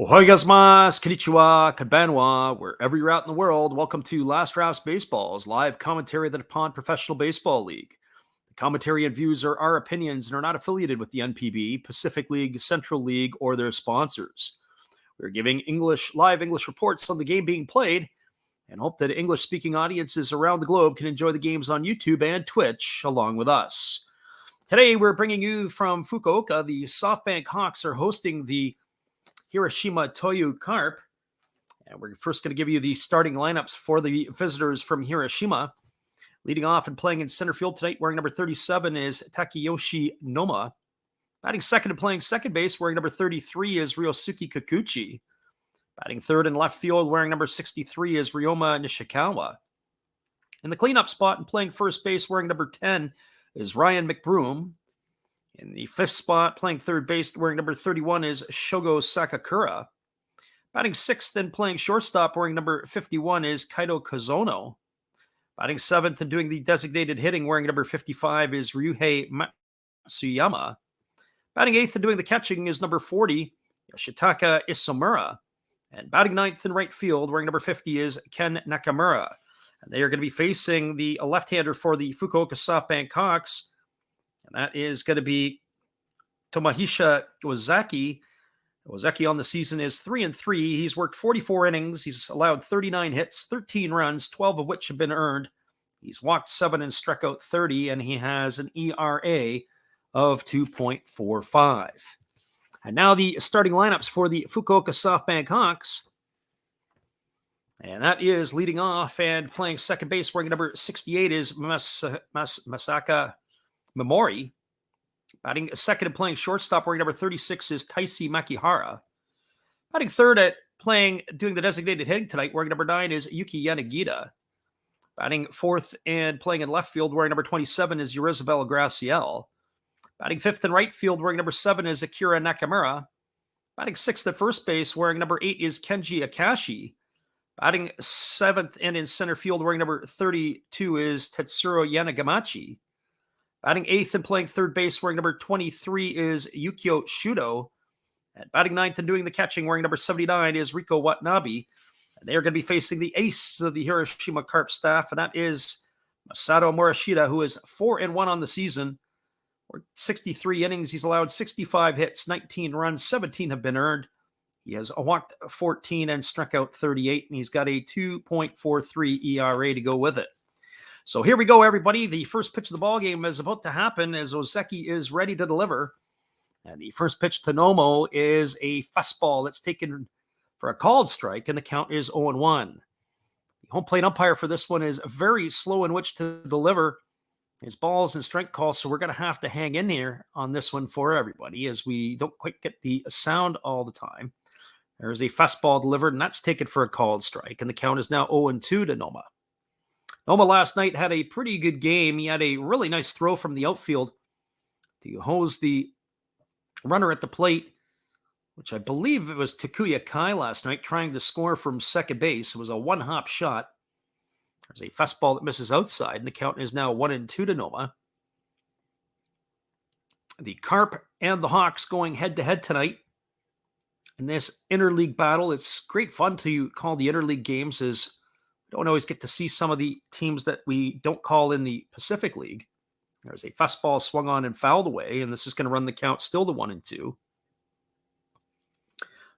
Ohoi gozaimasu, konnichiwa, konbanwa, wherever you're out in the world, welcome to Last Drafts Baseball's live commentary of the Nippon Professional Baseball League. The commentary and views are our opinions and are not affiliated with the NPB, Pacific League, Central League, or their sponsors. We're giving live English reports on the game being played and hope that English-speaking audiences around the globe can enjoy the games on YouTube and Twitch along with us. Today, we're bringing you from Fukuoka. The SoftBank Hawks are hosting the Hiroshima Carp. And we're first going to give you the starting lineups for the visitors from Hiroshima. Leading off and playing in center field tonight, wearing number 37, is Takeyoshi Noma. Batting second and playing second base, wearing number 33, is Ryosuke Kikuchi. Batting third and left field, wearing number 63, is Ryoma Nishikawa. In the cleanup spot and playing first base, wearing number 10, is Ryan McBroom. In the fifth spot, playing third base, wearing number 31, is Shogo Sakakura. Batting sixth and playing shortstop, wearing number 51, is Kaito Kozono. Batting seventh and doing the designated hitting, wearing number 55, is Ryuhei Matsuyama. Batting eighth and doing the catching is number 40, Yoshitaka Isomura. And batting ninth in right field, wearing number 50, is Ken Nakamura. And they are going to be facing the left-hander for the Fukuoka SoftBank Hawks. And that is going to be Tomohisa Ozaki. Ozaki on the season is 3-3. He's worked 44 innings. He's allowed 39 hits, 13 runs, 12 of which have been earned. He's walked 7 and struck out 30, and he has an ERA of 2.45. And now the starting lineups for the Fukuoka SoftBank Hawks. And that is leading off and playing second base, wearing number 68, is Masaka Memori. Batting second and playing shortstop, wearing number 36, is Taisi Makihara. Batting third at doing the designated hitting tonight, wearing number 9, is Yuki Yanagita. Batting fourth and playing in left field, wearing number 27, is Yurizabel Graciel. Batting fifth in right field, wearing number 7, is Akira Nakamura. Batting sixth at first base, wearing number 8, is Kenji Akashi. Batting seventh and in center field, wearing number 32, is Tetsuro Yanagamachi. Batting eighth and playing third base, wearing number 23, is Yukio Shudo. And batting ninth and doing the catching, wearing number 79, is Riko Watanabe. And they are going to be facing the ace of the Hiroshima Carp staff, and that is Masato Morishita, who is 4-1 on the season. Or 63 innings, he's allowed 65 hits, 19 runs, 17 have been earned. He has walked 14 and struck out 38, and he's got a 2.43 ERA to go with it. So here we go, everybody. The first pitch of the ball game is about to happen as Ozeki is ready to deliver. And the first pitch to Nomo is a fastball that's taken for a called strike, and the count is 0-1. The home plate umpire for this one is very slow in which to deliver his balls and strike calls, so we're going to have to hang in here on this one for everybody as we don't quite get the sound all the time. There's a fastball delivered, and that's taken for a called strike, and the count is now 0-2 to Noma. Noma last night had a pretty good game. He had a really nice throw from the outfield to hose the runner at the plate, which I believe it was Takuya Kai last night trying to score from second base. It was a one-hop shot. There's a fastball that misses outside, and the count is now 1-2 to Noma. The Carp and the Hawks going head-to-head tonight in this interleague battle. It's great fun to call the interleague games, as we don't always get to see some of the teams that we don't call in the Pacific League. There's a fastball swung on and fouled away, and this is going to run the count still to 1-2.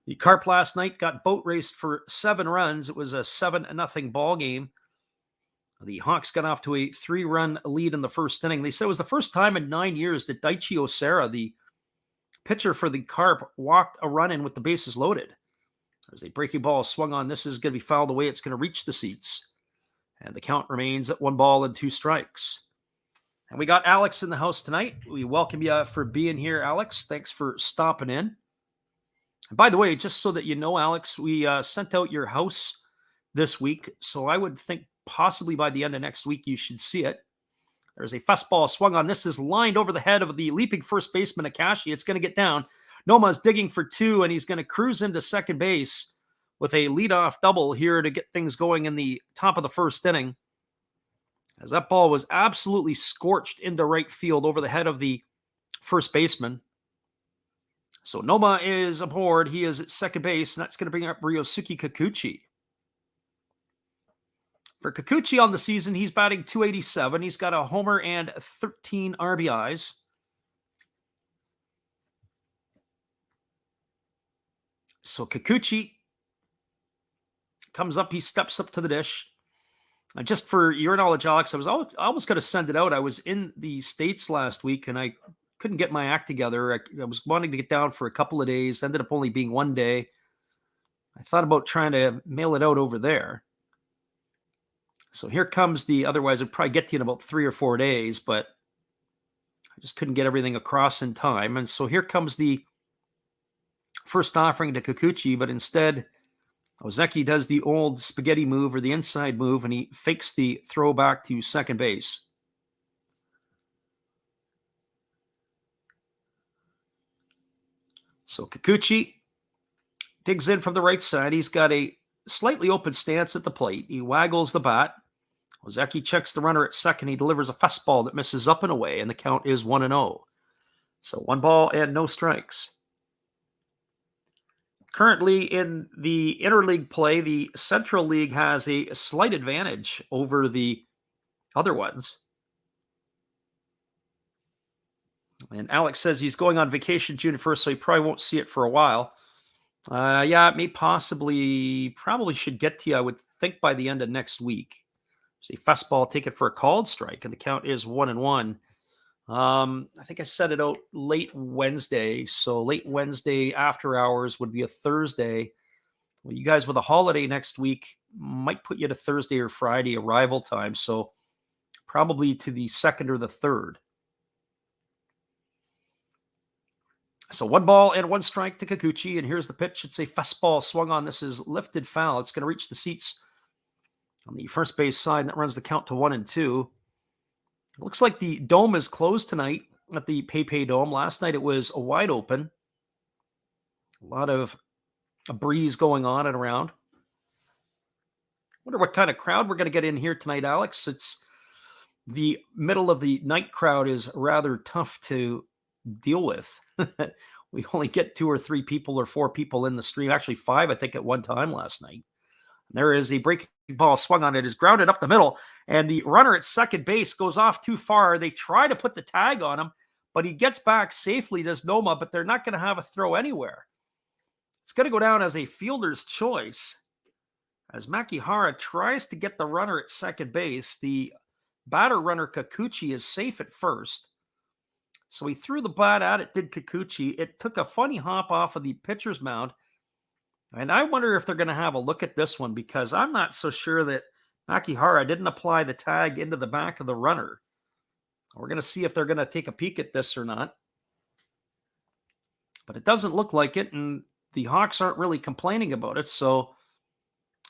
The Carp last night got boat raced for 7 runs. It was a 7-0 ball game. The Hawks got off to a 3-run lead in the first inning. They said it was the first time in 9 years that Daichi Osera, the pitcher for the Carp, walked a run in with the bases loaded. There's a breaking ball swung on. This is going to be fouled away. It's going to reach the seats. And the count remains at 1-2 strikes. And we got Alex in the house tonight. We welcome you for being here, Alex. Thanks for stopping in. And by the way, just so that you know, Alex, we sent out your house this week. So I would think possibly by the end of next week, you should see it. There's a fastball swung on. This is lined over the head of the leaping first baseman, Akashi. It's going to get down. Noma's digging for 2, and he's going to cruise into second base with a leadoff double here to get things going in the top of the first inning. As that ball was absolutely scorched into right field over the head of the first baseman. So Noma is aboard. He is at second base, and that's going to bring up Ryosuke Kikuchi. For Kikuchi on the season, he's batting .287. He's got a homer and 13 RBIs. So Kikuchi comes up, he steps up to the dish. Just for your knowledge, Alex, I was almost going to send it out. I was in the States last week, and I couldn't get my act together. I was wanting to get down for a couple of days, ended up only being one day. I thought about trying to mail it out over there. So here comes otherwise I'd probably get to you in about 3 or 4 days, but I just couldn't get everything across in time. And so here comes the first offering to Kikuchi, but instead Ozeki does the old spaghetti move or the inside move, and he fakes the throw back to second base. So Kikuchi digs in from the right side. He's got a slightly open stance at the plate. He waggles the bat. Ozeki checks the runner at second. He delivers a fastball that misses up and away, and the count is 1-0. So 1 ball and no strikes. Currently in the interleague play, the Central League has a slight advantage over the other ones. And Alex says he's going on vacation June 1st, so he probably won't see it for a while. Yeah, it may probably should get to you, I would think, by the end of next week. See, fastball, take it for a called strike, and the count is 1-1. I think I set it out late Wednesday. So late Wednesday after hours would be a Thursday. Well, you guys with a holiday next week might put you to Thursday or Friday arrival time. So probably to the 2nd or the 3rd. So 1 ball and 1 strike to Kikuchi. And here's the pitch. It's a fastball swung on. This is lifted foul. It's going to reach the seats on the first base side. And that runs the count to 1-2. It looks like the dome is closed tonight at the PayPay Dome. Last night it was wide open. A lot of a breeze going on and around. Wonder what kind of crowd we're going to get in here tonight, Alex. It's the middle of the night crowd is rather tough to deal with. We only get 2 or 3 people or 4 people in the stream. Actually 5, I think, at one time last night. There is a breaking ball swung on. It is grounded up the middle, and the runner at second base goes off too far. They try to put the tag on him, but he gets back safely, does Noma, but they're not going to have a throw anywhere. It's going to go down as a fielder's choice as Makihara tries to get the runner at second base. The batter runner Kikuchi is safe at first. So he threw the bat at it, did Kikuchi. It took a funny hop off of the pitcher's mound. And I wonder if they're going to have a look at this one, because I'm not so sure that Makihara didn't apply the tag into the back of the runner. We're going to see if they're going to take a peek at this or not. But it doesn't look like it, and the Hawks aren't really complaining about it, so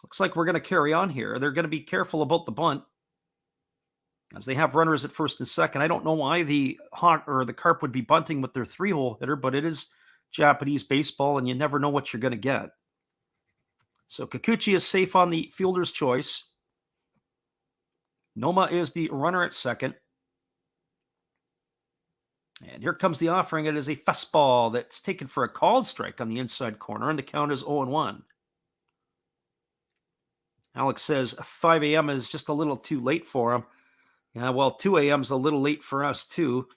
looks like we're going to carry on here. They're going to be careful about the bunt, as they have runners at first and second. I don't know why the Hawk or the Carp would be bunting with their 3-hole hitter, but it is Japanese baseball, and you never know what you're going to get. So Kikuchi is safe on the fielder's choice. Noma is the runner at second. And here comes the offering. It is a fastball that's taken for a called strike on the inside corner, and the count is 0-1. Alex says 5 a.m. is just a little too late for him. Yeah, well, 2 a.m. is a little late for us too.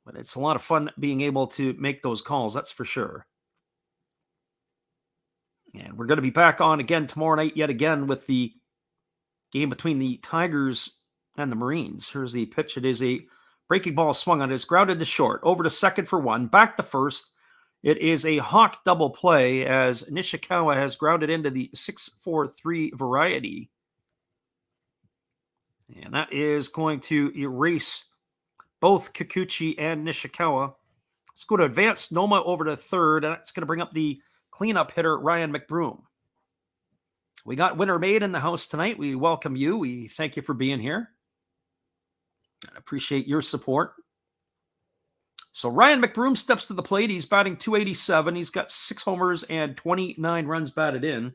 But it's a lot of fun being able to make those calls, that's for sure. And we're going to be back on again tomorrow night, yet again, with the game between the Tigers and the Marines. Here's the pitch. It is a breaking ball swung on. It's grounded to short. Over to second for 1. Back to first. It is a Hawk double play as Nishikawa has grounded into the 6-4-3 variety. And that is going to erase both Kikuchi and Nishikawa. Let's go to advanced Noma over to third. And that's going to bring up the cleanup hitter, Ryan McBroom. We got Winter Maid in the house tonight. We welcome you. We thank you for being here. I appreciate your support. So Ryan McBroom steps to the plate. He's batting .287. He's got 6 homers and 29 runs batted in.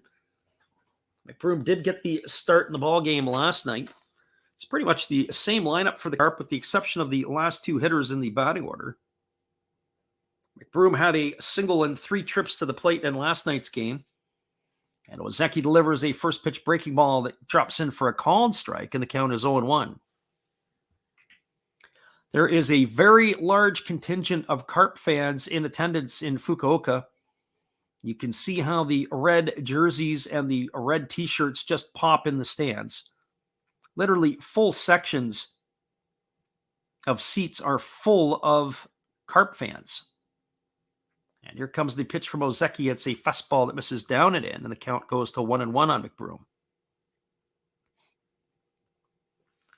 McBroom did get the start in the ball game last night. It's pretty much the same lineup for the Carp, with the exception of the last 2 hitters in the batting order. McBroom had a single and 3 trips to the plate in last night's game. And Ozeki delivers a first pitch breaking ball that drops in for a called strike, and the count is 0-1. There is a very large contingent of Carp fans in attendance in Fukuoka. You can see how the red jerseys and the red t-shirts just pop in the stands. Literally full sections of seats are full of Carp fans. And here comes the pitch from Ozeki. It's a fastball that misses down and in, and the count goes to 1-1 on McBroom.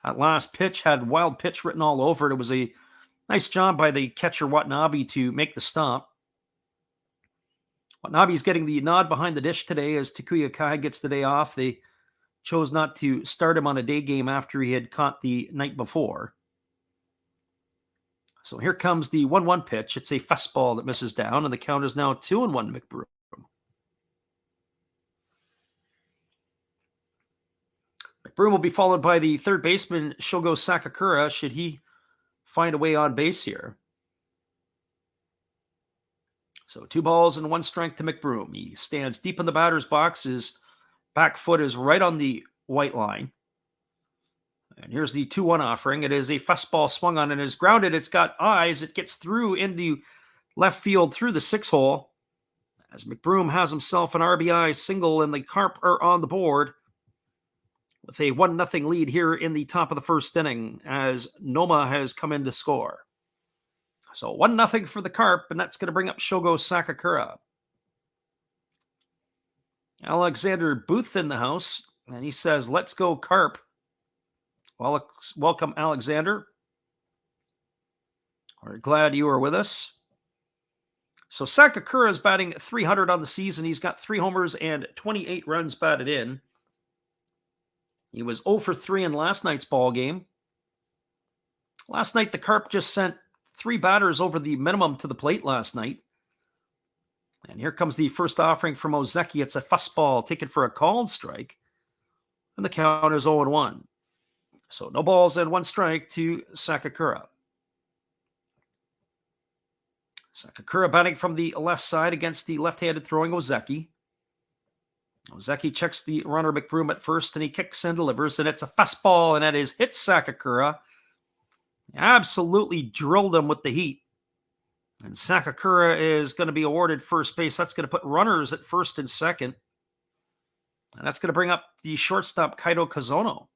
That last pitch had wild pitch written all over it. It was a nice job by the catcher Watanabe to make the stop. Watanabe's getting the nod behind the dish today as Takuya Kai gets the day off. They chose not to start him on a day game after he had caught the night before. So here comes the 1-1 pitch. It's a fastball that misses down, and the count is now 2-1 McBroom. McBroom will be followed by the third baseman Shogo Sakakura should he find a way on base here. So 2 balls and 1 strike to McBroom. He stands deep in the batter's box. His back foot is right on the white line. And here's the 2-1 offering. It is a fastball swung on and is grounded. It's got eyes. It gets through into left field through the 6-hole as McBroom has himself an RBI single, and the Carp are on the board with a 1-0 lead here in the top of the first inning as Noma has come in to score. So 1-0 for the Carp, and that's going to bring up Shogo Sakakura. Alexander Booth in the house, and he says, "Let's go Carp." Well, welcome, Alexander. We're glad you are with us. So Sakakura is batting .300 on the season. He's got 3 homers and 28 runs batted in. He was 0 for 3 in last night's ball game. Last night, the Carp just sent 3 batters over the minimum to the plate last night. And here comes the first offering from Ozeki. It's a fastball taken for a called strike. And the count is 0-1. So no balls and 1 strike to Sakakura. Sakakura batting from the left side against the left-handed throwing Ozeki. Ozeki checks the runner McBroom at first, and he kicks and delivers, and it's a fastball, and that is hit Sakakura. Absolutely drilled him with the heat. And Sakakura is going to be awarded first base. That's going to put runners at first and second. And that's going to bring up the shortstop Kaito Kazono.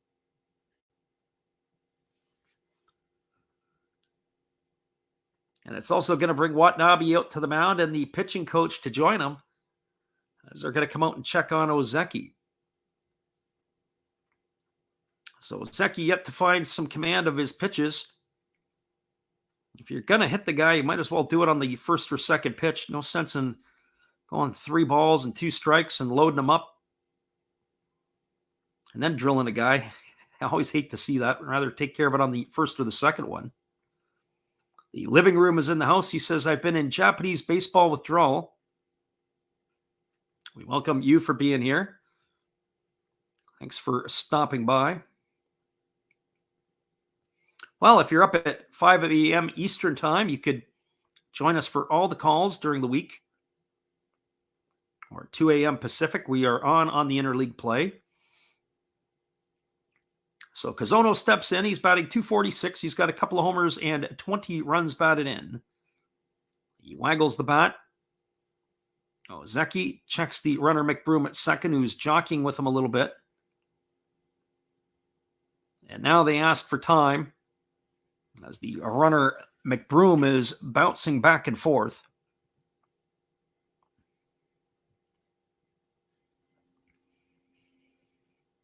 And it's also going to bring Watanabe out to the mound and the pitching coach to join him, as they're going to come out and check on Ozeki. So Ozeki yet to find some command of his pitches. If you're going to hit the guy, you might as well do it on the first or second pitch. No sense in going 3 balls and 2 strikes and loading him up and then drilling a guy. I always hate to see that. I'd rather take care of it on the first or the second one. The living room is in the house. He says, "I've been in Japanese baseball withdrawal." We welcome you for being here. Thanks for stopping by. Well, if you're up at 5 a.m. Eastern time, you could join us for all the calls during the week. Or 2 a.m. Pacific, we are on the interleague play. So Kazono steps in. He's batting .246. He's got a couple of homers and 20 runs batted in. He waggles the bat. Ozeki checks the runner McBroom at second, who's jockeying with him a little bit. And now they ask for time as the runner McBroom is bouncing back and forth.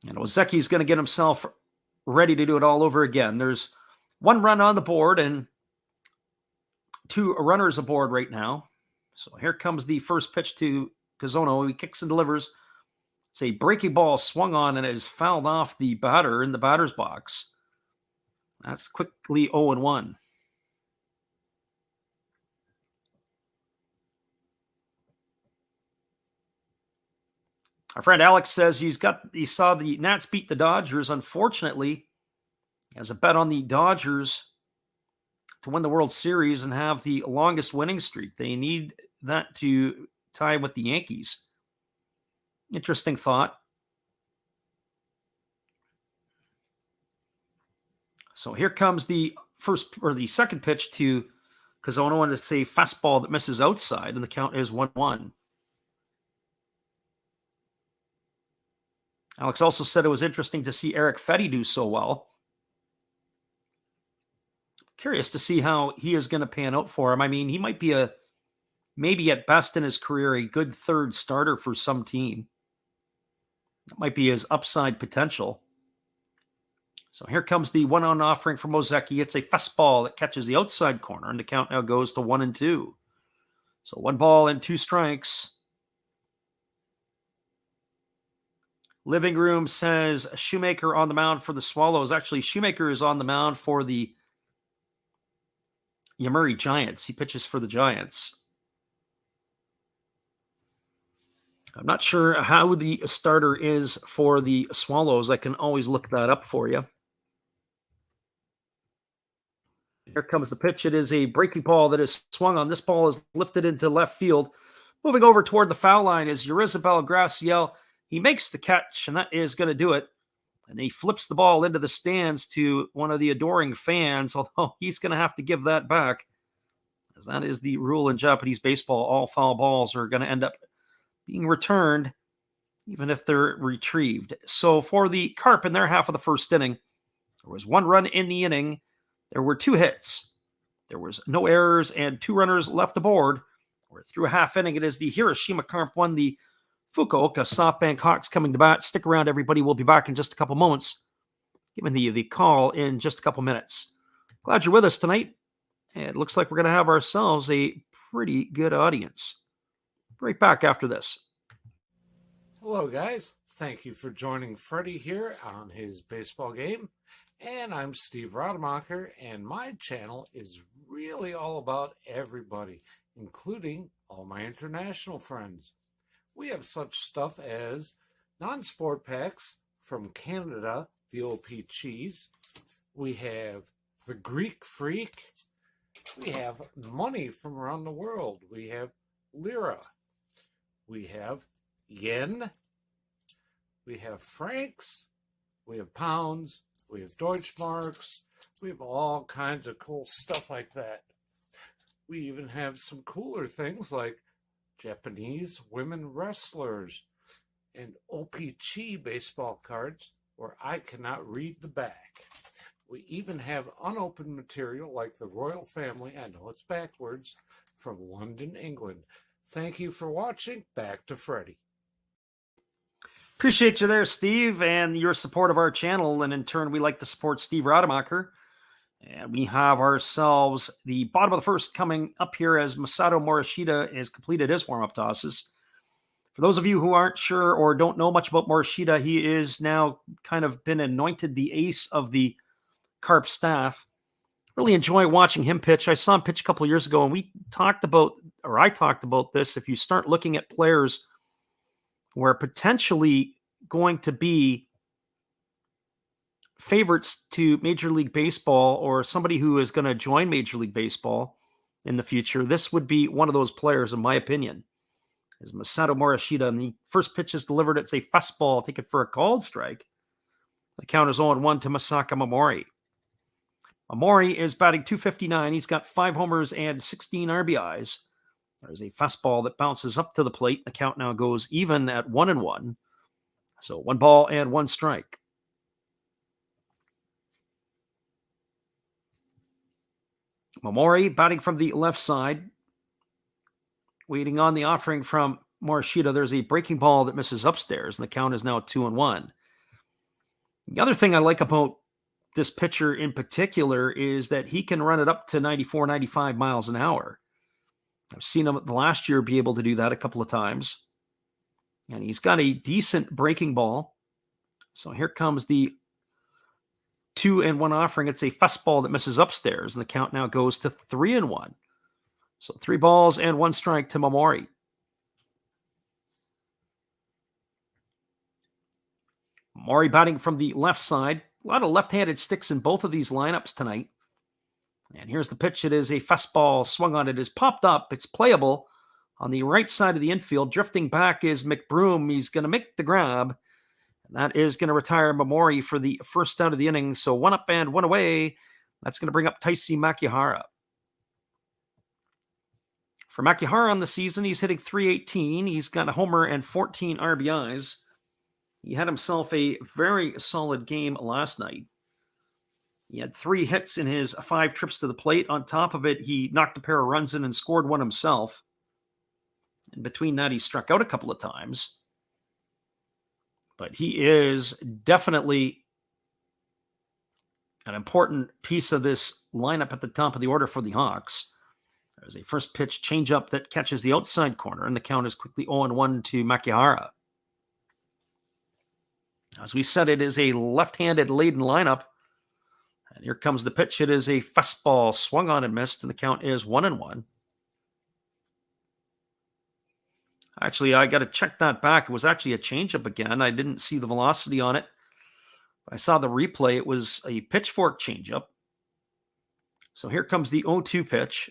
And Ozeki's going to get himself ready to do it all over again. There's 1 run on the board and 2 runners aboard right now. So here comes the first pitch to Kazono. He kicks and delivers. It's a breaking ball swung on and it is fouled off the batter in the batter's box. That's quickly 0-1. Our friend Alex says he saw the Nats beat the Dodgers. Unfortunately, he has a bet on the Dodgers to win the World Series and have the longest winning streak. They need that to tie with the Yankees. Interesting thought. So here comes the second pitch to because I wanted to say fastball that misses outside, and the count is 1-1. Alex also said it was interesting to see Eric Fetty do so well. Curious to see how he is going to pan out for him. I mean, he might be maybe at best in his career, a good third starter for some team. That might be his upside potential. So here comes the 1-on offering from Ozeki. It's a fastball that catches the outside corner, and the count now goes to 1-2. So 1 ball and 2 strikes. Living Room says Shoemaker on the mound for the Swallows. Actually, Shoemaker is on the mound for the Yomiuri Giants. He pitches for the Giants. I'm not sure how the starter is for the Swallows. I can always look that up for you. Here comes the pitch. It is a breaking ball that is swung on. This ball is lifted into left field. Moving over toward the foul line is Yurizabel Graciel. He makes the catch, and that is going to do it. And he flips the ball into the stands to one of the adoring fans, although he's going to have to give that back, as that is the rule in Japanese baseball. All foul balls are going to end up being returned, even if they're retrieved. So for the Carp in their half of the first inning, there was 1 run in the inning. There were 2 hits. There was no errors and 2 runners left aboard. We're through a half inning. It is the Hiroshima Carp 1, the Fukuoka SoftBank Hawks coming to bat. Stick around, everybody. We'll be back in just a couple moments, giving the call in just a couple minutes. Glad you're with us tonight. And it looks like we're going to have ourselves a pretty good audience. Right back after this. Hello, guys. Thank you for joining Freddie here on his baseball game. And I'm Steve Rademacher, and my channel is really all about everybody, including all my international friends. We have such stuff as non-sport packs from Canada, the OP Cheese. We have the Greek Freak. We have money from around the world. We have Lira. We have Yen. We have francs. We have pounds. We have Deutschmarks. We have all kinds of cool stuff like that. We even have some cooler things like Japanese women wrestlers and OPG baseball cards where I cannot read the back. We even have unopened material like the royal family, I know it's backwards, from London, England. Thank you for watching. Back to Freddie. Appreciate you there, Steve, and your support of our channel. And in turn, we like to support Steve Rademacher. And we have ourselves the bottom of the first coming up here as Masato Morishita has completed his warm-up tosses. For those of you who aren't sure or don't know much about Morishita, he is now kind of been anointed the ace of the Carp staff. Really enjoy watching him pitch. I saw him pitch a couple of years ago, and I talked about this. If you start looking at players who are potentially going to be favorites to Major League Baseball or somebody who is going to join Major League Baseball in the future, this would be one of those players, in my opinion, is Masato Morishita. And the first pitch is delivered. It's a fastball, take it for a called strike. The count is 0-1 to Masaka Momori. Momori is batting .259. He's got 5 homers and 16 RBIs. There's a fastball that bounces up to the plate. The count now goes even at 1-1. So 1 ball and 1 strike. Momori batting from the left side. Waiting on the offering from Morishita. There's a breaking ball that misses upstairs, and the count is now 2-1. The other thing I like about this pitcher in particular is that he can run it up to 94, 95 miles an hour. I've seen him last year be able to do that a couple of times. And he's got a decent breaking ball. So here comes the 2-1 offering. It's a fastball that misses upstairs, and the count now goes to 3-1. So 3 balls and 1 strike to Momori. Momori batting from the left side. A lot of left-handed sticks in both of these lineups tonight. And here's the pitch. It is a fastball swung on. It is popped up. It's playable on the right side of the infield. Drifting back is McBroom. He's going to make the grab. And that is going to retire Mamori for the first out of the inning. So 1 up and 1 away. That's going to bring up Taisi Makihara. For Makihara on the season, he's hitting .318. He's got a homer and 14 RBIs. He had himself a very solid game last night. He had 3 hits in his 5 trips to the plate. On top of it, he knocked a pair of runs in and scored one himself. In between that, he struck out a couple of times. But he is definitely an important piece of this lineup at the top of the order for the Hawks. There's a first pitch changeup that catches the outside corner, and the count is quickly 0-1 to Makihara. As we said, it is a left-handed laden lineup. And here comes the pitch. It is a fastball swung on and missed, and the count is 1-1. Actually, I got to check that back. It was actually a changeup again. I didn't see the velocity on it. I saw the replay. It was a pitchfork changeup. So here comes the 0-2 pitch.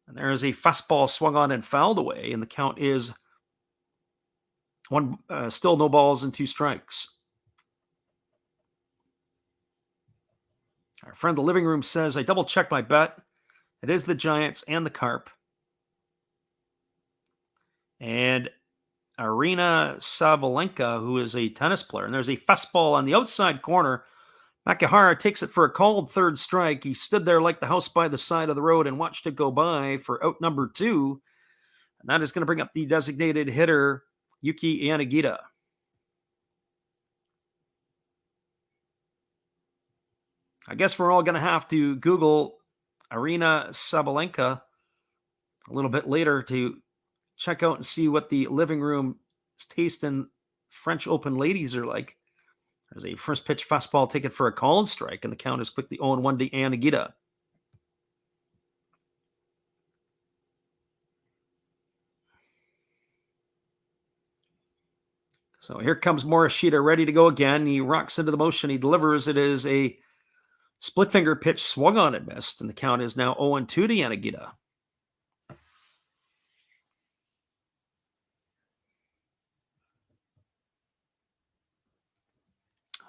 And there is a fastball swung on and fouled away, and the count is still no balls and 2 strikes. Our friend the living room says, I double-checked my bet. It is the Giants and the Carp. And Arina Sabalenka, who is a tennis player, and there's a fastball on the outside corner. Makihara takes it for a called third strike. He stood there like the house by the side of the road and watched it go by for out number 2. And that is going to bring up the designated hitter, Yuki Yanagita. I guess we're all going to have to Google Arina Sabalenka a little bit later to check out and see what the living room's taste in French Open ladies are like. There's a first pitch fastball taken for a called strike, and the count is quickly 0-1 to Yanagita. So here comes Morishita, ready to go again. He rocks into the motion. He delivers. It is a split finger pitch swung on and missed, and the count is now 0-2 to Yanagita.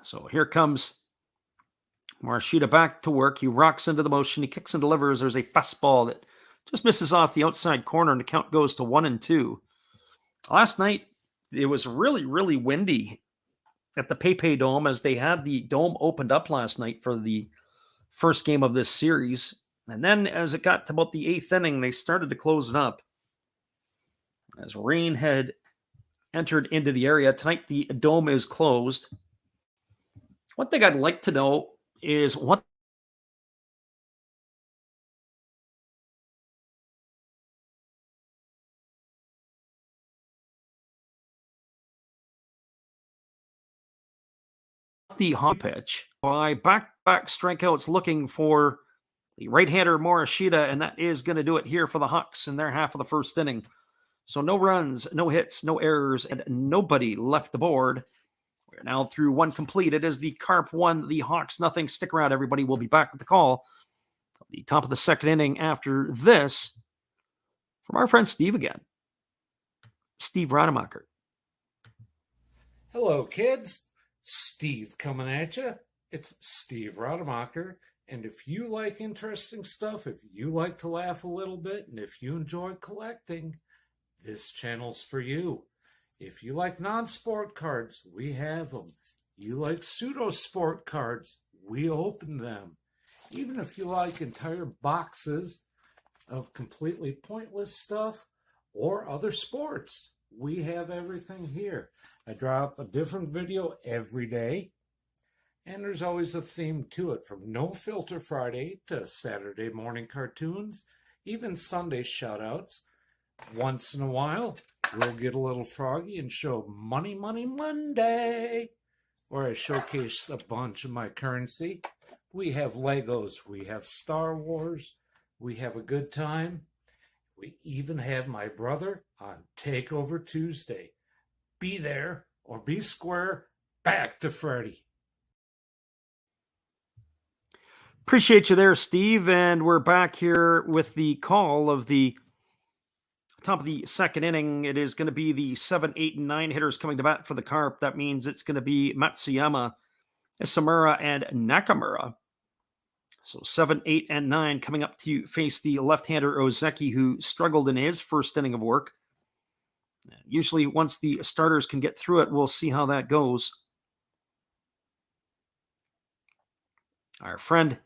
So here comes Morishita back to work. He rocks into the motion. He kicks and delivers. There's a fastball that just misses off the outside corner, and the count goes to 1-2. Last night, it was really, really windy at the PayPay Dome as they had the dome opened up last night for the first game of this series. And then as it got to about the 8th inning, they started to close it up as rain had entered into the area. Tonight, the dome is closed. One thing I'd like to know is what the hot pitch by back-to-back strikeouts looking for the right-hander Morishita, and that is going to do it here for the Hawks in their half of the first inning. So no runs, no hits, no errors, and nobody left the board. We're now through 1 complete. It is the Carp 1, the Hawks nothing. Stick around, everybody. We'll be back with the call at the top of the second inning after this from our friend Steve again. Steve Rademacher. Hello, kids. Steve coming at you. It's Steve Rademacher. And if you like interesting stuff, if you like to laugh a little bit, and if you enjoy collecting, this channel's for you. If you like non-sport cards, we have them. You like pseudo-sport cards, we open them. Even if you like entire boxes of completely pointless stuff or other sports, we have everything here. I drop a different video every day, and there's always a theme to it, from No Filter Friday to Saturday morning cartoons, even Sunday shoutouts. Once in a while, we'll get a little froggy and show Money Money Monday, where I showcase a bunch of my currency. We have Legos, we have Star Wars, we have a good time. We even have my brother on Takeover Tuesday. Be there or be square. Back to Freddy. Appreciate you there, Steve. And we're back here with the call of the top of the second inning. It is going to be the 7, 8, and 9 hitters coming to bat for the Carp. That means it's going to be Matsuyama, Isamura, and Nakamura. So 7, 8, and 9 coming up to face the left-hander Ozeki, who struggled in his first inning of work. Usually once the starters can get through it, we'll see how that goes. Our friend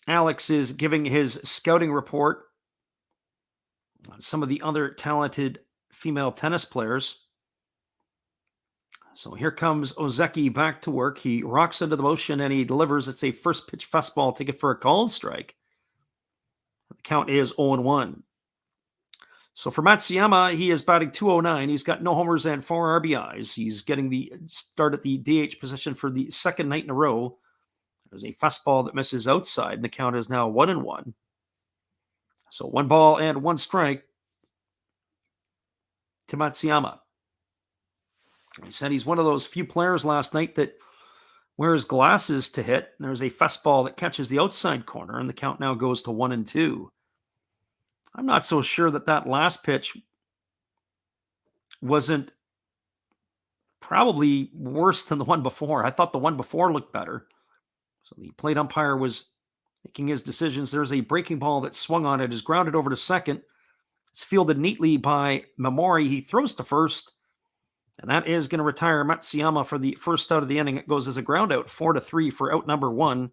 Alex is giving his scouting report on some of the other talented female tennis players. So here comes Ozeki back to work. He rocks into the motion and he delivers. It's a first pitch fastball ticket for a called strike. The count is 0-1. So for Matsuyama, he is batting .209. He's got no homers and 4 RBIs. He's getting the start at the DH position for the second night in a row. There's a fastball that misses outside, and the count is now 1-1. So 1 ball and 1 strike to Matsuyama. He said he's one of those few players last night that wears glasses to hit. There's a fastball that catches the outside corner, and the count now goes to 1-2. I'm not so sure that last pitch wasn't probably worse than the one before. I thought the one before looked better. So the plate umpire was making his decisions. There's a breaking ball that swung on it, is grounded over to second. It's fielded neatly by Mamori. He throws to first, and that is going to retire Matsuyama for the first out of the inning. It goes as a ground out, 4-3 for out number 1.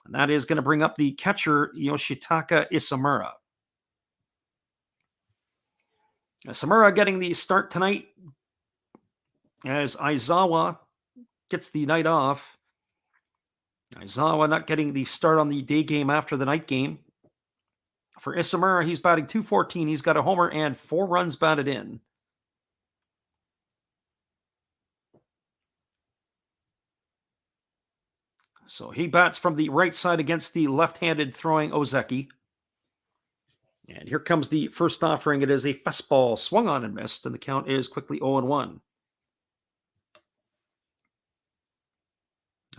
And that is going to bring up the catcher, Yoshitaka Isamura. Isamura getting the start tonight as Aizawa gets the night off. Aizawa not getting the start on the day game after the night game. For Isamura, he's batting .214. He's got a homer and 4 runs batted in. So he bats from the right side against the left-handed throwing Ozeki. And here comes the first offering. It is a fastball swung on and missed, and the count is quickly 0-1.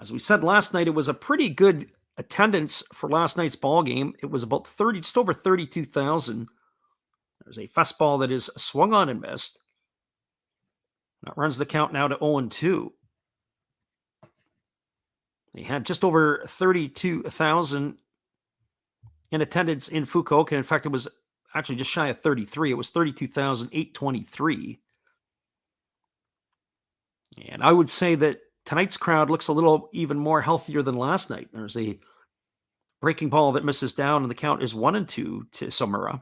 As we said last night, it was a pretty good attendance for last night's ball game. It was about just over 32,000. There's a fastball that is swung on and missed. That runs the count now to 0-2. They had just over 32,000 in attendance in Fukuoka. In fact, it was actually just shy of 33. It was 32,823. And I would say that tonight's crowd looks a little even more healthier than last night. There's a breaking ball that misses down, and the count is 1-2 to Samura.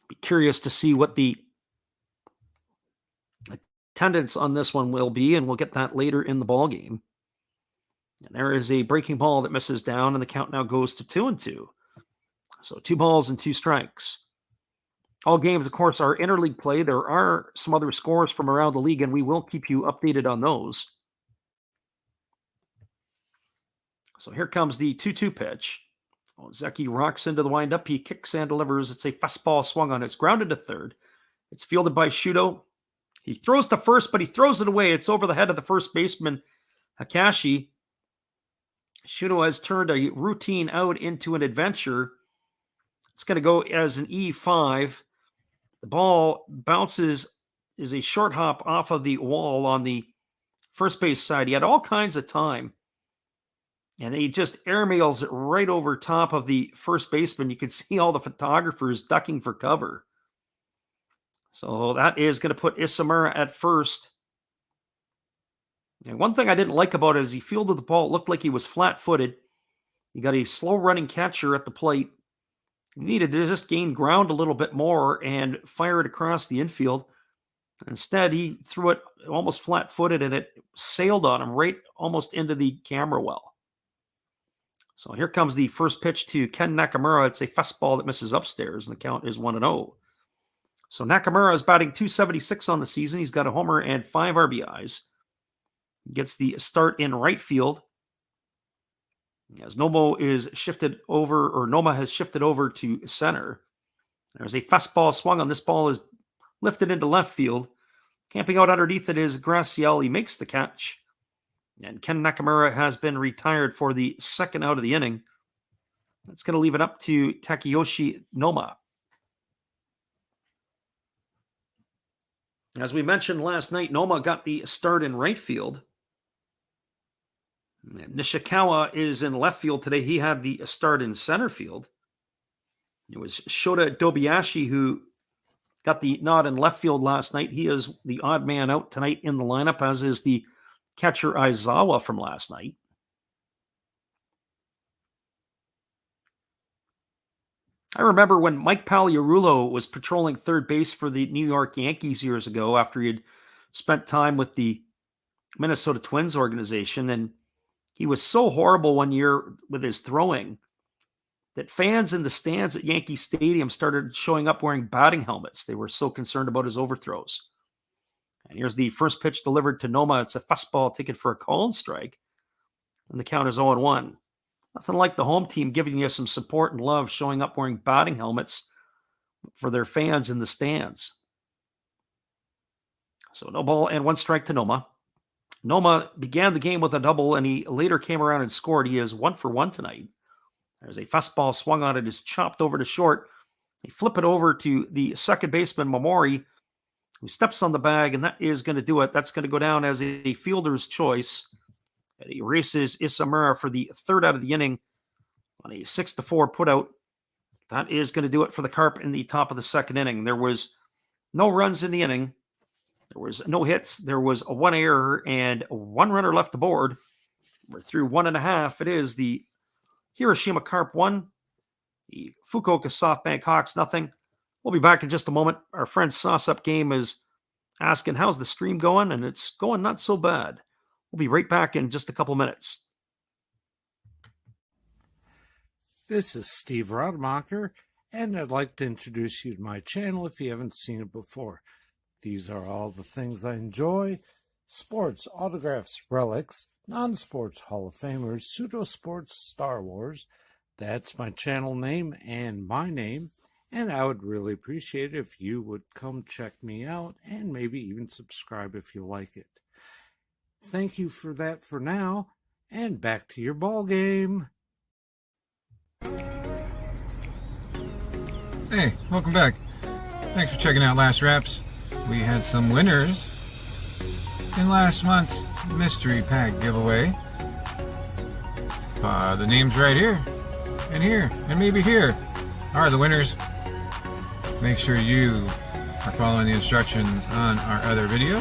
Be curious to see what the attendance on this one will be, and we'll get that later in the ball game. And there is a breaking ball that misses down, and the count now goes to 2-2. So 2 balls and 2 strikes. All games, of course, are interleague play. There are some other scores from around the league, and we will keep you updated on those. So here comes the 2-2 pitch. Ozeki rocks into the windup. He kicks and delivers. It's a fastball swung on. It's grounded to third. It's fielded by Shudo. He throws to first, but he throws it away. It's over the head of the first baseman, Hakashi. Shudo has turned a routine out into an adventure. It's going to go as an E5. The ball bounces, is a short hop off of the wall on the first base side. He had all kinds of time. And he just airmails it right over top of the first baseman. You can see all the photographers ducking for cover. So that is going to put Isamura at first. And one thing I didn't like about it is he fielded the ball. It looked like he was flat-footed. You got a slow-running catcher at the plate. He needed to just gain ground a little bit more and fire it across the infield. Instead, he threw it almost flat-footed, and it sailed on him right almost into the camera well. So here comes the first pitch to Ken Nakamura. It's a fastball that misses upstairs, and the count is 1-0. So Nakamura is batting .276 on the season. He's got a homer and 5 RBIs. He gets the start in right field. As Noma has shifted over to center. There's a fastball swung on. This ball is lifted into left field. Camping out underneath it is Graciel. He makes the catch. And Ken Nakamura has been retired for the second out of the inning. That's going to leave it up to Takeyoshi Noma. As we mentioned last night, Noma got the start in right field. Nishikawa is in left field today. He had the start in center field. It was Shota Dobiashi who got the nod in left field last night. He is the odd man out tonight in the lineup, as is the catcher Aizawa from last night. I remember when Mike Pagliarulo was patrolling third base for the New York Yankees years ago after he had spent time with the Minnesota Twins organization, and he was so horrible one year with his throwing that fans in the stands at Yankee Stadium started showing up wearing batting helmets. They were so concerned about his overthrows. And here's the first pitch delivered to Noma. It's a fastball taken for a call and strike. And the count is 0-1. Nothing like the home team giving you some support and love, showing up wearing batting helmets for their fans in the stands. So no ball and one strike to Noma. Noma began the game with a double, and he later came around and scored. He is 1 for 1 tonight. There's a fastball swung on it, is chopped over to short. They flip it over to the second baseman, Momori, who steps on the bag, and that is going to do it. That's going to go down as a fielder's choice. And he races Isamura for the third out of the inning on a 6-4 putout. That is going to do it for the Carp in the top of the second inning. There was no runs in the inning. There was no hits. There was a one error and one runner left aboard. We're through 1.5. It is the Hiroshima Carp 1, the Fukuoka SoftBank Hawks 0. We'll be back in just a moment. Our friend Sauce Up Game is asking, how's the stream going? And it's going not so bad. We'll be right back in just a couple minutes. This is Steve Rademacher, and I'd like to introduce you to my channel if you haven't seen it before. These are all the things I enjoy: sports, autographs, relics, non-sports Hall of Famers, pseudo-sports, Star Wars. That's my channel name and my name, and I would really appreciate it if you would come check me out and maybe even subscribe if you like it. Thank you for that for now, and back to your ball game. Hey, welcome back. Thanks for checking out Last Reps. We had some winners in last month's mystery pack giveaway. The names right here, and maybe here are the winners. Make sure you are following the instructions on our other video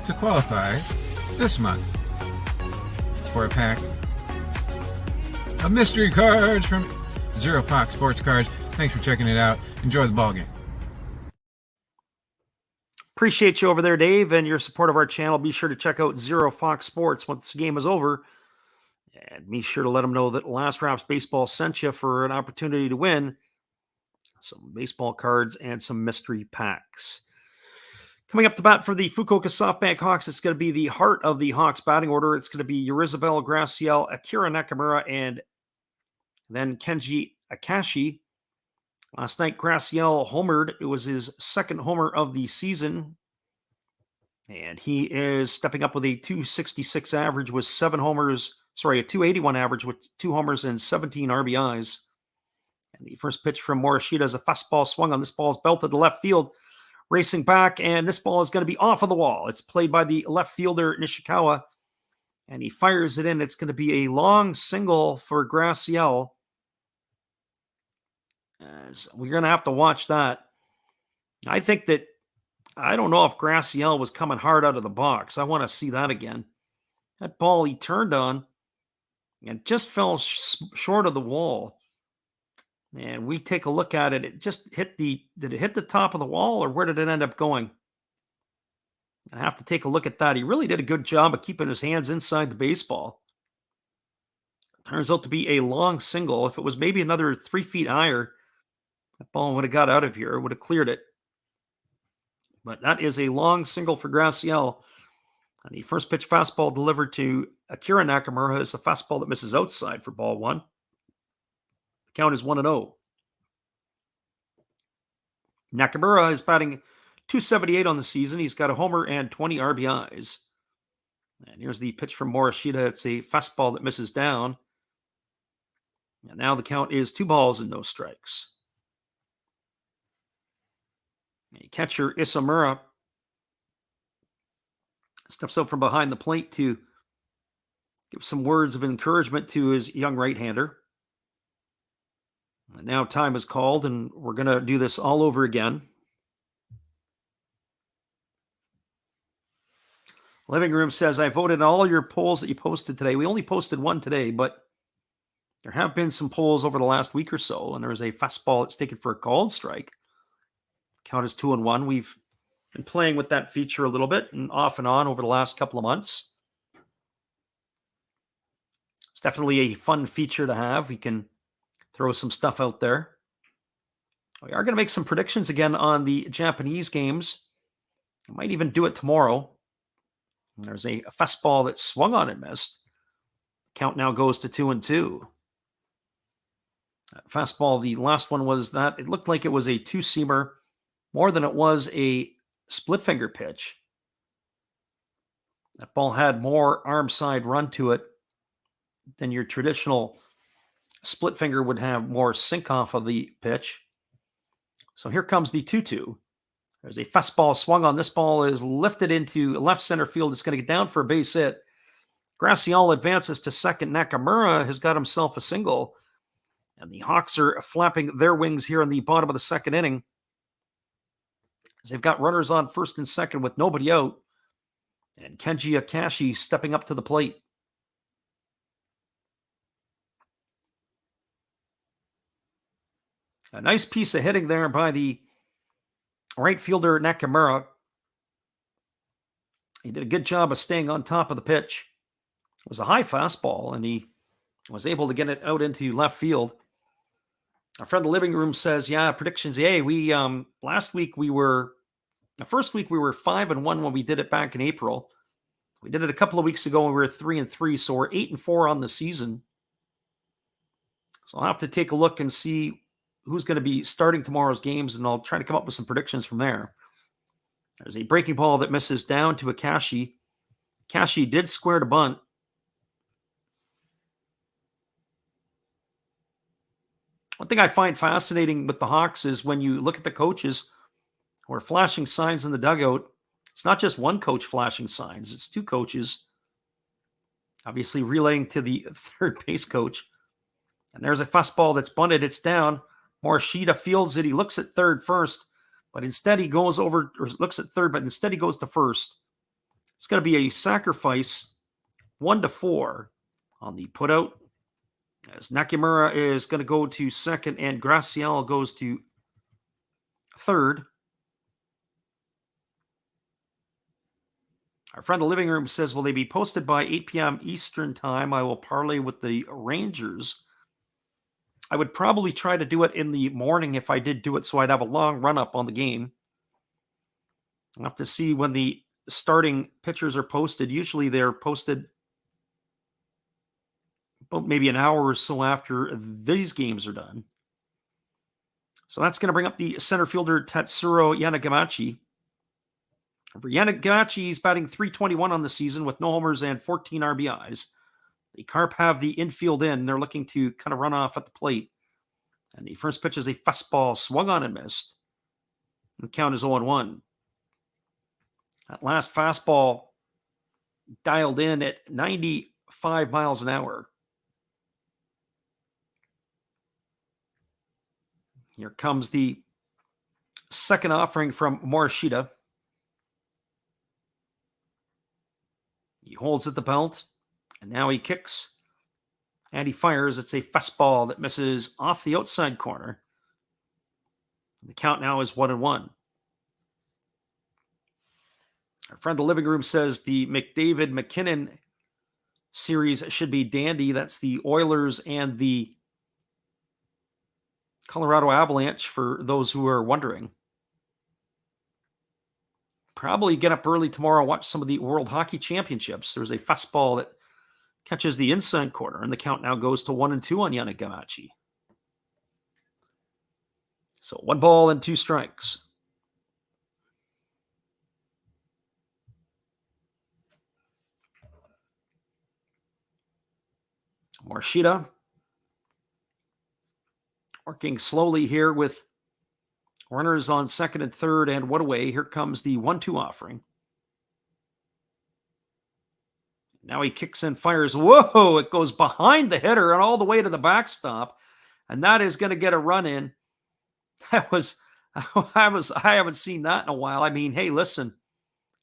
to qualify this month for a pack of mystery cards from Zero Fox Sports Cards. Thanks for checking it out. Enjoy the ball game. Appreciate you over there, Dave, and your support of our channel. Be sure to check out Zero Fox Sports once the game is over. And be sure to let them know that Last Raps Baseball sent you for an opportunity to win some baseball cards and some mystery packs. Coming up to bat for the Fukuoka SoftBank Hawks, it's going to be the heart of the Hawks batting order. It's going to be Yurizabel Graciel, Akira Nakamura, and then Kenji Akashi. Last night, Graciel homered. It was his second homer of the season. And he is stepping up with a 266 average with a 281 average with 2 homers and 17 RBIs. And the first pitch from Morishita is a fastball swung on. This ball is belted to left field, racing back, and this ball is going to be off of the wall. It's played by the left fielder, Nishikawa, and he fires it in. It's going to be a long single for Graciel. So we're going to have to watch that. I don't know if Graciel was coming hard out of the box. I want to see that again. That ball he turned on and just fell short of the wall. And we take a look at it. It just did it hit the top of the wall, or where did it end up going? I have to take a look at that. He really did a good job of keeping his hands inside the baseball. Turns out to be a long single. If it was maybe another 3 feet higher, that ball would have got out of here. It would have cleared it. But that is a long single for Graciel. And the first pitch fastball delivered to Akira Nakamura is a fastball that misses outside for ball 1. The count is 1-0. Nakamura is batting .278 on the season. He's got a homer and 20 RBIs. And here's the pitch from Morishita. It's a fastball that misses down. And now the count is 2 balls and no strikes. Catcher Isamura steps up from behind the plate to give some words of encouragement to his young right-hander. And now time is called, and we're going to do this all over again. Living Room says, I voted all your polls that you posted today. We only posted one today, but there have been some polls over the last week or so, and there is a fastball that's taken for a called strike. Count is 2-1. We've been playing with that feature a little bit and off and on over the last couple of months. It's definitely a fun feature to have. We can throw some stuff out there. We are going to make some predictions again on the Japanese games. I might even do it tomorrow. And there's a fastball that swung on and missed. Count now goes to 2-2. That fastball, the last one was that. It looked like it was a two-seamer more than it was a split finger pitch. That ball had more arm side run to it than your traditional split finger would have more sink off of the pitch. So here comes the 2-2. There's a fastball swung on. This ball is lifted into left center field. It's going to get down for a base hit. Gracial advances to second. Nakamura has got himself a single. And the Hawks are flapping their wings here in the bottom of the second inning, as they've got runners on first and second with nobody out. And Kenji Akashi stepping up to the plate. A nice piece of hitting there by the right fielder Nakamura. He did a good job of staying on top of the pitch. It was a high fastball, and he was able to get it out into left field. Our friend in the living room says, yeah, predictions. Hey, we last week the first week we were 5-1 when we did it back in April. We did it a couple of weeks ago and we were 3-3, so we're 8-4 on the season. So I'll have to take a look and see who's going to be starting tomorrow's games, and I'll try to come up with some predictions from there. There's a breaking ball that misses down to Akashi. Akashi did square to bunt. One thing I find fascinating with the Hawks is when you look at the coaches who are flashing signs in the dugout, it's not just one coach flashing signs, it's two coaches, obviously relaying to the third base coach. And there's a fastball that's bunted. It's down. Morishita fields it. He looks at third first, but instead he goes over, or looks at third, but instead he goes to first. It's going to be a sacrifice, 1-4 on the putout, as Nakamura is going to go to second and Gracial goes to third. Our friend in the living room says, will they be posted by 8 p.m. Eastern time? I will parlay with the Rangers. I would probably try to do it in the morning if I did do it, so I'd have a long run-up on the game. I'll have to see when the starting pitchers are posted. Usually they're posted about maybe an hour or so after these games are done. So that's going to bring up the center fielder Tatsuro Yanagamachi. For Yanagamachi, he's batting .321 on the season with no homers and 14 RBIs. The Carp have the infield in. They're looking to kind of run off at the plate. And the first pitch is a fastball swung on and missed. The count is 0-1. That last fastball dialed in at 95 miles an hour. Here comes the second offering from Morishita. He holds at the belt, and now he kicks, and he fires. It's a fastball that misses off the outside corner. The count now is 1-1. Our friend in the living room says the McDavid-McKinnon series should be dandy. That's the Oilers and the Colorado Avalanche, for those who are wondering. Probably get up early tomorrow, watch some of the World Hockey Championships. There's a fastball that catches the inside corner, and the count now goes to 1-2 on Yanagamachi. So 1 ball and 2 strikes. Morishita working slowly here with runners on second and third and one away. Here comes the 1-2 offering. Now he kicks and fires. Whoa, it goes behind the hitter and all the way to the backstop. And that is going to get a run in. I haven't seen that in a while. I mean, hey, listen,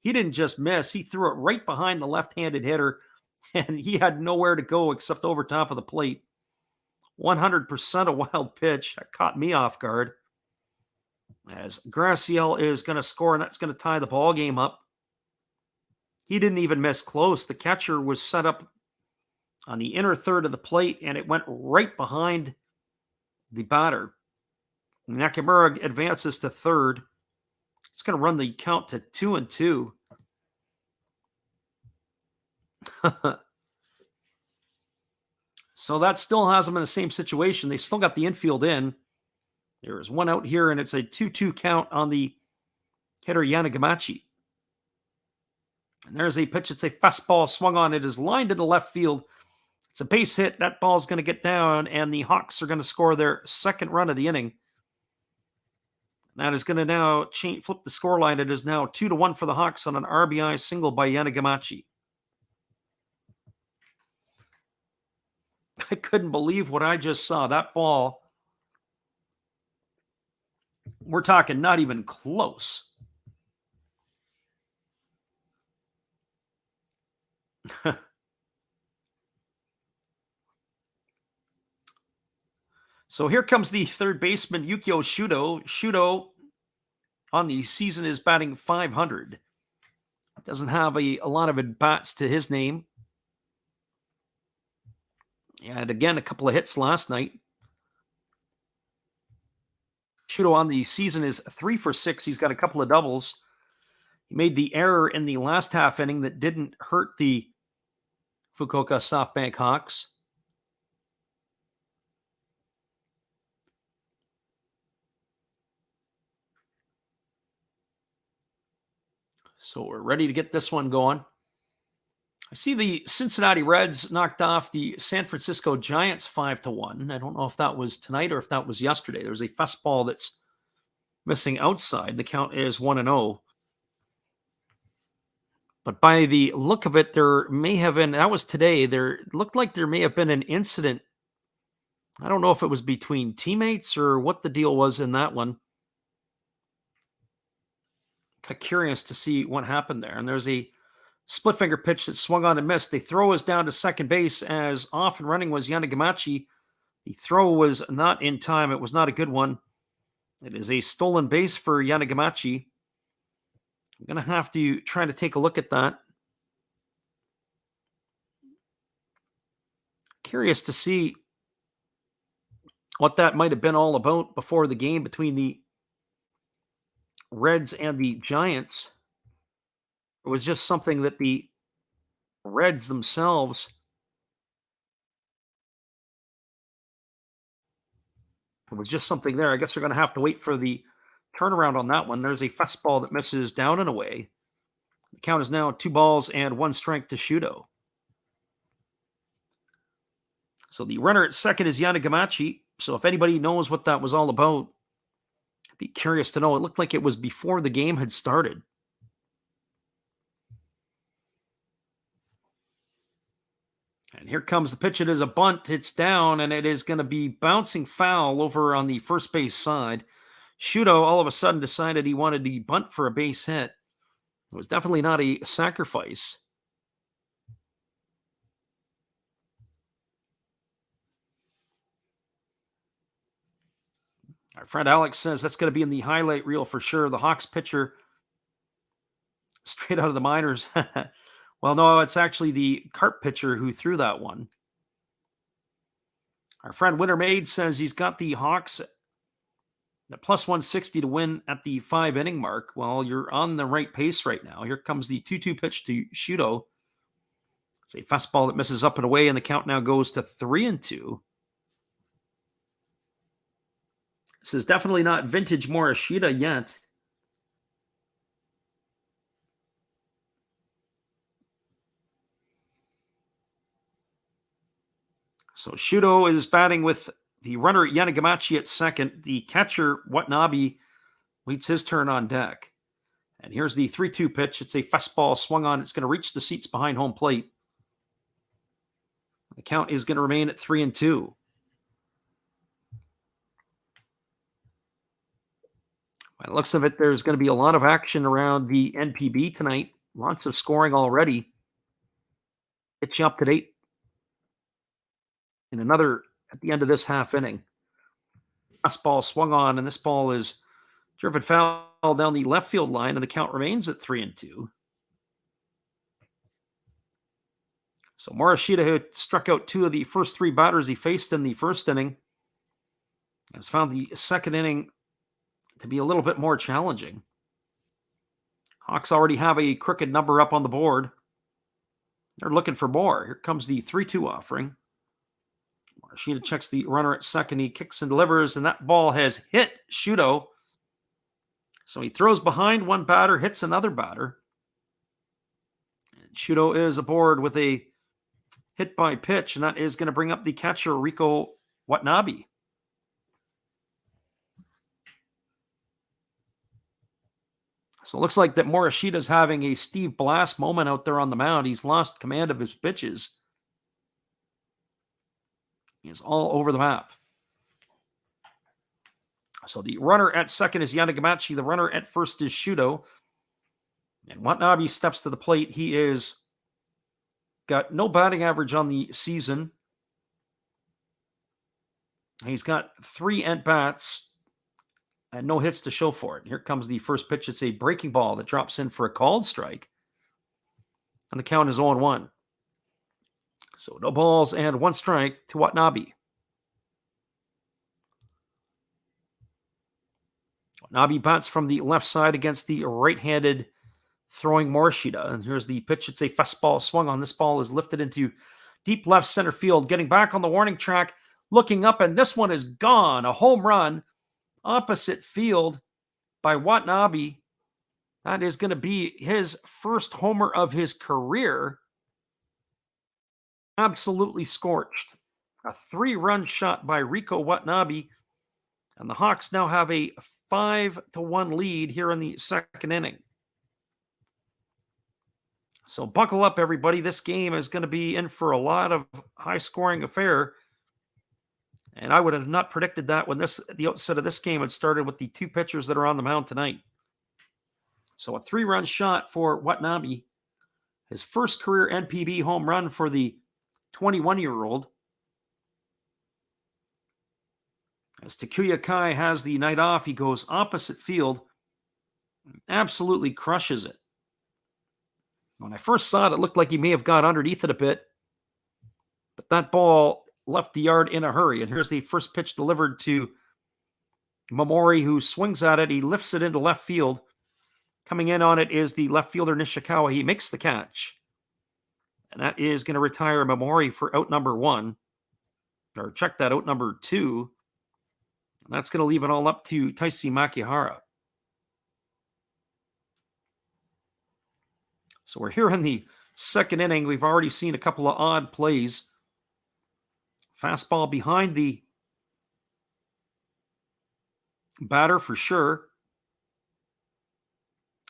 he didn't just miss. He threw it right behind the left-handed hitter, and he had nowhere to go except over top of the plate. 100% a wild pitch. That caught me off guard. As Graciel is going to score, and that's going to tie the ball game up. He didn't even miss close. The catcher was set up on the inner third of the plate, and it went right behind the batter. Nakamura advances to third. It's going to run the count to 2-2. So that still has them in the same situation. They still got the infield in. There is one out here, and it's a 2-2 count on the hitter Yanagamachi. And there's a pitch. It's a fastball swung on. It is lined to the left field. It's a base hit. That ball's going to get down, and the Hawks are going to score their second run of the inning. That is going to now flip the scoreline. It is now 2-1 for the Hawks on an RBI single by Yanagamachi. I couldn't believe what I just saw. That ball, we're talking not even close. So here comes the third baseman, Yukio Shudo. Shudo on the season is batting .500. Doesn't have a lot of at-bats to his name. And again, a couple of hits last night. Shudo on the season is 3 for 6. He's got a couple of doubles. He made the error in the last half inning that didn't hurt the Fukuoka SoftBank Hawks. So we're ready to get this one going. I see the Cincinnati Reds knocked off the San Francisco Giants 5-1. I don't know if that was tonight or if that was yesterday. There's a fastball that's missing outside. The count is 1-0. But by the look of it, there may have been, that was today, there looked like there may have been an incident. I don't know if it was between teammates or what the deal was in that one. Curious to see what happened there. And there's a split finger pitch that swung on and missed. The throw is down to second base as off and running was Yanagamachi. The throw was not in time. It was not a good one. It is a stolen base for Yanagamachi. I'm going to have to try to take a look at that. Curious to see what that might have been all about before the game between the Reds and the Giants. It was just something that the Reds themselves it was just something there. I guess we're going to have to wait for the turnaround on that one. There's a fastball that misses down and away. The count is now 2-1 to Shudo. So the runner at second is Yanagamachi. So if anybody knows what that was all about, I'd be curious to know. It looked like it was before the game had started. And here comes the pitch. It is a bunt. It's down, and it is going to be bouncing foul over on the first base side. Shudo all of a sudden decided he wanted to bunt for a base hit. It was definitely not a sacrifice. Our friend Alex says that's going to be in the highlight reel for sure. The Hawks pitcher straight out of the minors. Well, no, it's actually the Carp pitcher who threw that one. Our friend Winter Maid says he's got the Hawks at plus 160 to win at the 5-inning mark. Well, you're on the right pace right now. Here comes the 2-2 pitch to Shudo. It's a fastball that misses up and away, and the count now goes to 3-2. This is definitely not vintage Morishita yet. So Shudo is batting with the runner Yanagamachi at second. The catcher, Watanabe, waits his turn on deck. And here's the 3-2 pitch. It's a fastball swung on. It's going to reach the seats behind home plate. The count is going to remain at 3-2. By the looks of it, there's going to be a lot of action around the NPB tonight. Lots of scoring already. Get you up to date in another at the end of this half inning. Fastball swung on, and this ball is driven foul down the left field line, and the count remains at 3-2. So Morishita, who struck out two of the first three batters he faced in the first inning, has found the second inning to be a little bit more challenging. Hawks already have a crooked number up on the board. They're looking for more. Here comes the 3-2 offering. Morishita checks the runner at second. He kicks and delivers, and that ball has hit Shudo. So he throws behind one batter, hits another batter. And Shudo is aboard with a hit by pitch, and that is going to bring up the catcher, Rico Watanabe. So it looks like that Morishita's having a Steve Blass moment out there on the mound. He's lost command of his pitches. He's all over the map. So the runner at second is Yanagamachi. The runner at first is Shudo. And Watanabe steps to the plate. He is got no batting average on the season. He's got 3 at-bats and no hits to show for it. Here comes the first pitch. It's a breaking ball that drops in for a called strike. And the count is 0-1. So no balls and 1 strike to Watanabe. Watanabe bats from the left side against the right-handed throwing Morishita. And here's the pitch. It's a fastball swung on. This ball is lifted into deep left center field. Getting back on the warning track, looking up, and this one is gone. A home run opposite field by Watanabe. That is going to be his first homer of his career. Absolutely scorched. A 3-run shot by Rico Watanabe. And the Hawks now have a 5-1 lead here in the second inning. So buckle up, everybody. This game is going to be in for a lot of high-scoring affair. And I would have not predicted that when the outset of this game had started with the 2 pitchers that are on the mound tonight. So a 3-run shot for Watanabe. His first career NPB home run for the 21-year-old. As Takuya Kai has the night off, he goes opposite field. Absolutely crushes it. When I first saw it, it looked like he may have got underneath it a bit. But that ball left the yard in a hurry. And here's the first pitch delivered to Momori, who swings at it. He lifts it into left field. Coming in on it is the left fielder Nishikawa. He makes the catch. And that is going to retire Momori for out number 1. Or check that, out number 2. And that's going to leave it all up to Taisi Makihara. So we're here in the second inning. We've already seen a couple of odd plays. Fastball behind the batter for sure.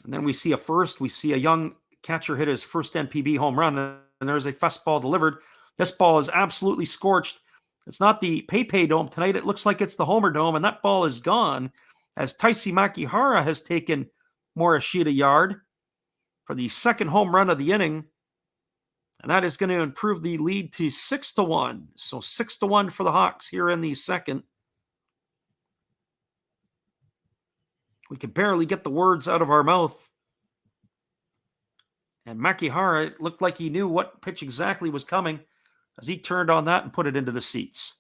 And then we see a young catcher hit his first NPB home run, and there's a fastball delivered. This ball is absolutely scorched. It's not the PayPay Dome tonight. It looks like it's the Homer Dome, and that ball is gone as Taisi Makihara has taken Morishita yard for the second home run of the inning. And that is going to improve the lead to 6-1. So 6-1 for the Hawks here in the second. We could barely get the words out of our mouth. And Makihara, it looked like he knew what pitch exactly was coming as he turned on that and put it into the seats.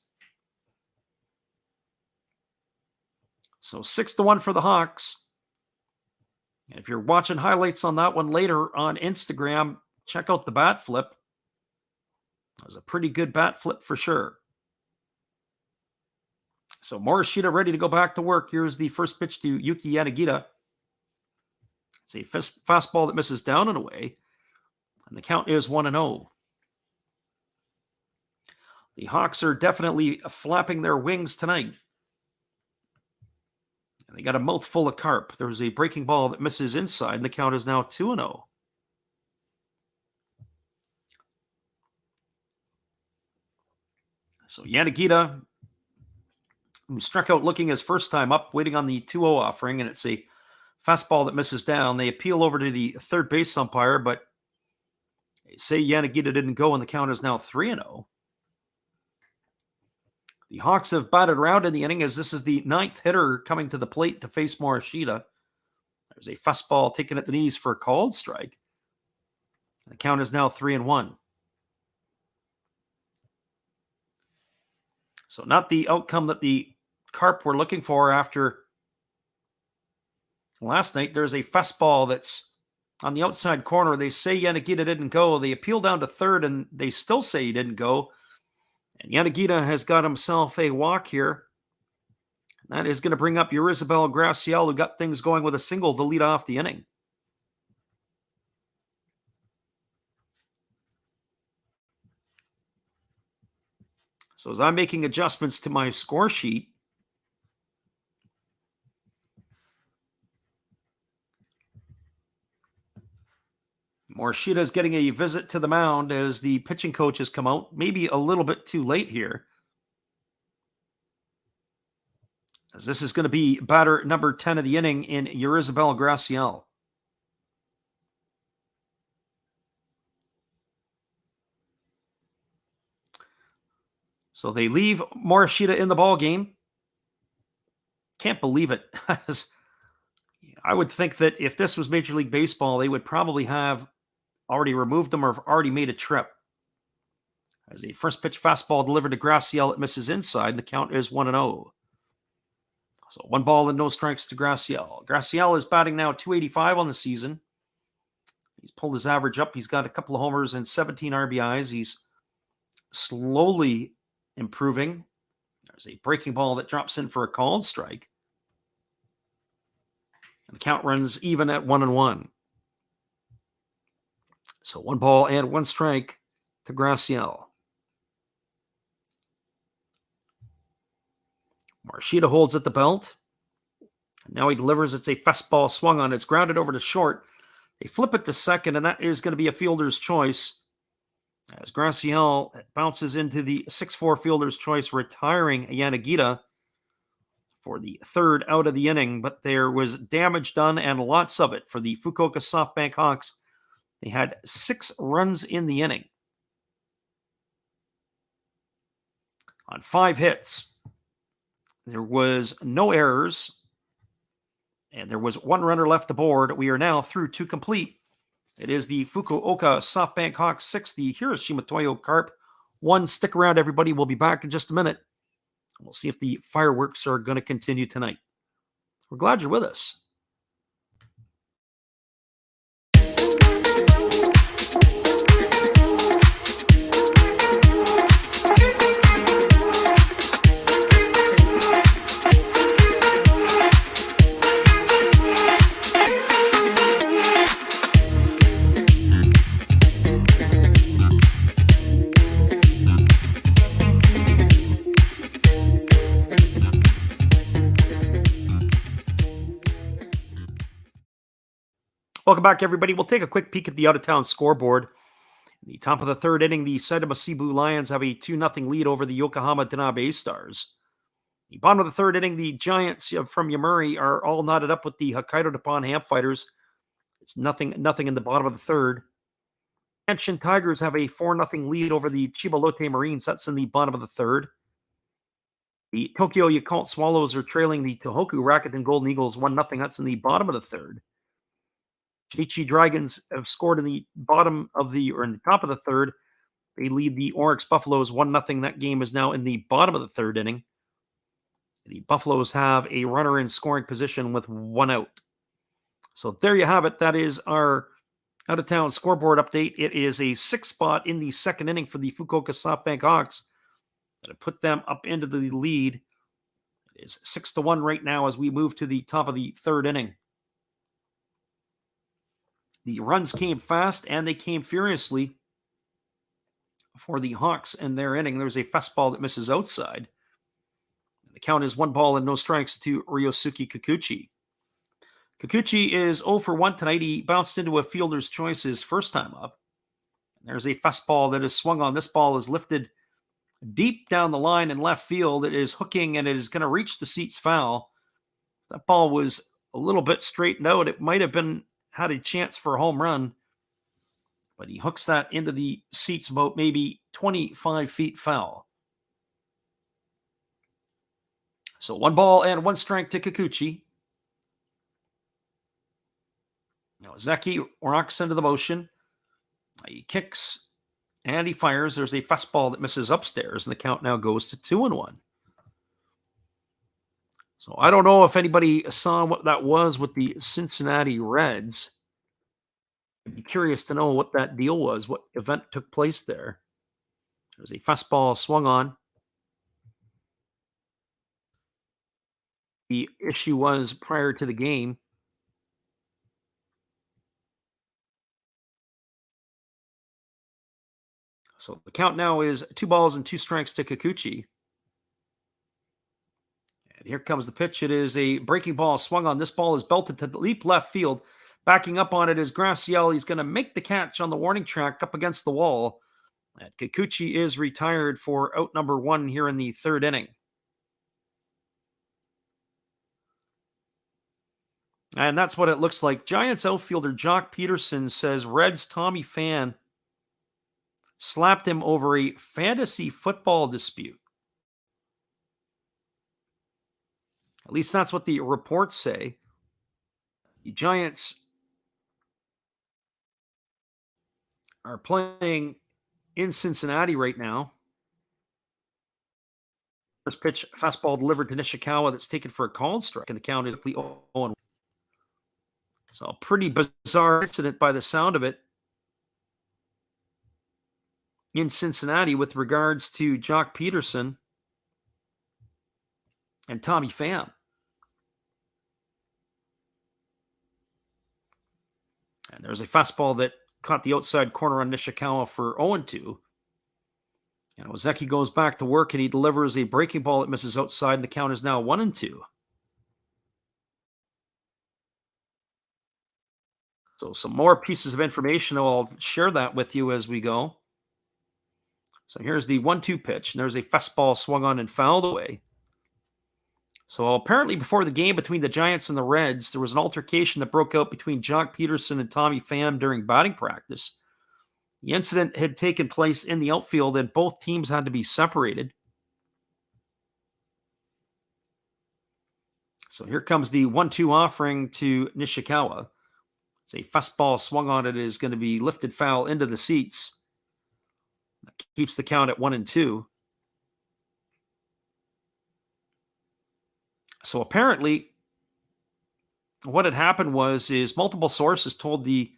So 6-1 for the Hawks. And if you're watching highlights on that one later on Instagram, check out the bat flip. That was a pretty good bat flip for sure. So Morishita ready to go back to work. Here's the first pitch to Yuki Yanagita. It's a fastball that misses down and away. And the count is 1-0. The Hawks are definitely flapping their wings tonight. And they got a mouthful of carp. There's a breaking ball that misses inside, and the count is now 2-0. So Yanagita, who struck out looking his first time up, waiting on the 2-0 offering, and it's a fastball that misses down. They appeal over to the third base umpire, but they say Yanagita didn't go, and the count is now 3-0. The Hawks have batted around in the inning as this is the ninth hitter coming to the plate to face Morishita. There's a fastball taken at the knees for a called strike. The count is now 3-1. So not the outcome that the Carp were looking for after last night. There's a fastball that's on the outside corner. They say Yanagita didn't go. They appeal down to third, and they still say he didn't go. And Yanagita has got himself a walk here. That is going to bring up Yorizabel Graciel, who got things going with a single to lead off the inning. So as I'm making adjustments to my score sheet, Morishita's getting a visit to the mound as the pitching coach has come out. Maybe a little bit too late here, as this is going to be batter number 10 of the inning in Yorizabel Graciel. So they leave Morishita in the ball game. Can't believe it. I would think that if this was Major League Baseball, they would probably have already removed them or have already made a trip. As a first pitch fastball delivered to Graciel, it misses inside. The count is 1-0. So 1 ball and no strikes to Graciel. Graciel is batting now 285 on the season. He's pulled his average up. He's got a couple of homers and 17 RBIs. He's slowly improving. There's a breaking ball that drops in for a called strike. And the count runs even at 1-1. So 1 ball and 1 strike to Graciel. Morishita holds at the belt. Now he delivers. It's a fastball swung on. It's grounded over to short. They flip it to second, and that is going to be a fielder's choice. As Graciel bounces into the 6-4 fielder's choice, retiring Yanagita for the third out of the inning. But there was damage done, and lots of it, for the Fukuoka SoftBank Hawks. They had 6 runs in the inning on 5 hits. There was no errors, and there was 1 runner left aboard. We are now through 2 complete. It is the Fukuoka SoftBank Hawks 6, the Hiroshima Carp 1. Stick around, everybody. We'll be back in just a minute. We'll see if the fireworks are going to continue tonight. We're glad you're with us. Welcome back, everybody. We'll take a quick peek at the out-of-town scoreboard. In the top of the third inning, the Saitama Cebu Lions have a 2-0 lead over the Yokohama Tanabe Stars. The bottom of the third inning, the Giants from Yamuri are all knotted up with the Hokkaido Nippon Ham Fighters. It's nothing in the bottom of the third. Hanshin Tigers have a 4-0 lead over the Chiba Lotte Marines. That's in the bottom of the third. The Tokyo Yakult Swallows are trailing the Tohoku Rakuten Golden Eagles 1-0. That's in the bottom of the third. Shinichi Dragons have scored in the top of the third. They lead the Oryx Buffaloes 1-0. That game is now in the bottom of the third inning. The Buffaloes have a runner in scoring position with 1 out. So there you have it. That is our out-of-town scoreboard update. It is a 6 spot in the second inning for the Fukuoka SoftBank Hawks that have put them up into the lead. It is 6-1 right now as we move to the top of the third inning. The runs came fast and they came furiously for the Hawks in their inning. There's a fastball that misses outside. The count is 1 ball and no strikes to Ryosuke Kikuchi. Kikuchi is 0 for 1 tonight. He bounced into a fielder's choice his first time up. There's a fastball that is swung on. This ball is lifted deep down the line in left field. It is hooking and it is going to reach the seats foul. That ball was a little bit straightened out. It might have had a chance for a home run, but he hooks that into the seats about maybe 25 feet foul. So 1 ball and 1 strike to Kikuchi. Now Zeki rocks into the motion. He kicks and he fires. There's a fastball that misses upstairs, and the count now goes to 2-1. So I don't know if anybody saw what that was with the Cincinnati Reds. I'd be curious to know what that deal was, what event took place there. There's a fastball swung on. The issue was prior to the game. So the count now is 2 balls and 2 strikes to Kikuchi. And here comes the pitch. It is a breaking ball swung on. This ball is belted to the deep left field. Backing up on it is Graciel. He's going to make the catch on the warning track up against the wall. And Kikuchi is retired for out number 1 here in the 3rd inning. And that's what it looks like. Giants outfielder Jock Peterson says Reds Tommy Pham slapped him over a fantasy football dispute. At least that's what the reports say. The Giants are playing in Cincinnati right now. First pitch, fastball delivered to Nishikawa that's taken for a called strike, and the count is 0-1. So a pretty bizarre incident by the sound of it in Cincinnati with regards to Jock Peterson and Tommy Pham. And there's a fastball that caught the outside corner on Nishikawa for 0-2. And Ozeki goes back to work and he delivers a breaking ball that misses outside, and the count is now 1-2. So some more pieces of information. I'll share that with you as we go. So here's the 1-2 pitch, and there's a fastball swung on and fouled away. So apparently before the game between the Giants and the Reds, there was an altercation that broke out between Jock Peterson and Tommy Pham during batting practice. The incident had taken place in the outfield, and both teams had to be separated. So here comes the 1-2 offering to Nishikawa. It's a fastball swung on. It is going to be lifted foul into the seats. That keeps the count at 1-2. So apparently, what had happened is multiple sources told they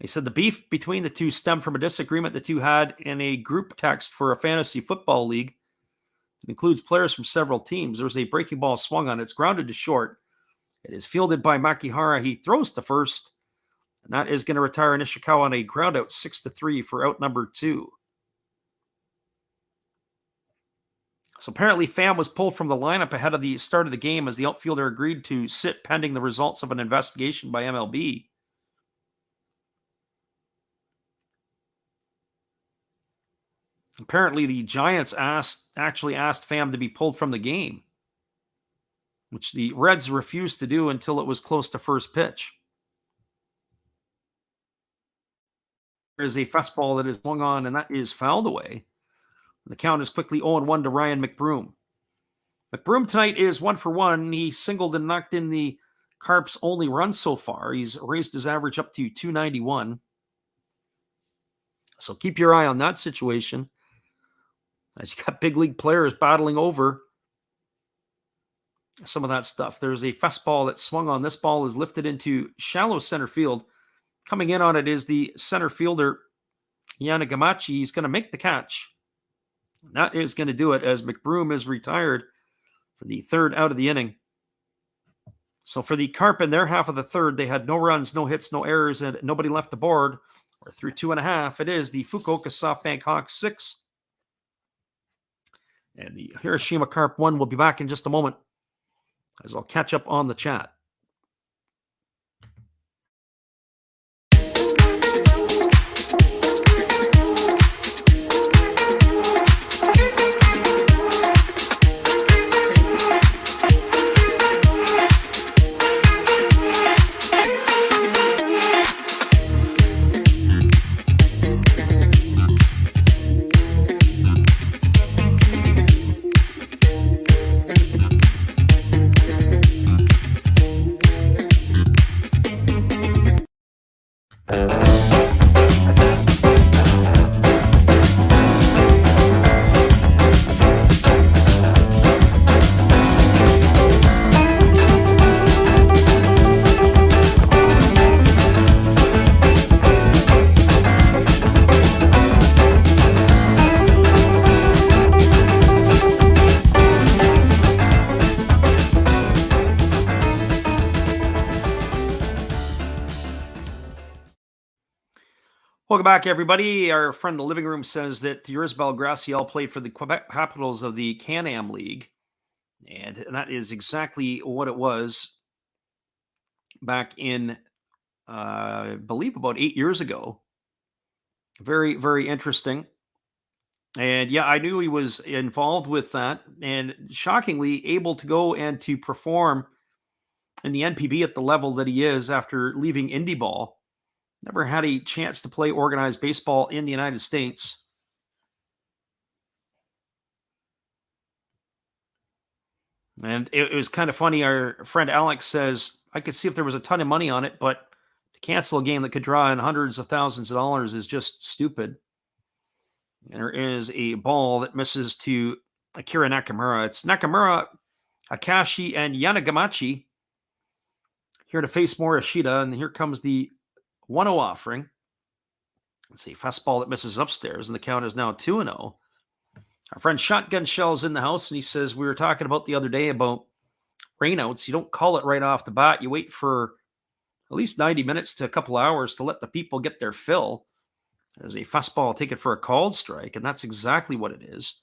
said the beef between the two stemmed from a disagreement the two had in a group text for a fantasy football league. It includes players from several teams. There was a breaking ball swung on. It's grounded to short. It is fielded by Makihara. He throws to first, and that is going to retire Nishikawa on a ground out 6-3 for out number 2. So apparently Pham was pulled from the lineup ahead of the start of the game as the outfielder agreed to sit pending the results of an investigation by MLB. Apparently the Giants actually asked Pham to be pulled from the game, which the Reds refused to do until it was close to first pitch. There's a fastball that is swung on, and that is fouled away. The count is quickly 0-1 to Ryan McBroom. McBroom tonight is 1 for 1. He singled and knocked in the Carp's only run so far. He's raised his average up to 291. So keep your eye on that situation, as you got big league players battling over some of that stuff. There's a fastball that swung on. This ball is lifted into shallow center field. Coming in on it is the center fielder, Yanagamachi. He's going to make the catch. And that is going to do it as McBroom is retired for the 3rd out of the inning. So for the Carp in their half of the 3rd, they had no runs, no hits, no errors, and nobody left the board. We're through 2.5. It is the Fukuoka SoftBank Hawks 6 and the Hiroshima Carp 1. We'll be back in just a moment as I'll catch up on the chat. Welcome back, everybody. Our friend in the living room says that Yurisbel Graciel played for the Quebec Capitals of the Can-Am League. And that is exactly what it was back in, I believe, about 8 years ago. Very, very interesting. And yeah, I knew he was involved with that. And shockingly, able to go and to perform in the NPB at the level that he is after leaving indie ball. Never had a chance to play organized baseball in the United States. And it was kind of funny. Our friend Alex says, I could see if there was a ton of money on it, but to cancel a game that could draw in hundreds of thousands of dollars is just stupid. And there is a ball that misses to Akira Nakamura. It's Nakamura, Akashi, and Yanagamachi here to face Morishita. And here comes the 1-0 offering. Let's see, fastball that misses upstairs, and the count is now 2-0. Our friend Shotgun Shell's in the house, and he says, we were talking about the other day about rainouts. You don't call it right off the bat. You wait for at least 90 minutes to a couple hours to let the people get their fill. There's a fastball taken for a called strike, and that's exactly what it is.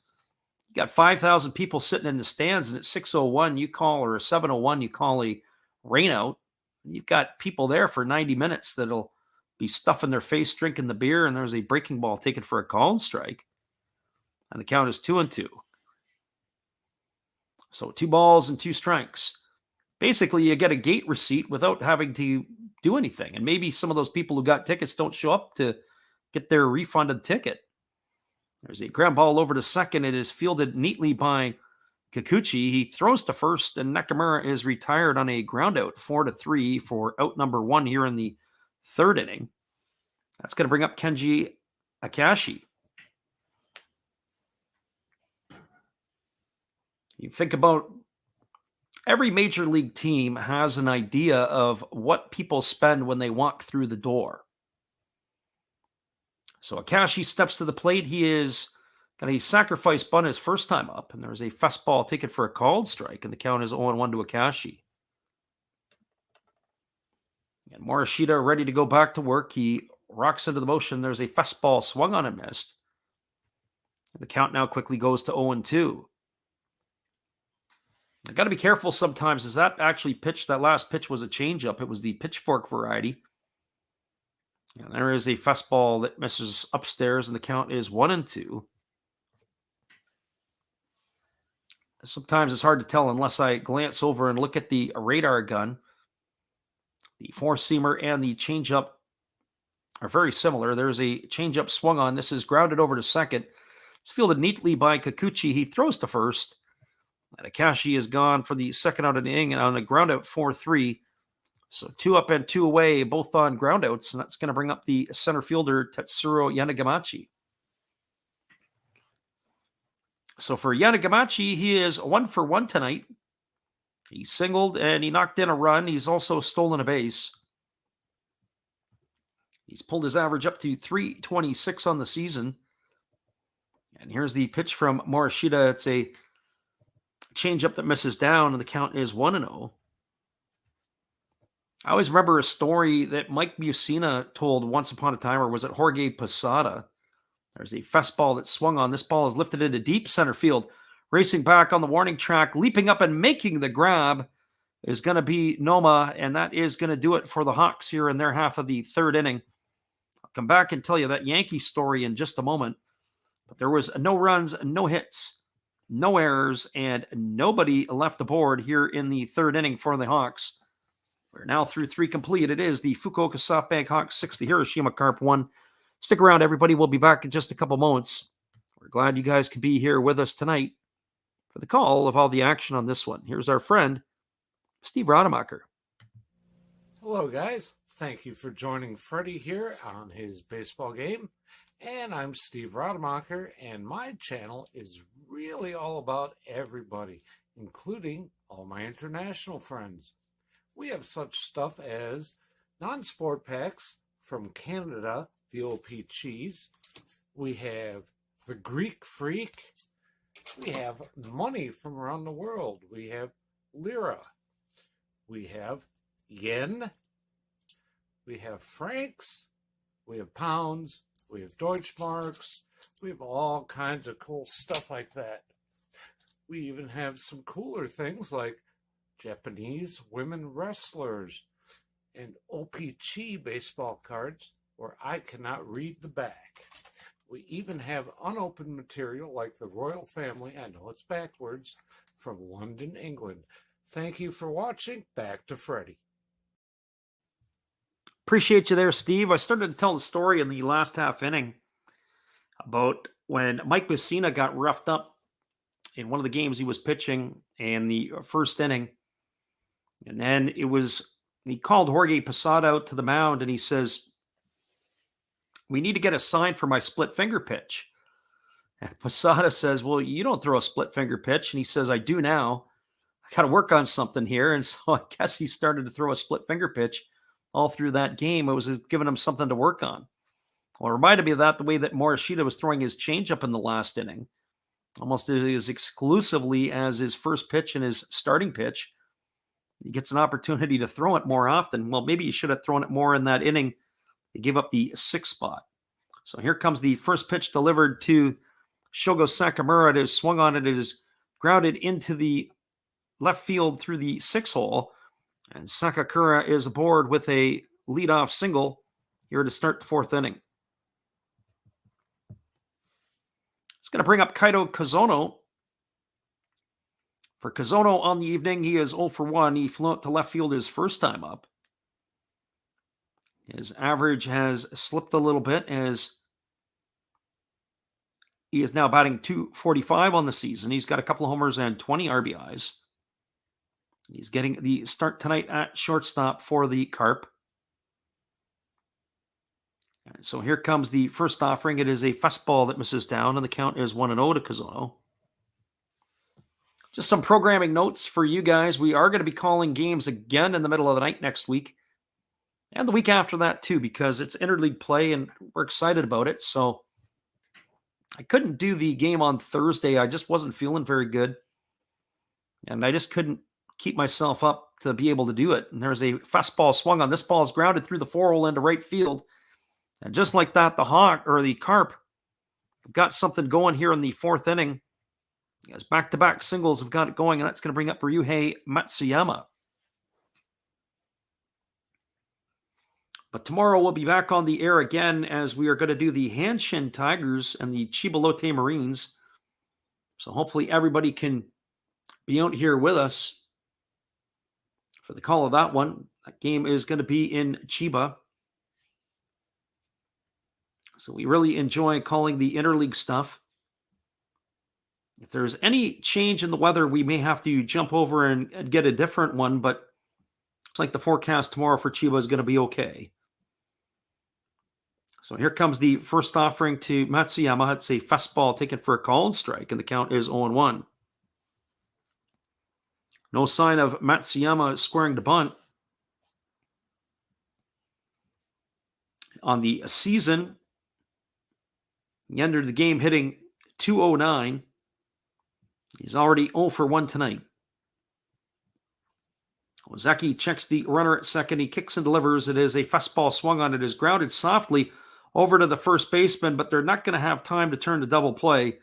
You got 5,000 people sitting in the stands, and at 6:01 you call, or 7:01 you call a rainout. You've got people there for 90 minutes that'll be stuffing their face, drinking the beer, and there's a breaking ball taken for a called strike. And the count is 2-2. So 2 balls and 2 strikes. Basically, you get a gate receipt without having to do anything. And maybe some of those people who got tickets don't show up to get their refunded ticket. There's a ground ball over to second. It is fielded neatly by Kikuchi. He throws to first, and Nakamura is retired on a ground out, 4-3 for out number 1 here in the 3rd inning. That's going to bring up Kenji Akashi. You think about every major league team has an idea of what people spend when they walk through the door. So Akashi steps to the plate. He is got a sacrifice bunt his first time up, and there's a fastball taken for a called strike, and the count is 0-1 to Akashi. And Morishita ready to go back to work. He rocks into the motion. There's a fastball swung on and missed. The count now quickly goes to 0-2. I got to be careful sometimes, as that actually pitch, that last pitch was a changeup. It was the pitchfork variety. And there is a fastball that misses upstairs, and the count is 1-2. Sometimes it's hard to tell unless I glance over and look at the radar gun. The four-seamer and the changeup are very similar. There's a changeup swung on. This is grounded over to second. It's fielded neatly by Kikuchi. He throws to first. And Akashi is gone for the second out of the inning, and on a ground out 4-3. So 2 up and 2 away, both on ground outs, and that's going to bring up the center fielder, Tetsuro Yanagamachi. So for Yanagamachi, he is 1 for 1 tonight. He singled and he knocked in a run. He's also stolen a base. He's pulled his average up to 326 on the season. And here's the pitch from Morishita. It's a changeup that misses down, and the count is 1-0. I always remember a story that Mike Musina told once upon a time, or was it Jorge Posada? There's a fastball that swung on. This ball is lifted into deep center field. Racing back on the warning track, leaping up and making the grab is going to be Noma, and that is going to do it for the Hawks here in their half of the third inning. I'll come back and tell you that Yankee story in just a moment. But there was no runs, no hits, no errors, and nobody left the board here in the third inning for the Hawks. We're now through 3 complete. It is the Fukuoka SoftBank Hawks 6, the Hiroshima Carp 1. Stick around, everybody. We'll be back in just a couple moments. We're glad you guys could be here with us tonight for the call of all the action on this one. Here's our friend, Steve Rademacher. Hello, guys. Thank you for joining Freddie here on his baseball game. And I'm Steve Rademacher, and my channel is really all about everybody, including all my international friends. We have such stuff as non-sport packs from Canada, the OP cheese. We have the Greek Freak. We have money from around the world. We have lira. We have yen. We have francs. We have pounds. We have Deutschmarks. We have all kinds of cool stuff like that. We even have some cooler things like Japanese women wrestlers and OPG baseball cards where I cannot read the back. We even have unopened material like the royal family, I know it's backwards, from London, England. Thank you for watching. Back to Freddie. Appreciate you there, Steve. I started to tell the story in the last half inning about when Mike Messina got roughed up in one of the games he was pitching in the first inning. And then he called Jorge Posada out to the mound and he says, "We need to get a sign for my split finger pitch." And Posada says, "Well, you don't throw a split finger pitch." And he says, "I do now. I got to work on something here." And so I guess he started to throw a split finger pitch all through that game. It was giving him something to work on. Well, it reminded me of that, the way that Morishita was throwing his changeup in the last inning, almost as exclusively as his first pitch and his starting pitch. He gets an opportunity to throw it more often. Well, maybe he should have thrown it more in that inning. He gave up the 6th spot. So here comes the first pitch delivered to Shogo Sakamura. It is swung on. It is grounded into the left field through the 6 hole. And Sakakura is aboard with a leadoff single here to start the 4th inning. It's going to bring up Kaito Kazono. For Kazono on the evening, he is 0 for 1. He flew out to left field his first time up. His average has slipped a little bit as he is now batting .245 on the season. He's got a couple of homers and 20 RBIs. He's getting the start tonight at shortstop for the Carp. And so here comes the first offering. It is a fastball that misses down, and the count is 1-0 to Kazono. Just some programming notes for you guys. We are going to be calling games again in the middle of the night next week. And the week after that, too, because it's interleague play, and we're excited about it. So I couldn't do the game on Thursday. I just wasn't feeling very good. And I just couldn't keep myself up to be able to do it. And there's a fastball swung on. This ball is grounded through the 4 hole into right field. And just like that, the Carp got something going here in the 4th inning. As back-to-back singles have got it going, and that's going to bring up Ryuhei Matsuyama. But tomorrow we'll be back on the air again as we are going to do the Hanshin Tigers and the Chiba Lotte Marines. So hopefully everybody can be out here with us for the call of that one. That game is going to be in Chiba. So we really enjoy calling the interleague stuff. If there's any change in the weather, we may have to jump over and get a different one, but looks like the forecast tomorrow for Chiba is going to be okay. So here comes the first offering to Matsuyama. It's a fastball taken for a called strike, and the count is 0-1. No sign of Matsuyama squaring to bunt. On the season, he entered the game hitting .209. He's already 0 for 1 tonight. Ozeki checks the runner at second. He kicks and delivers. It is a fastball swung on. It is grounded softly over to the first baseman, but they're not going to have time to turn to double play.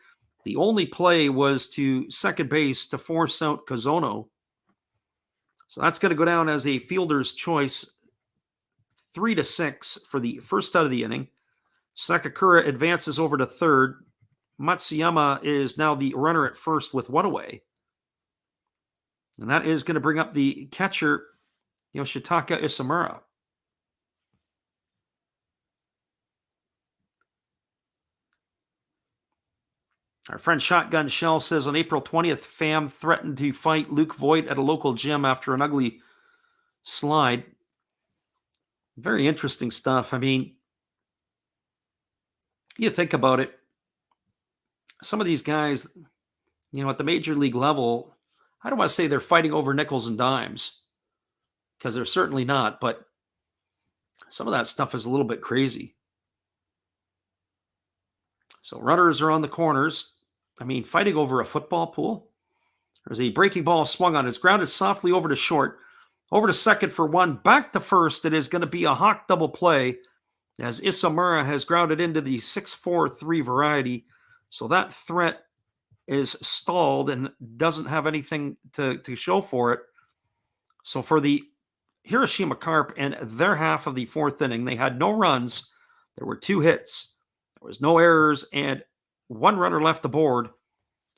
The only play was to second base to force out Kazono. So that's going to go down as a fielder's choice, 3-6 for the first out of the inning. Sakakura advances over to third. Matsuyama is now the runner at first with one away. And that is going to bring up the catcher, Yoshitaka Isamura. Our friend Shotgun Shell says on April 20th, Pham threatened to fight Luke Voigt at a local gym after an ugly slide. Very interesting stuff. I mean, you think about it. Some of these guys, at the major league level, I don't want to say they're fighting over nickels and dimes, because they're certainly not, but some of that stuff is a little bit crazy. So runners are on the corners. I mean, fighting over a football pool. There's a breaking ball swung on. It's grounded softly over to short. Over to second for one. Back to first. It is going to be a hawk double play as Isamura has grounded into the 6-4-3 variety. So that threat is stalled and doesn't have anything to show for it. So for the Hiroshima Carp and their half of the fourth inning, they had no runs. There were 2 hits. There was no errors and 1 runner left the board.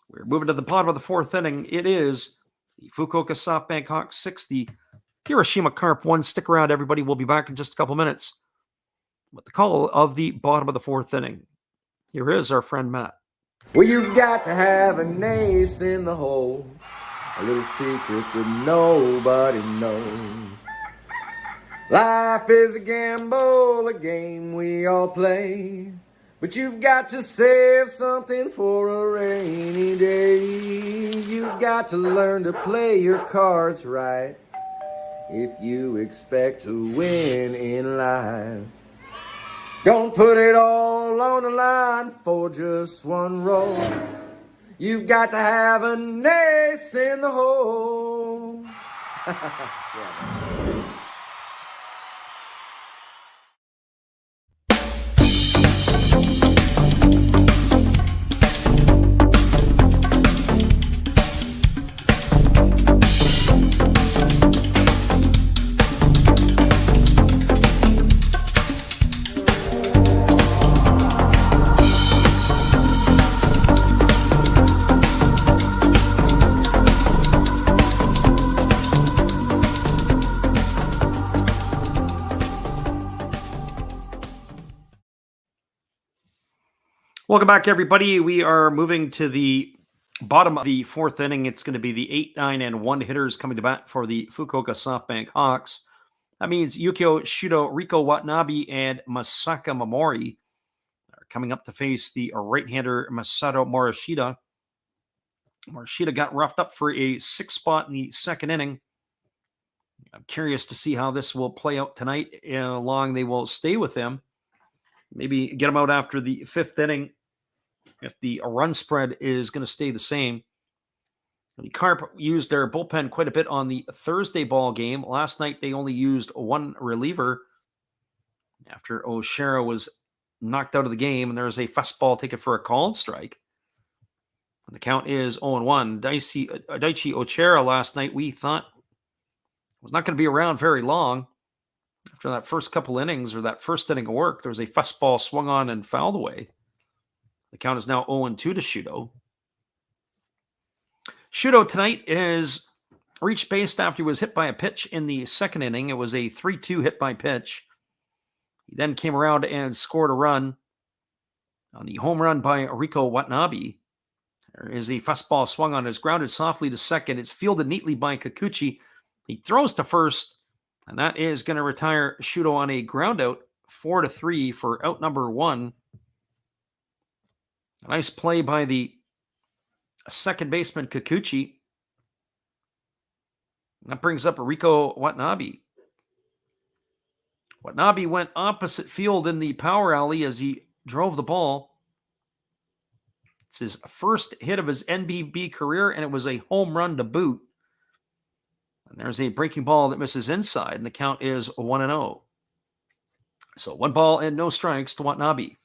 We're moving to the bottom of the fourth inning. It is the Fukuoka SoftBank Hawks 6, the Hiroshima Carp 1. Stick around, everybody. We'll be back in just a couple minutes with the call of the bottom of the fourth inning. Here is our friend Matt. Well, you've got to have an ace in the hole, a little secret that nobody knows. Life is a gamble, a game we all play, but you've got to save something for a rainy day. You've got to learn to play your cards right if you expect to win in life. Don't put it all on the line for just one roll. You've got to have an ace in the hole. Welcome back, everybody. We are moving to the bottom of the fourth inning. It's going to be the 8, 9, and 1 hitters coming to bat for the Fukuoka SoftBank Hawks. That means Yukio Shudo, Riko Watanabe, and Masaka Momori are coming up to face the right-hander Masato Morishita. Morishita got roughed up for a 6 spot in the second inning. I'm curious to see how this will play out tonight, how long they will stay with him. Maybe get him out after the 5th inning if the run spread is going to stay the same. The Carp used their bullpen quite a bit on the Thursday ball game. Last night, they only used 1 reliever after O'Shara was knocked out of the game, and there was a fastball taken for a called strike. And the count is 0-1. Daichi O'Chara last night, we thought, was not going to be around very long. After that first couple innings, or that first inning of work, there was a fastball swung on and fouled away. The count is now 0-2 to Shudo. Shudo tonight has reached base after he was hit by a pitch in the second inning. It was a 3-2 hit by pitch. He then came around and scored a run on the home run by Riko Watanabe. There is a fastball swung on. It's grounded softly to second. It's fielded neatly by Kikuchi. He throws to first, and that is going to retire Shudo on a ground out, 4-3 for out number 1. A nice play by the second baseman Kikuchi. That brings up Riko Watanabe. Watanabe went opposite field in the power alley as he drove the ball. It's his first hit of his NPB career, and it was a home run to boot. And there's a breaking ball that misses inside, and the count is 1-0. So 1 ball and no strikes to Watanabe.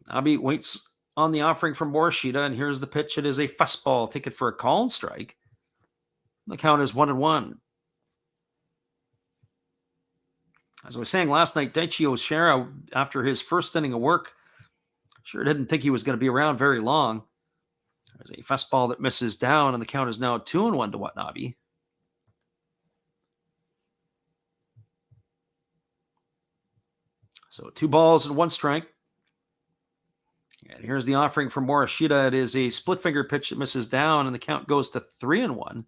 Nabi waits on the offering from Morishita, and here's the pitch. It is a fastball. Take it for a call and strike. The count is 1-1. As I was saying last night, Daichi Oshira, after his first inning of work, sure didn't think he was going to be around very long. There's a fastball that misses down, and the count is now 2-1 to Watanabe. So 2 balls and 1 strike. And here's the offering from Morishita. It is a split finger pitch that misses down, and the count goes to 3-1.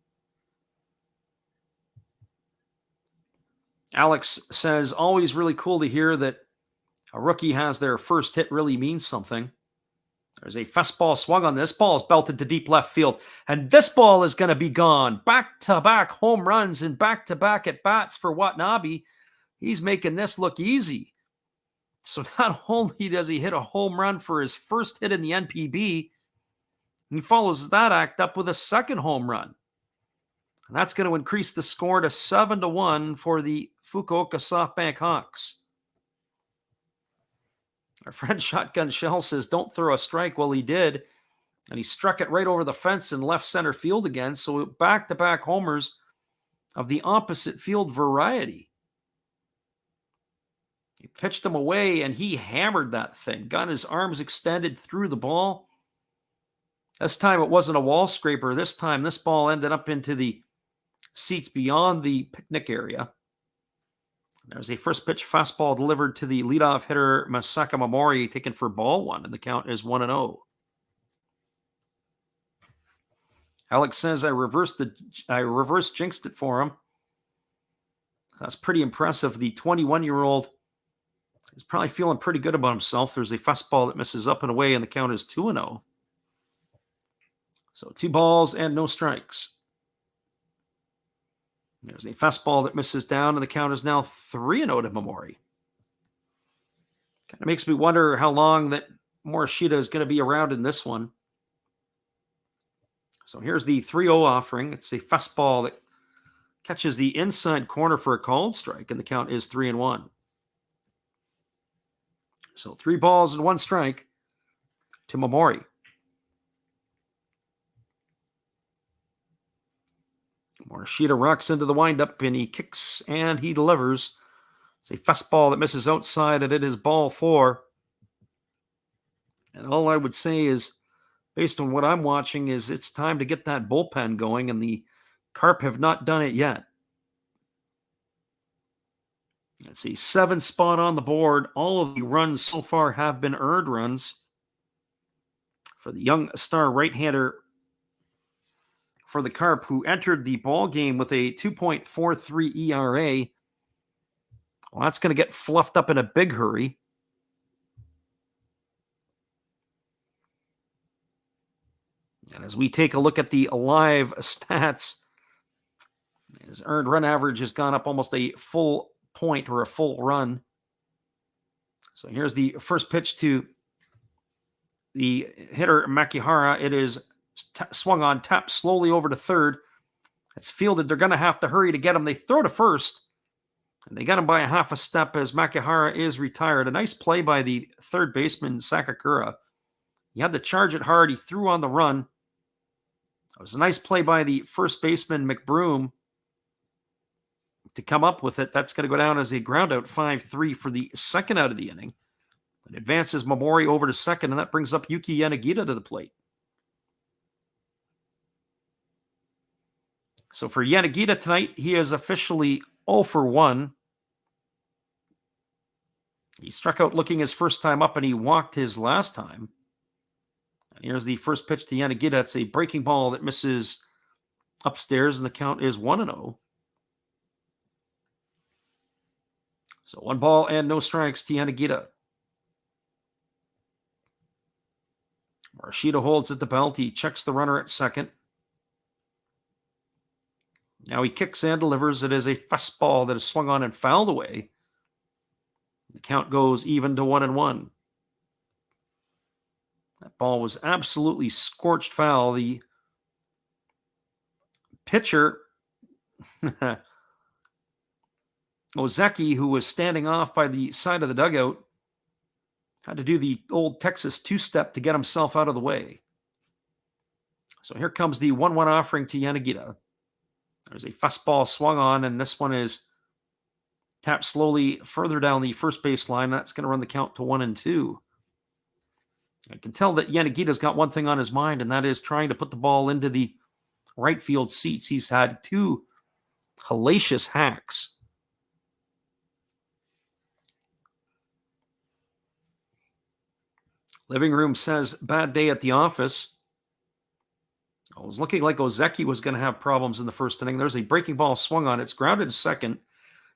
Alex says, always really cool to hear that a rookie has their first hit really means something. There's a fastball swung on. This ball is belted to deep left field, and this ball is going to be gone. Back-to-back home runs and back-to-back at-bats for Watanabe. He's making this look easy. So not only does he hit a home run for his first hit in the NPB, he follows that act up with a second home run. And that's going to increase the score to 7-1 for the Fukuoka SoftBank Hawks. Our friend Shotgun Shell says, don't throw a strike. Well, he did. And he struck it right over the fence in left center field again. So back-to-back homers of the opposite field variety. He pitched him away, and he hammered that thing. Got his arms extended through the ball. This time it wasn't a wall scraper. This time this ball ended up into the seats beyond the picnic area. There's a first pitch fastball delivered to the leadoff hitter Masaka Momori, taken for ball 1, and the count is 1-0. Alex says I reverse jinxed it for him. That's pretty impressive. The 21-year-old is probably feeling pretty good about himself. There's a fastball that misses up and away, and the count is 2-0. So 2 balls and no strikes. There's a fastball that misses down, and the count is now 3-0 to Momori. Kind of makes me wonder how long that Morishita is going to be around in this one. So here's the 3-0 offering. It's a fastball that catches the inside corner for a called strike, and the count is 3-1. So 3 balls and 1 strike to Momori. Morishita rocks into the windup, and he kicks and he delivers. It's a fastball that misses outside, and it is ball 4. And all I would say is, based on what I'm watching, is it's time to get that bullpen going, and the Carp have not done it yet. Let's see, 7 spot on the board. All of the runs so far have been earned runs for the young star right-hander for the Carp, who entered the ball game with a 2.43 ERA. Well, that's going to get fluffed up in a big hurry. And as we take a look at the live stats, his earned run average has gone up almost a full point or a full run. So here's the first pitch to the hitter Makihara. It is swung on, tapped slowly over to third. It's fielded. They're going to have to hurry to get him. They throw to first, and they got him by a half a step as Makihara is retired. A nice play by the third baseman, Sakakura. He had to charge it hard. He threw on the run. It was a nice play by the first baseman, McBroom, to come up with it. That's going to go down as a ground out 5-3 for the second out of the inning. It advances Momori over to second, and that brings up Yuki Yanagita to the plate. So for Yanagita tonight, he is officially 0 for 1. He struck out looking his first time up, and he walked his last time. And here's the first pitch to Yanagita. It's a breaking ball that misses upstairs, and the count is 1-0. So 1 ball and no strikes to Yanagita. Morishita holds at the belt. He checks the runner at second. Now he kicks and delivers. It is a fastball that is swung on and fouled away. The count goes even to 1-1. That ball was absolutely scorched foul. The pitcher, Ozeki, who was standing off by the side of the dugout, had to do the old Texas two-step to get himself out of the way. So here comes the 1-1 offering to Yanagita. There's a fastball swung on, and this one is tapped slowly further down the first base line. That's going to run the count to 1-2. I can tell that Yanagita's got one thing on his mind, and that is trying to put the ball into the right field seats. He's had 2 hellacious hacks. Living room says, bad day at the office. It was looking like Ozeki was going to have problems in the first inning. There's a breaking ball swung on. It's grounded to second.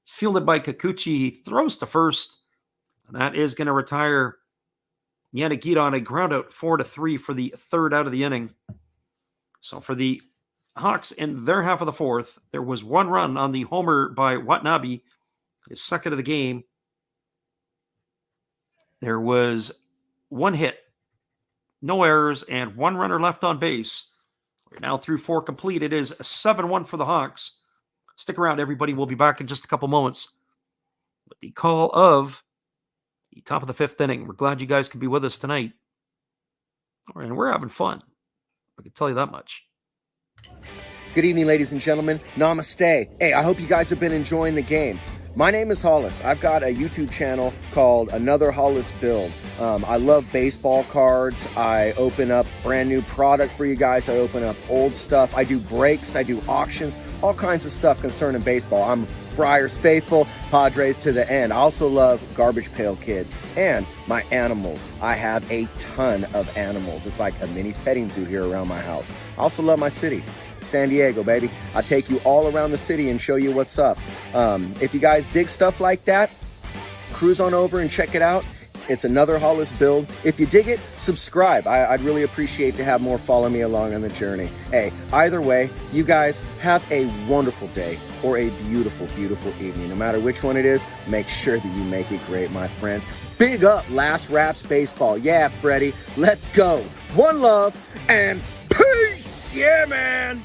It's fielded by Kikuchi. He throws to first. And that is going to retire Yanagita on a ground out 4-3 for the third out of the inning. So for the Hawks in their half of the fourth, there was 1 run on the homer by Watanabe, his second of the game. There was 1 hit, no errors, and 1 runner left on base. We're now through 4 complete. It is 7-1 for the Hawks. Stick around, everybody. We'll be back in just a couple moments with the call of the top of the 5th inning. We're glad you guys could be with us tonight. And we're having fun. I can tell you that much. Good evening, ladies and gentlemen. Namaste. Hey, I hope you guys have been enjoying the game. My name is Hollis. I've got a YouTube channel called Another Hollis Build. I love baseball cards. I open up brand new product for you guys. I open up old stuff. I do breaks. I do auctions. All kinds of stuff concerning baseball. I'm Friars faithful, Padres to the end. I also love Garbage Pail Kids and my animals. I have a ton of animals. It's like a mini petting zoo here around my house. I also love my city. San Diego, baby. I'll take you all around the city and show you what's up. If you guys dig stuff like that, cruise on over and check it out. It's Another Hollis Build. If you dig it, subscribe. I'd really appreciate to have more follow me along on the journey. Hey, either way, you guys have a wonderful day or a beautiful, beautiful evening. No matter which one it is, make sure that you make it great, my friends. Big up Last Raps Baseball. Yeah, Freddie, let's go. One love and peace. Yeah, man.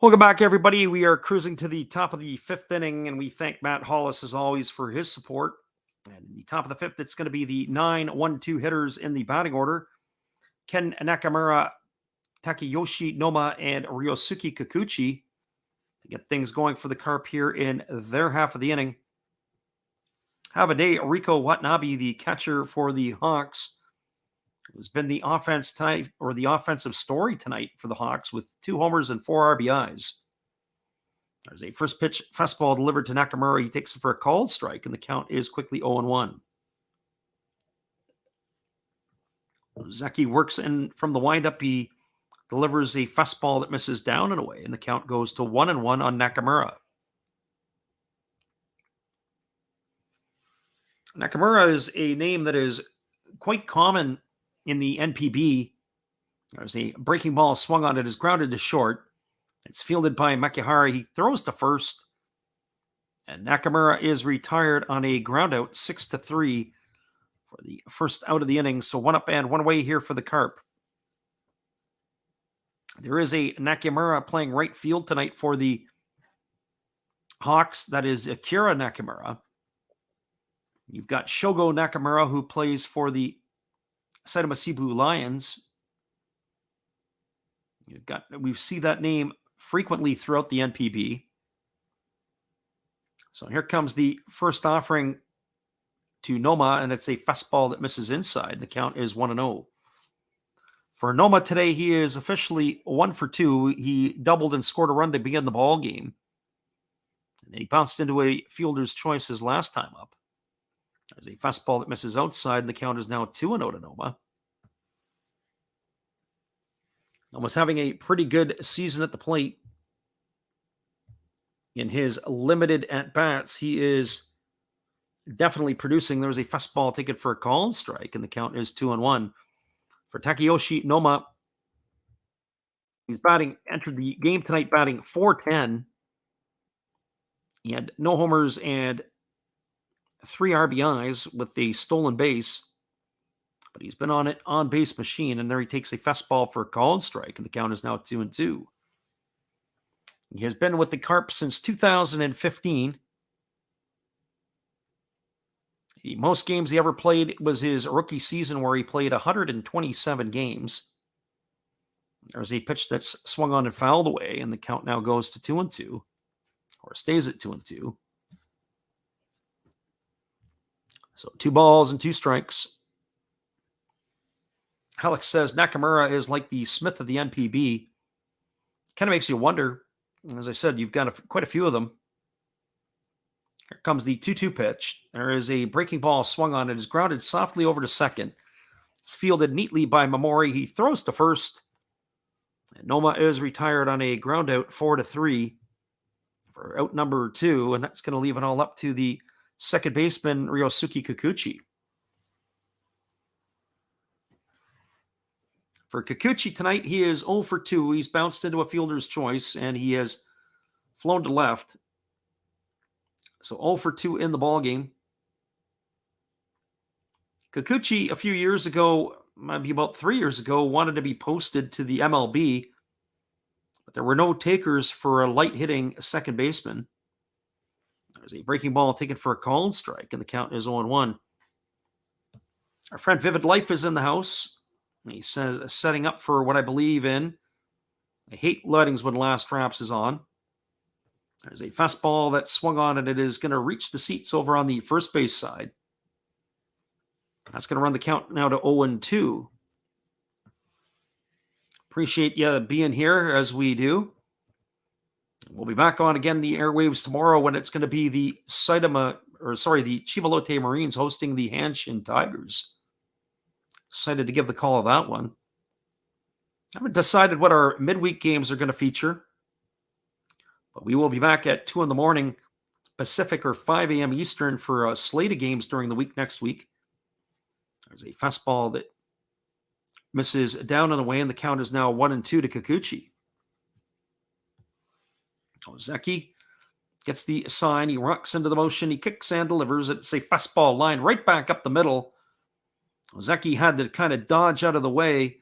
Welcome back, everybody. We are cruising to the top of the 5th inning, and we thank Matt Hollis, as always, for his support. And in the top of the 5th, it's going to be the 9-1-2 hitters in the batting order. Ken Nakamura, Takeyoshi Noma, and Ryosuke Kikuchi to get things going for the Carp here in their half of the inning. Have a day, Rico Watanabe, the catcher for the Hawks, who's been the offense tonight, or the offensive story tonight for the Hawks, with 2 homers and 4 RBIs. There's a first pitch fastball delivered to Nakamura. He takes it for a called strike, and the count is quickly 0-1. Zeki works in from the windup. He delivers a fastball that misses down and away, and the count goes to 1-1 on Nakamura. Nakamura is a name that is quite common in the NPB. There's a breaking ball swung on it, is grounded to short. It's fielded by Makihara. He throws to first, and Nakamura is retired on a ground out 6-3 for the first out of the inning. So 1 up and 1 away here for the Carp. There is a Nakamura playing right field tonight for the Hawks. That is Akira Nakamura. You've got Shogo Nakamura, who plays for the Saitama Sibu Lions. We see that name frequently throughout the NPB. So here comes the first offering to Noma, and it's a fastball that misses inside. The count is 1-0. For Noma today, he is officially 1 for 2. He doubled and scored a run to begin the ball game. And he bounced into a fielder's choice his last time up. There's a fastball that misses outside, and the count is now 2-0 to Noma. Noma's having a pretty good season at the plate. In his limited at-bats, he is definitely producing. There's a fastball taken for a called strike, and the count is 2-1. For Takeyoshi Noma, he's entered the game tonight batting .410. He had no homers and 3 RBIs with a stolen base. But he's been on an on-base machine, and there he takes a fastball for a call and strike, and the count is now 2-2. He has been with the Carp since 2015. The most games he ever played was his rookie season, where he played 127 games. There's a pitch that's swung on and fouled away, and the count now goes to 2-2, or stays at 2-2. So 2 balls and 2 strikes. Alex says Nakamura is like the Smith of the NPB. Kind of makes you wonder. As I said, you've got quite a few of them. Here comes the 2-2 pitch. There is a breaking ball swung on. It is grounded softly over to second. It's fielded neatly by Mamori. He throws to first. And Noma is retired on a ground out 4-3 for out number 2. And that's going to leave it all up to the second baseman, Ryosuke Kikuchi. For Kikuchi tonight, he is 0 for 2. He's bounced into a fielder's choice, and he has flown to left. So 0 for 2 in the ballgame. Kikuchi, a few years ago, maybe about 3 years ago, wanted to be posted to the MLB, but there were no takers for a light-hitting second baseman. There's a breaking ball taken for a call and strike, and the count is 0-1. Our friend Vivid Life is in the house. He says, setting up for what I believe in. I hate lettings when Last Wraps is on. There's a fastball that swung on, and it is going to reach the seats over on the first base side. That's going to run the count now to 0-2. Appreciate you being here as we do. We'll be back on again the airwaves tomorrow when it's going to be the the Chivalote Marines hosting the Hanshin Tigers. Excited to give the call of that one. I haven't decided what our midweek games are going to feature, but we will be back at 2 in the morning Pacific or 5 a.m. Eastern for a slate of games during the week next week. There's a fastball that misses down and away, and the count is now 1-2 to Kikuchi. Ozeki gets the sign. He rocks into the motion. He kicks and delivers it. It's a fastball line right back up the middle. Ozeki had to kind of dodge out of the way.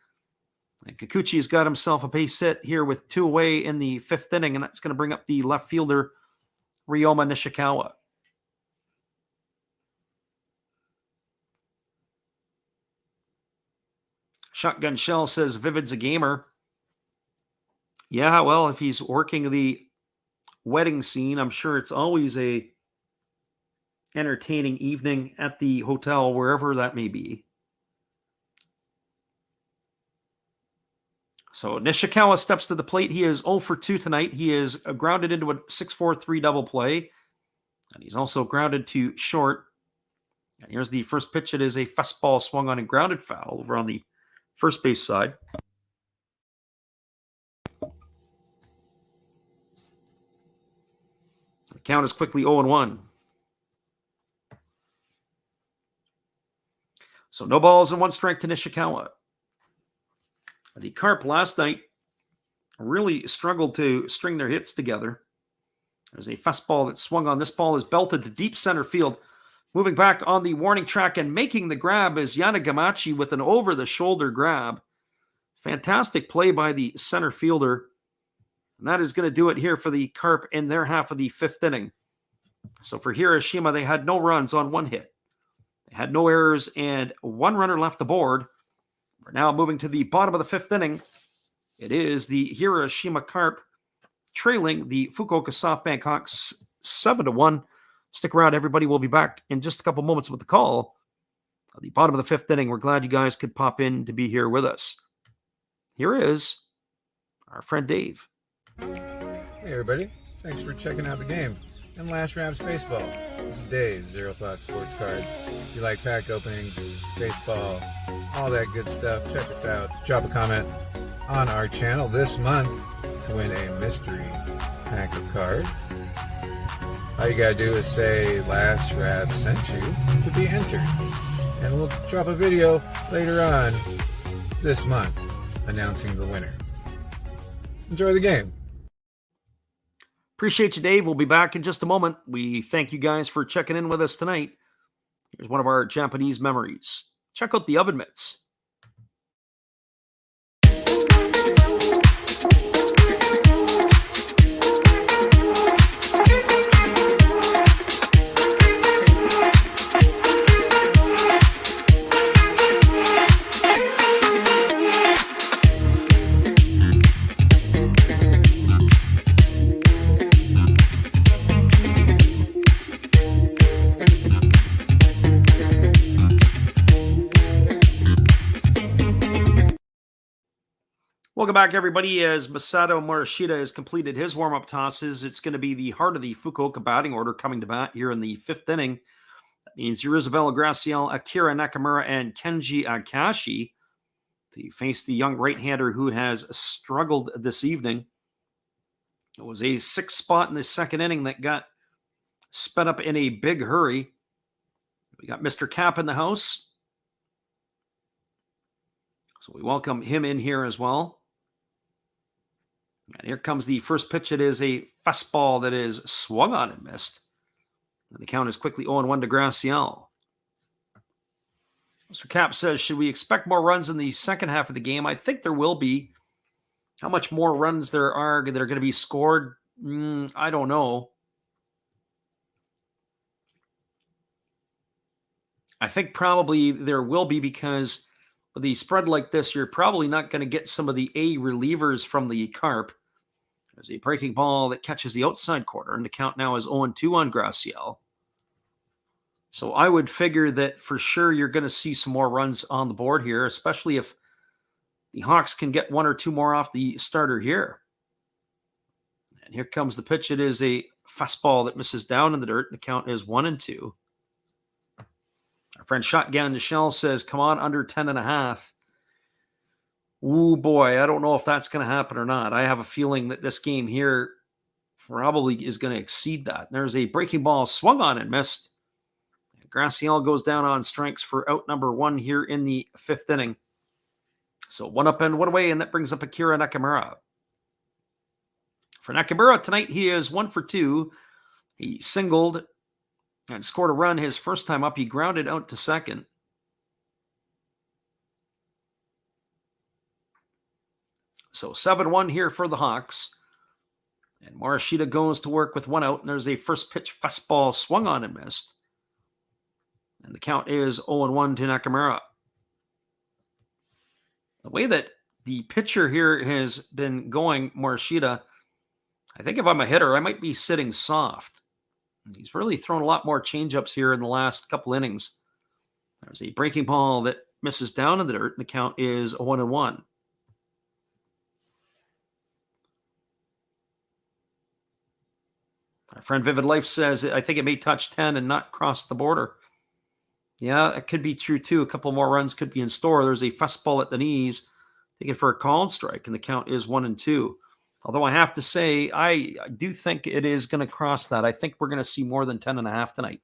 And Kikuchi's got himself a base hit here with 2 away in the 5th inning, and that's going to bring up the left fielder, Ryoma Nishikawa. Shotgun Shell says Vivid's a gamer. Yeah, well, if he's working the wedding scene, I'm sure it's always a entertaining evening at the hotel, wherever that may be. So Nishikawa steps to the plate. He is 0 for 2 tonight. He is grounded into a 6-4-3 double play. And he's also grounded to short. And here's the first pitch. It is a fastball swung on and grounded foul over on the first base side. The count is quickly 0-1. So no balls and 1 strike to Nishikawa. The Carp last night really struggled to string their hits together. There's a fastball that swung on. This ball is belted to deep center field. Moving back on the warning track and making the grab is Yanagamachi with an over-the-shoulder grab. Fantastic play by the center fielder. And that is going to do it here for the Carp in their half of the 5th inning. So for Hiroshima, they had no runs on 1 hit. They had no errors and 1 runner left aboard. We're now moving to the bottom of the 5th inning. It is the Hiroshima Carp trailing the Fukuoka SoftBank Hawks 7-1. Stick around, everybody. We'll be back in just a couple moments with the call. At the bottom of the 5th inning, we're glad you guys could pop in to be here with us. Here is our friend Dave. Hey everybody, thanks for checking out the game and Last Wraps Baseball. This is Dave, Zero Thought Sports Card. If you like pack openings, baseball, all that good stuff, check us out. Drop a comment on our channel this month to win a mystery pack of cards. All you gotta do is say Last Wrap sent you to be entered. And we'll drop a video later on this month announcing the winner. Enjoy the game. Appreciate you, Dave. We'll be back in just a moment. We thank you guys for checking in with us tonight. Here's one of our Japanese memories. check out the oven mitts. Welcome back, everybody. As Masato Morishita has completed his warm-up tosses, it's going to be the heart of the Fukuoka batting order coming to bat here in the fifth inning. That means Isabella Graciel, Akira Nakamura, and Kenji Akashi to face the young right-hander who has struggled this evening. It was a 6th spot in the second inning that got sped up in a big hurry. We got Mr. Cap in the house, so we welcome him in here as well. And here comes the first pitch. It is a fastball that is swung on and missed. And the count is quickly 0-1 to Graciel. Mr. Cap says, should we expect more runs in the second half of the game? I think there will be. How much more runs there are that are going to be scored? I don't know. I think probably there will be, because with the spread like this, you're probably not going to get some of the A relievers from the Carp. There's a breaking ball that catches the outside corner, and the count now is 0-2 on Graciel. So I would figure that for sure you're going to see some more runs on the board here, especially if the Hawks can get 1 or 2 more off the starter here. And here comes the pitch. It is a fastball that misses down in the dirt, and the count is 1-2. Our friend Shotgun Michelle says, come on, under 10.5. Ooh, boy, I don't know if that's going to happen or not. I have a feeling that this game here probably is going to exceed that. There's a breaking ball swung on and missed. Graciel goes down on strikes for out number 1 here in the fifth inning. So 1 up and 1 away, and that brings up Akira Nakamura. For Nakamura tonight, he is 1 for 2. He singled and scored a run his first time up. He grounded out to second. So 7-1 here for the Hawks. And Morishita goes to work with 1 out. And there's a first pitch fastball swung on and missed. And the count is 0-1 to Nakamura. The way that the pitcher here has been going, Morishita, I think if I'm a hitter, I might be sitting soft. He's really thrown a lot more changeups here in the last couple innings. There's a breaking ball that misses down in the dirt, and the count is 1-1. Our friend Vivid Life says, I think it may touch 10 and not cross the border. Yeah, that could be true too. A couple more runs could be in store. There's a fastball at the knees, taken for a called strike, and the count is 1-2. Although I have to say, I do think it is going to cross that. I think we're going to see more than 10.5 tonight.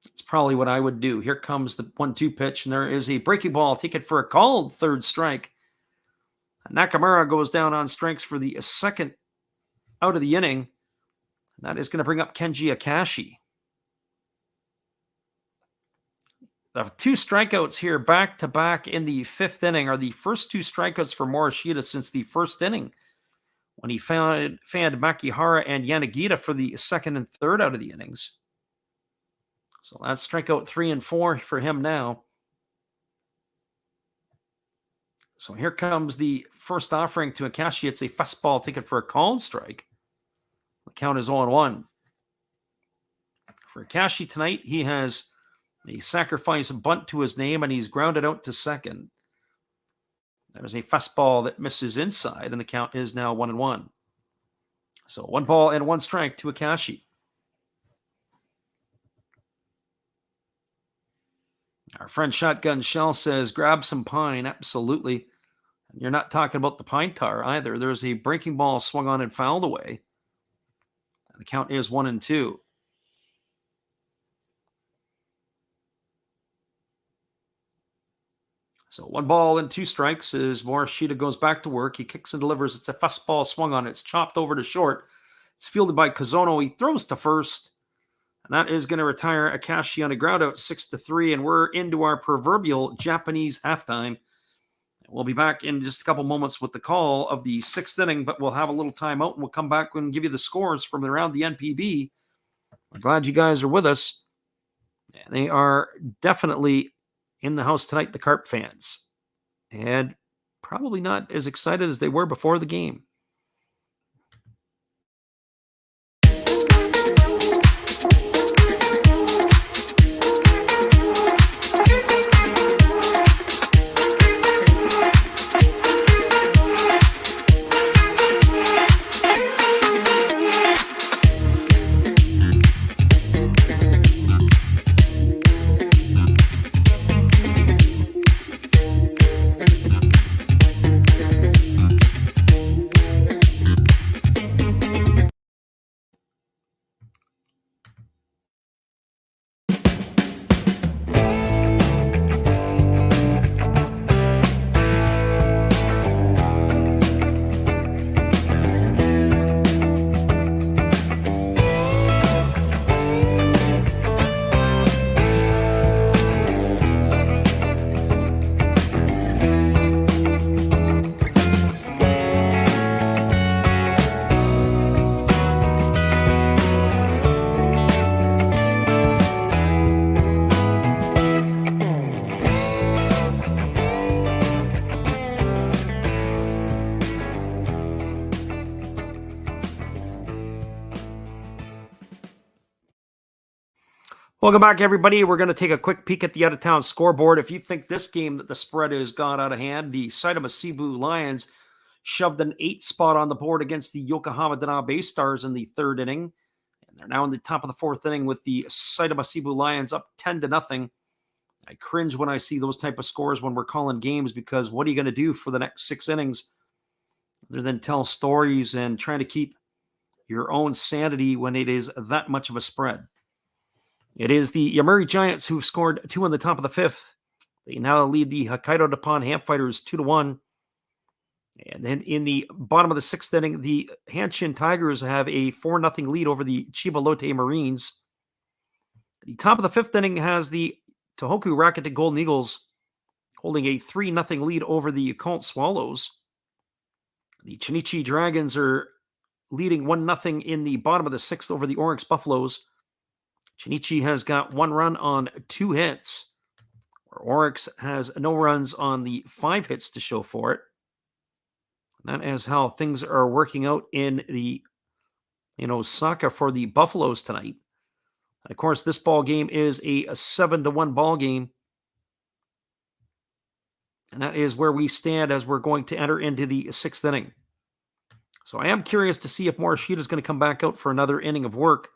That's probably what I would do. Here comes the 1-2 pitch, and there is a breaking ball. Take it for a called third strike. Nakamura goes down on strikes for the second out of the inning. That is going to bring up Kenji Akashi. The 2 strikeouts here back-to-back in the fifth inning are the first 2 strikeouts for Morishita since the first inning, when he fanned Makihara and Yanagita for the second and third out of the innings. So that's strikeout 3 and 4 for him now. So here comes the first offering to Akashi. It's a fastball taken for a called strike. The count is 0-1. For Akashi tonight, he has a sacrifice bunt to his name, and he's grounded out to second. There's a fastball that misses inside, and the count is now 1-1. So 1 ball and 1 strike to Akashi. Our friend Shotgun Shell says, grab some pine. Absolutely. And you're not talking about the pine tar either. There's a breaking ball swung on and fouled away. And the count is 1-2. So 1 ball and 2 strikes as Morishita goes back to work. He kicks and delivers. It's a fastball swung on. It's chopped over to short. It's fielded by Kazono. He throws to first. And that is going to retire Akashi on a ground out 6-3. And we're into our proverbial Japanese halftime. We'll be back in just a couple moments with the call of the 6th inning, but we'll have a little timeout and we'll come back and give you the scores from around the NPB. I'm glad you guys are with us. They are definitely in the house tonight, the Carp fans, and probably not as excited as they were before the game. Welcome back, everybody. We're going to take a quick peek at the out-of-town scoreboard. If you think this game that the spread has gone out of hand, the Saitama Cebu Lions shoved an 8 spot on the board against the Yokohama Dana Bay Stars in the 3rd inning. And they're now in the top of the 4th inning with the Saitama Cebu Lions up 10-0. I cringe when I see those type of scores when we're calling games, because what are you going to do for the next 6 innings other than tell stories and trying to keep your own sanity when it is that much of a spread? It is the Yomiuri Giants who've scored 2 in the top of the 5th. They now lead the Hokkaido Nippon Ham Fighters 2-1. And then in the bottom of the 6th inning, the Hanshin Tigers have a 4-0 lead over the Chiba Lotte Marines. The top of the 5th inning has the Tohoku Rakuten Golden Eagles holding a 3-0 lead over the Yakult Swallows. The Chinichi Dragons are leading 1-0 in the bottom of the 6th over the Oryx Buffaloes. Chinichi has got 1 run on 2 hits, where Oryx has no runs on the 5 hits to show for it. And that is how things are working out in the Osaka for the Buffaloes tonight. And of course, this ball game is a 7-1 ball game. And that is where we stand as we're going to enter into the 6th inning. So I am curious to see if Morishita is going to come back out for another inning of work,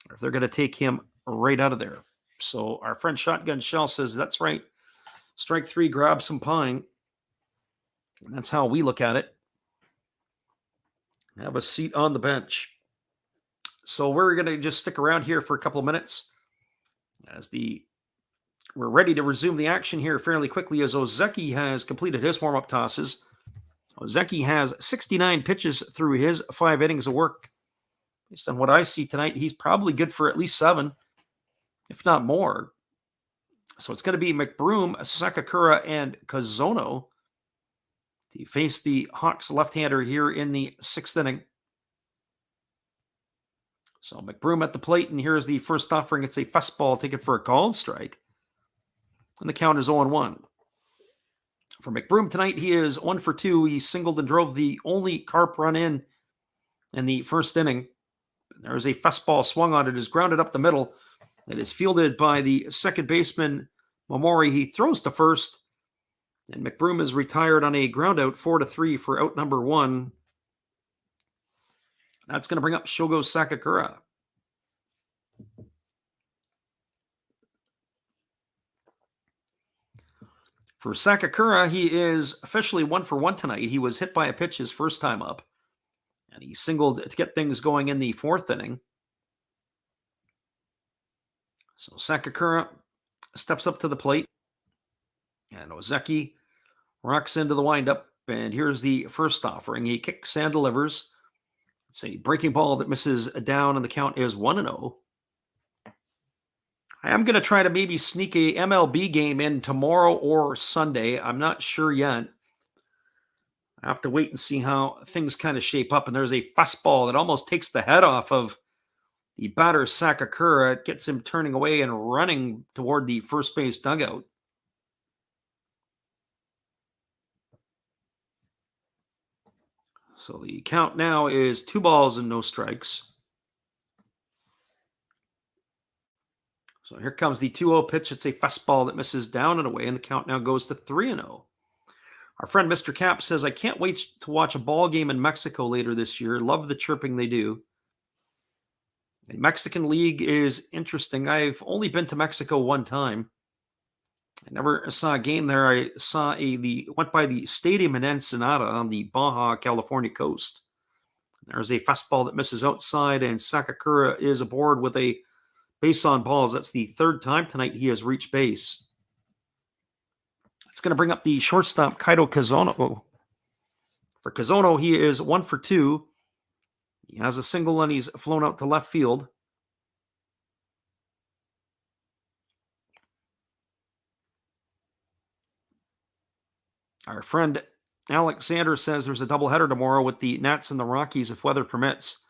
or if they're going to take him right out of there. So our friend Shotgun Shell says, that's right. Strike 3, grab some pine. And that's how we look at it. Have a seat on the bench. So we're going to just stick around here for a couple of minutes as we're ready to resume the action here fairly quickly, as Ozeki has completed his warm-up tosses. Ozeki has 69 pitches through his 5 innings of work. Based on what I see tonight, he's probably good for at least 7, if not more. So it's going to be McBroom, Sakakura, and Kazono to face the Hawks left-hander here in the 6th inning. So McBroom at the plate, and here's the first offering. It's a fastball taken for a called strike. And the count is 0-1. For McBroom tonight, he is 1 for 2. He singled and drove the only Carp run in the 1st inning. There's a fastball swung on it, is grounded up the middle. It is fielded by the second baseman, Momori. He throws to first, and McBroom is retired on a ground out 4-3 for out number 1. That's going to bring up Shogo Sakakura. For Sakakura, he is officially 1 for 1 tonight. He was hit by a pitch his first time up, and he singled to get things going in the 4th inning. So Sakakura steps up to the plate, and Ozeki rocks into the windup, and here's the first offering. He kicks and delivers. It's a breaking ball that misses down, and the count is 1-0. I am going to try to maybe sneak a MLB game in tomorrow or Sunday. I'm not sure yet. I have to wait and see how things kind of shape up. And there's a fastball that almost takes the head off of the batter, Sakakura. It gets him turning away and running toward the first base dugout. So the count now is 2 balls and no strikes. So here comes the 2-0 pitch. It's a fastball that misses down and away, and the count now goes to 3-0. Our friend Mr. Cap says, I can't wait to watch a ball game in Mexico later this year. Love the chirping they do. The Mexican League is interesting. I've only been to Mexico one time. I never saw a game there. I went by the stadium in Ensenada on the Baja California coast. There's a fastball that misses outside, and Sakakura is aboard with a base on balls. That's the third time tonight he has reached base. It's going to bring up the shortstop, Kaito Kazono. For Kazono, he is 1 for 2. He has a single and he's flown out to left field. Our friend Alexander says there's a doubleheader tomorrow with the Nats and the Rockies if weather permits.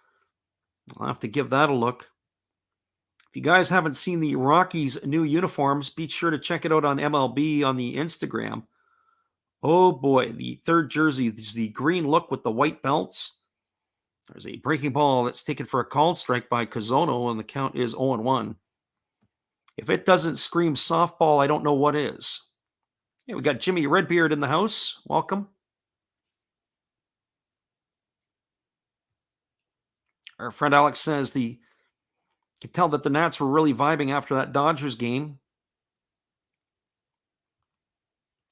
I'll have to give that a look. If you guys haven't seen the Rockies' new uniforms, be sure to check it out on MLB on the Instagram. Oh boy, the third jersey is the green look with the white belts. There's a breaking ball that's taken for a called strike by Kazono, and the count is 0-1. If it doesn't scream softball, I don't know what is. Yeah, we got Jimmy Redbeard in the house. Welcome. Our friend Alex says you could tell that the Nats were really vibing after that Dodgers game.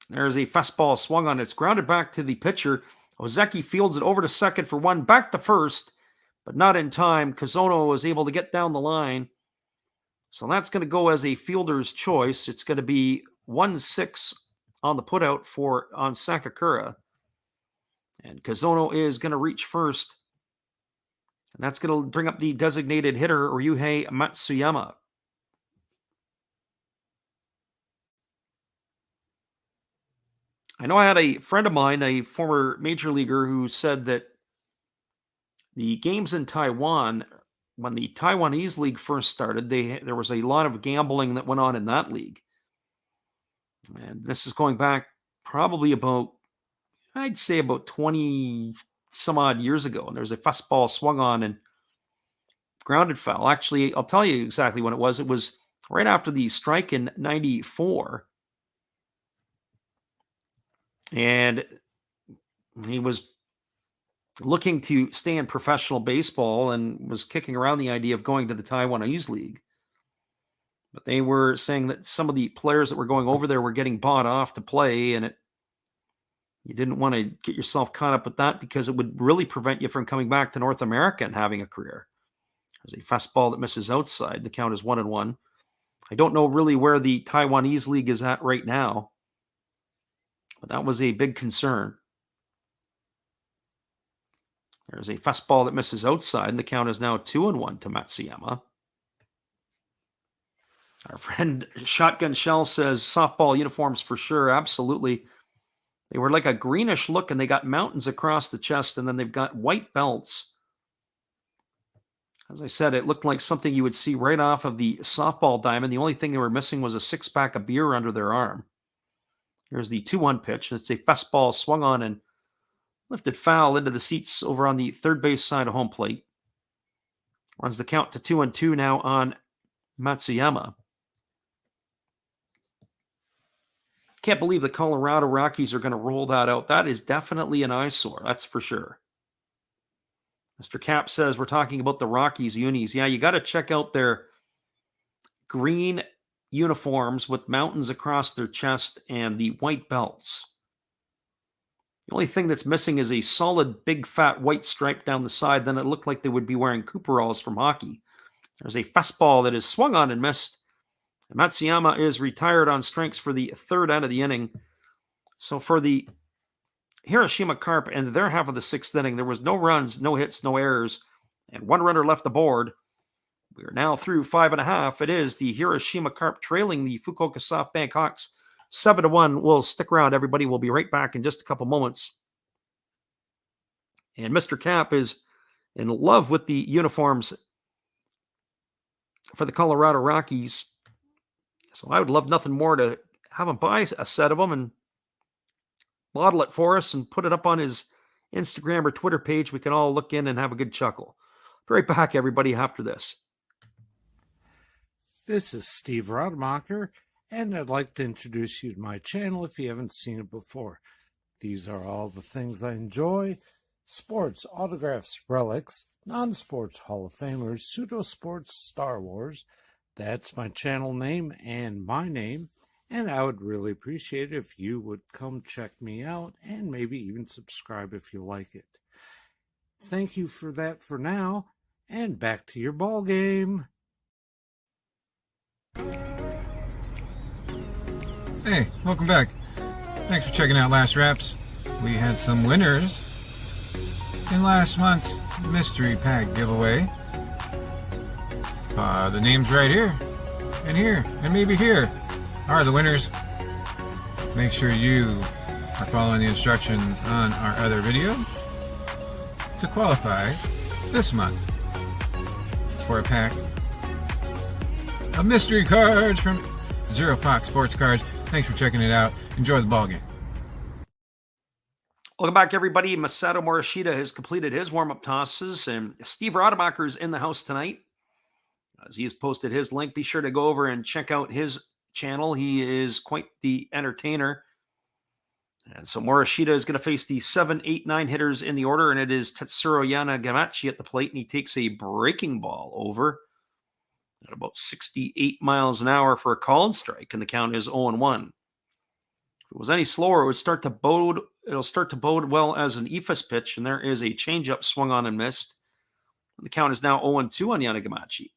There's a fastball swung on. It's grounded back to the pitcher. Ozeki fields it over to second for one, back to first, but not in time. Kazono was able to get down the line. So that's going to go as a fielder's choice. It's going to be 1-6 on the putout on Sakakura. And Kazono is going to reach first. And that's going to bring up the designated hitter, Ryuhei Matsuyama. I know I had a friend of mine, a former major leaguer, who said that the games in Taiwan, when the Taiwanese league first started, there was a lot of gambling that went on in that league. And this is going back probably I'd say about 20 some odd years ago. And there's a fastball swung on and grounded foul. Actually, I'll tell you exactly when it was. It was right after the strike in 94. And he was looking to stay in professional baseball and was kicking around the idea of going to the Taiwanese league. But they were saying that some of the players that were going over there were getting bought off to play, and you didn't want to get yourself caught up with that because it would really prevent you from coming back to North America and having a career. There's a fastball that misses outside. The count is 1-1. I don't know really where the Taiwanese league is at right now, but that was a big concern. There's a fastball that misses outside, and the count is now 2-1 to Matsuyama. Our friend Shotgun Shell says softball uniforms for sure. Absolutely. They were like a greenish look, and they got mountains across the chest, and then they've got white belts. As I said, it looked like something you would see right off of the softball diamond. The only thing they were missing was a 6-pack of beer under their arm. Here's the 2-1 pitch. It's a fastball swung on and lifted foul into the seats over on the third base side of home plate. Runs the count to 2-2 now on Matsuyama. Can't believe the Colorado Rockies are going to roll that out. That is definitely an eyesore, that's for sure. Mr. Cap says we're talking about the Rockies unis. Yeah, you got to check out their green uniforms with mountains across their chest and the white belts. The only thing that's missing is a solid, big, fat white stripe down the side. Then it looked like they would be wearing Cooperalls from hockey. There's a fastball that is swung on and missed. And Matsuyama is retired on strikes for the third out of the inning. So for the Hiroshima Carp and their half of the sixth inning, there was no runs, no hits, no errors, and one runner left aboard. We are now through 5.5. It is the Hiroshima Carp trailing the Fukuoka SoftBank Hawks 7-1. We'll stick around, everybody. We'll be right back in just a couple moments. And Mr. Cap is in love with the uniforms for the Colorado Rockies. So I would love nothing more to have him buy a set of them and model it for us and put it up on his Instagram or Twitter page. We can all look in and have a good chuckle. Be right back, everybody, after this. This is Steve Rademacher, and I'd like to introduce you to my channel if you haven't seen it before. These are all the things I enjoy: sports, autographs, relics, non-sports Hall of Famers, pseudo-sports, Star Wars. That's my channel name and my name, and I would really appreciate it if you would come check me out and maybe even subscribe if you like it. Thank you for that for now, and back to your ball game. Hey, welcome back. Thanks for checking out Last Wraps. We had some winners in last month's mystery pack giveaway. The names right here, and maybe here are the winners. Make sure you are following the instructions on our other video to qualify this month for a pack of mystery cards from Zero Fox Sports Cards. Thanks for checking it out. Enjoy the ball game. Welcome back, everybody. Masato Morishita has completed his warm-up tosses, and Steve Rademacher is in the house tonight. As he has posted his link, be sure to go over and check out his channel. He is quite the entertainer. And so Morishita is going to face the 7, 8, 9 hitters in the order, and it is Tetsuro Yanagamachi at the plate, and he takes a breaking ball over at about 68 miles an hour for a called strike, and the count is 0-1. If it was any slower, it'll start to bode well as an ephus pitch, and there is a changeup swung on and missed. The count is now 0-2 on Yanagamachi.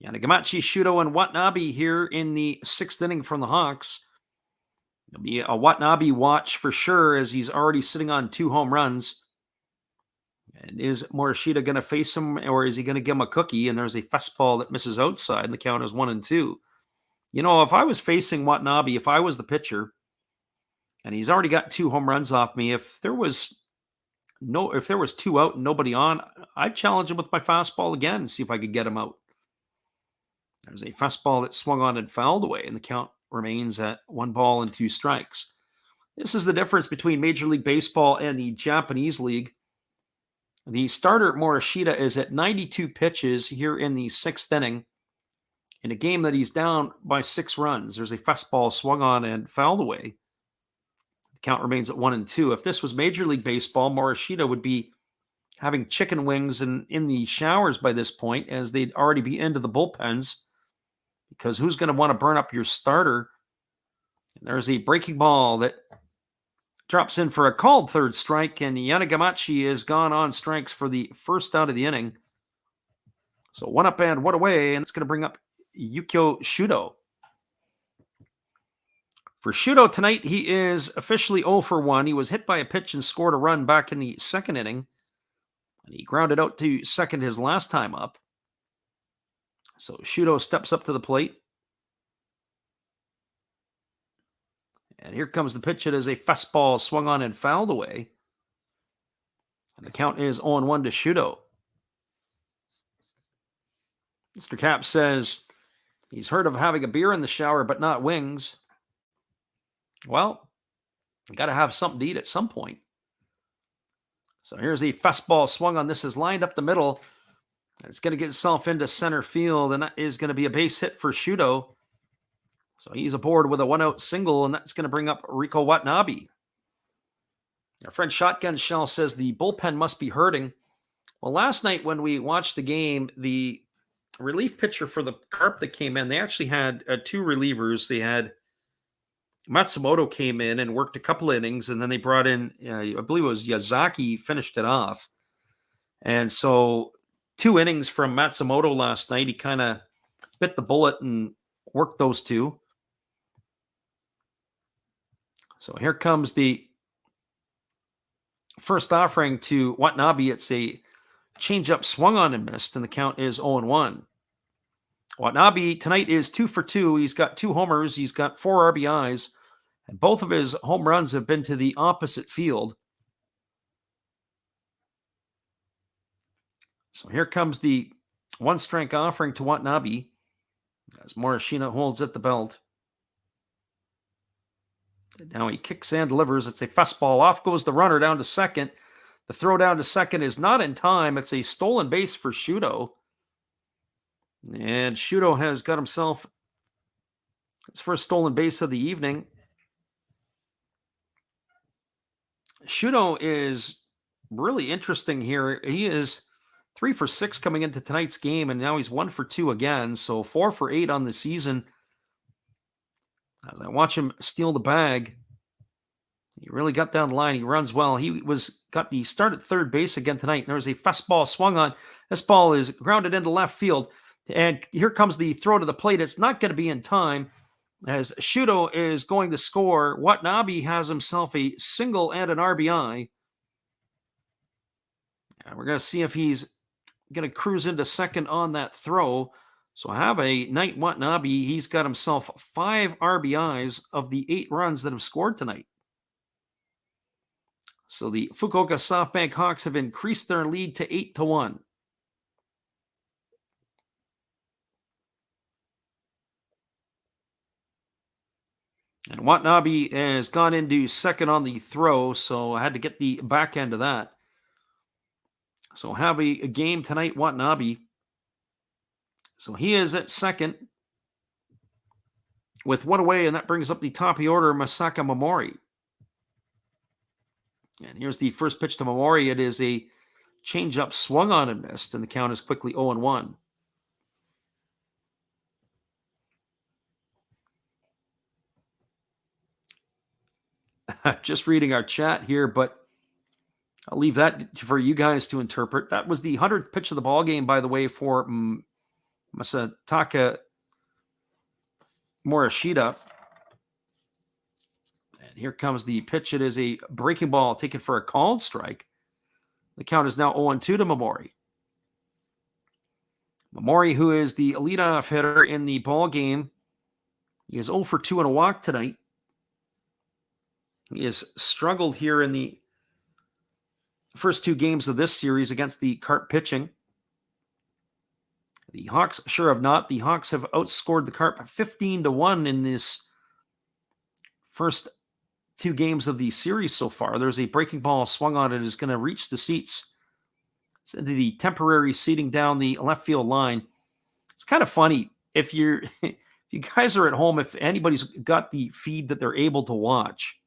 Yanagamachi, Shudo, and Watanabe here in the 6th inning from the Hawks. It'll be a Watanabe watch for sure, as he's already sitting on 2 home runs. And is Morishita going to face him, or is he going to give him a cookie? And there's a fastball that misses outside, and the count is 1-2. You know, if I was facing Watanabe, if I was the pitcher, and he's already got 2 home runs off me, if there was 2 out and nobody on, I'd challenge him with my fastball again and see if I could get him out. There's a fastball that swung on and fouled away, and the count remains at 1-2 strikes. This is the difference between Major League Baseball and the Japanese League. The starter, Morishita, is at 92 pitches here in the 6th inning in a game that he's down by 6 runs. There's a fastball swung on and fouled away. The count remains at 1-2. If this was Major League Baseball, Morishita would be having chicken wings in the showers by this point, as they'd already be into the bullpens, because who's going to want to burn up your starter? And there's a breaking ball that drops in for a called 3rd strike, and Yanagamachi is gone on strikes for the first out of the inning. So 1 up and 1 away, and it's going to bring up Yukio Shudo. For Shudo tonight, he is officially 0-1. He was hit by a pitch and scored a run back in the 2nd inning, and he grounded out to second his last time up. So Shudo steps up to the plate. And here comes the pitch. It is a fastball swung on and fouled away. And the count is 0-1 to Shudo. Mr. Cap says he's heard of having a beer in the shower, but not wings. Well, you got to have something to eat at some point. So here's the fastball swung on. This is lined up the middle. It's going to get itself into center field, and that is going to be a base hit for Shudo. So he's aboard with a 1-out single, and that's going to bring up Rico Watanabe. Our friend Shotgun Shell says the bullpen must be hurting. Well, last night when we watched the game, the relief pitcher for the Carp that came in, they actually had 2 relievers. They had Matsumoto came in and worked a couple innings, and then they brought in, I believe it was Yazaki, finished it off. And so 2 innings from Matsumoto last night. He kind of bit the bullet and worked those 2. So here comes the first offering to Watanabe. It's a changeup swung on and missed, and the count is 0-1. Watanabe tonight is 2 for 2. He's got 2 homers. He's got 4 RBIs. And both of his home runs have been to the opposite field. So here comes the 1-strike offering to Watanabe as Morishita holds at the belt. And now he kicks and delivers. It's a fastball. Off goes the runner down to second. The throw down to second is not in time. It's a stolen base for Shuto. And Shuto has got himself his first stolen base of the evening. Shuto is really interesting here. He is 3 for 6 coming into tonight's game, and now he's 1 for 2 again. So 4 for 8 on the season. As I watch him steal the bag, he really got down the line. He runs well. He got the start at third base again tonight. There's a fastball swung on. This ball is grounded into left field. And here comes the throw to the plate. It's not going to be in time as Shuto is going to score. Watanabe has himself a single and an RBI. And we're going to see if he's going to cruise into second on that throw. So have a night, Watanabe. He's got himself 5 RBIs of the 8 runs that have scored tonight. So the Fukuoka SoftBank Hawks have increased their lead to 8-1. And Watanabe has gone into second on the throw, so I had to get the back end of that. So have a game tonight, Watanabe. So he is at second with 1 away, and that brings up the top of the order, Masaka Momori. And here's the first pitch to Momori. It is a changeup swung on and missed, and the count is quickly 0-1. Just reading our chat here, but I'll leave that for you guys to interpret. That was the 100th pitch of the ball game, by the way, for Masataka Morishita. And here comes the pitch. It is a breaking ball taken for a called strike. The count is now 0-2 to Momori. Momori, who is the leadoff hitter in the ball game, he is 0 for 2 and a walk tonight. He has struggled here in the first 2 games of this series against the Carp pitching. The Hawks sure have not. The Hawks have outscored the Carp 15-1 in this first 2 games of the series so far. There's a breaking ball swung on. It is going to reach the seats. It's into the temporary seating down the left field line. It's kind of funny if you guys are at home, if anybody's got the feed that they're able to watch.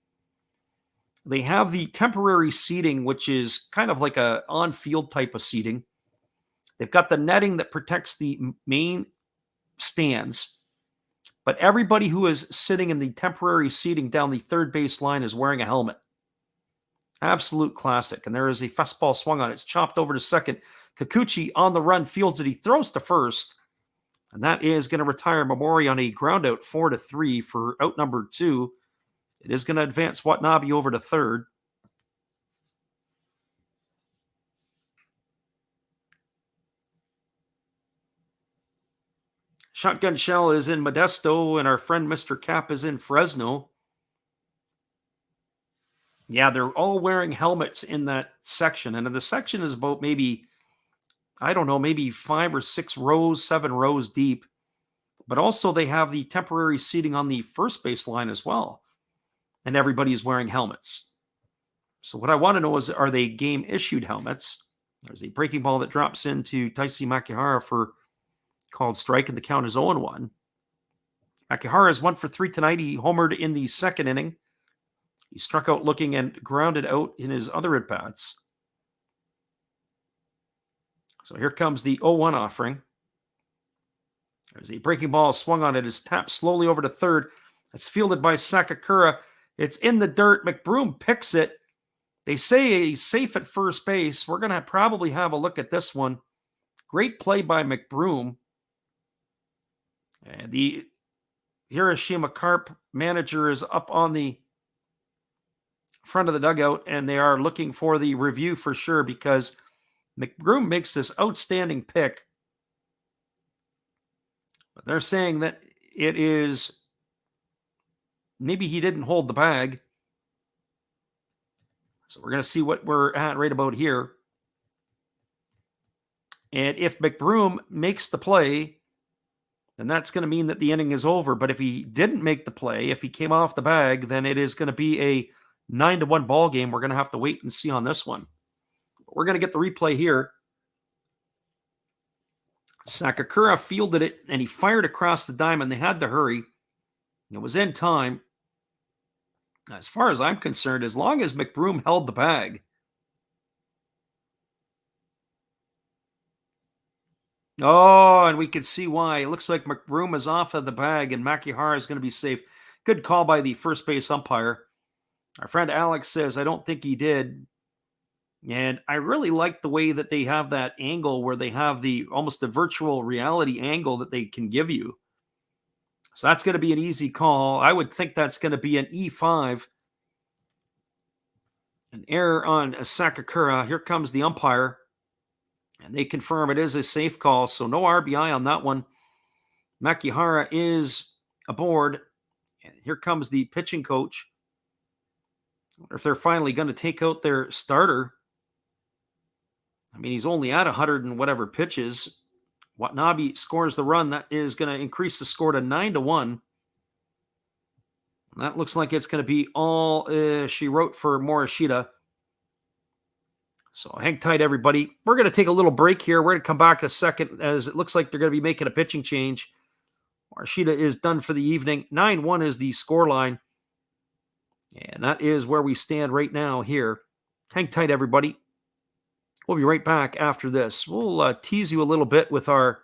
They have the temporary seating, which is kind of like a on-field type of seating. They've got the netting that protects the main stands, but everybody who is sitting in the temporary seating down the third base line is wearing a helmet. Absolute classic. And there is a fastball swung on. It's chopped over to second. Kikuchi on the run fields it. He throws to first, and that is going to retire Momori on a ground out 4-3 for out number 2. It is going to advance Watanabe over to third. Shotgun Shell is in Modesto, and our friend Mr. Cap is in Fresno. Yeah, they're all wearing helmets in that section. And the section is about maybe 5 or 6 rows, 7 rows deep. But also they have the temporary seating on the first base line as well. And everybody is wearing helmets. So what I want to know is, are they game-issued helmets? There's a breaking ball that drops into Taisi Makihara for called strike, and the count is 0-1. Makihara is 1 for 3 tonight. He homered in the second inning. He struck out looking and grounded out in his other at-bats. So here comes the 0-1 offering. There's a breaking ball swung on. It is tapped slowly over to third. It's fielded by Sakakura. It's in the dirt. McBroom picks it. They say he's safe at first base. We're going to probably have a look at this one. Great play by McBroom. And the Hiroshima Carp manager is up on the front of the dugout, and they are looking for the review for sure, because McBroom makes this outstanding pick, but they're saying that it is maybe he didn't hold the bag. So we're going to see what we're at right about here. And if McBroom makes the play, then that's going to mean that the inning is over. But if he didn't make the play, if he came off the bag, then it is going to be a 9-1 ball game. We're going to have to wait and see on this one. We're going to get the replay here. Sakakura fielded it, and he fired across the diamond. They had to hurry. It was in time. As far as I'm concerned, as long as McBroom held the bag. Oh, and we can see why. It looks like McBroom is off of the bag, and Makihara is going to be safe. Good call by the first base umpire. Our friend Alex says, I don't think he did. And I really like the way that they have that angle where they have almost the virtual reality angle that they can give you. So that's going to be an easy call. I would think that's going to be an E5. An error on Sakakura. Here comes the umpire. And they confirm it is a safe call. So no RBI on that one. Makihara is aboard. And here comes the pitching coach. I wonder if they're finally going to take out their starter. I mean, he's only at 100 and whatever pitches. Watanabe scores the run. That is going to increase the score to 9-1. That looks like it's going to be all she wrote for Morishita. So hang tight, everybody. We're going to take a little break here. We're going to come back in a second as it looks like they're going to be making a pitching change. Morishita is done for the evening. 9-1 is the scoreline. And that is where we stand right now here. Hang tight, everybody. We'll be right back after this. We'll tease you a little bit with our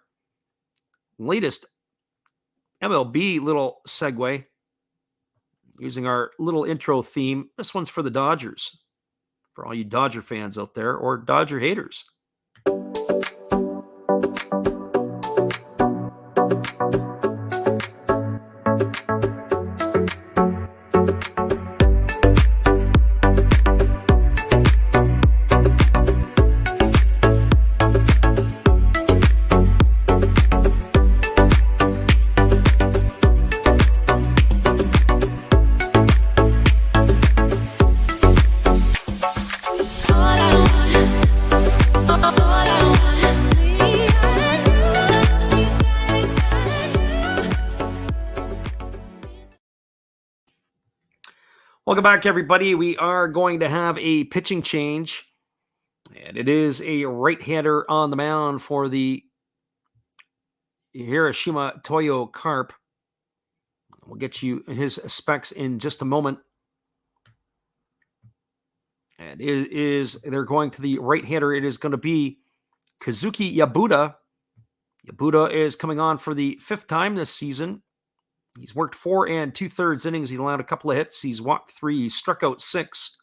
latest MLB little segue using our little intro theme. This one's for the Dodgers, for all you Dodger fans out there or Dodger haters. Welcome back, everybody. We are going to have a pitching change, and it is a right-hander on the mound for the Hiroshima Carp. We'll get you his specs in just a moment. And they're going to the right-hander. It is going to be Kazuki Yabuda. Yabuda is coming on for the 5th time this season. He's worked 4 2/3 innings. He allowed a couple of hits. He's walked 3. He's struck out 6.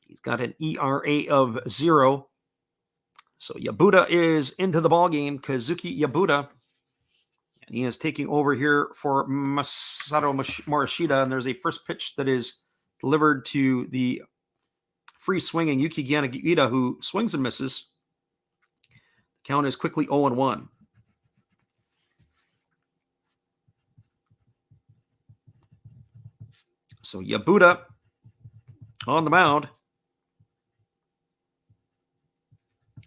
He's got an ERA of 0. So Yabuda is into the ballgame. Kazuki Yabuda. And he is taking over here for Masato Morishita. And there's a first pitch that is delivered to the free swinging Yuki Yanagita, who swings and misses. The count is quickly 0-1. So Yabuda on the mound.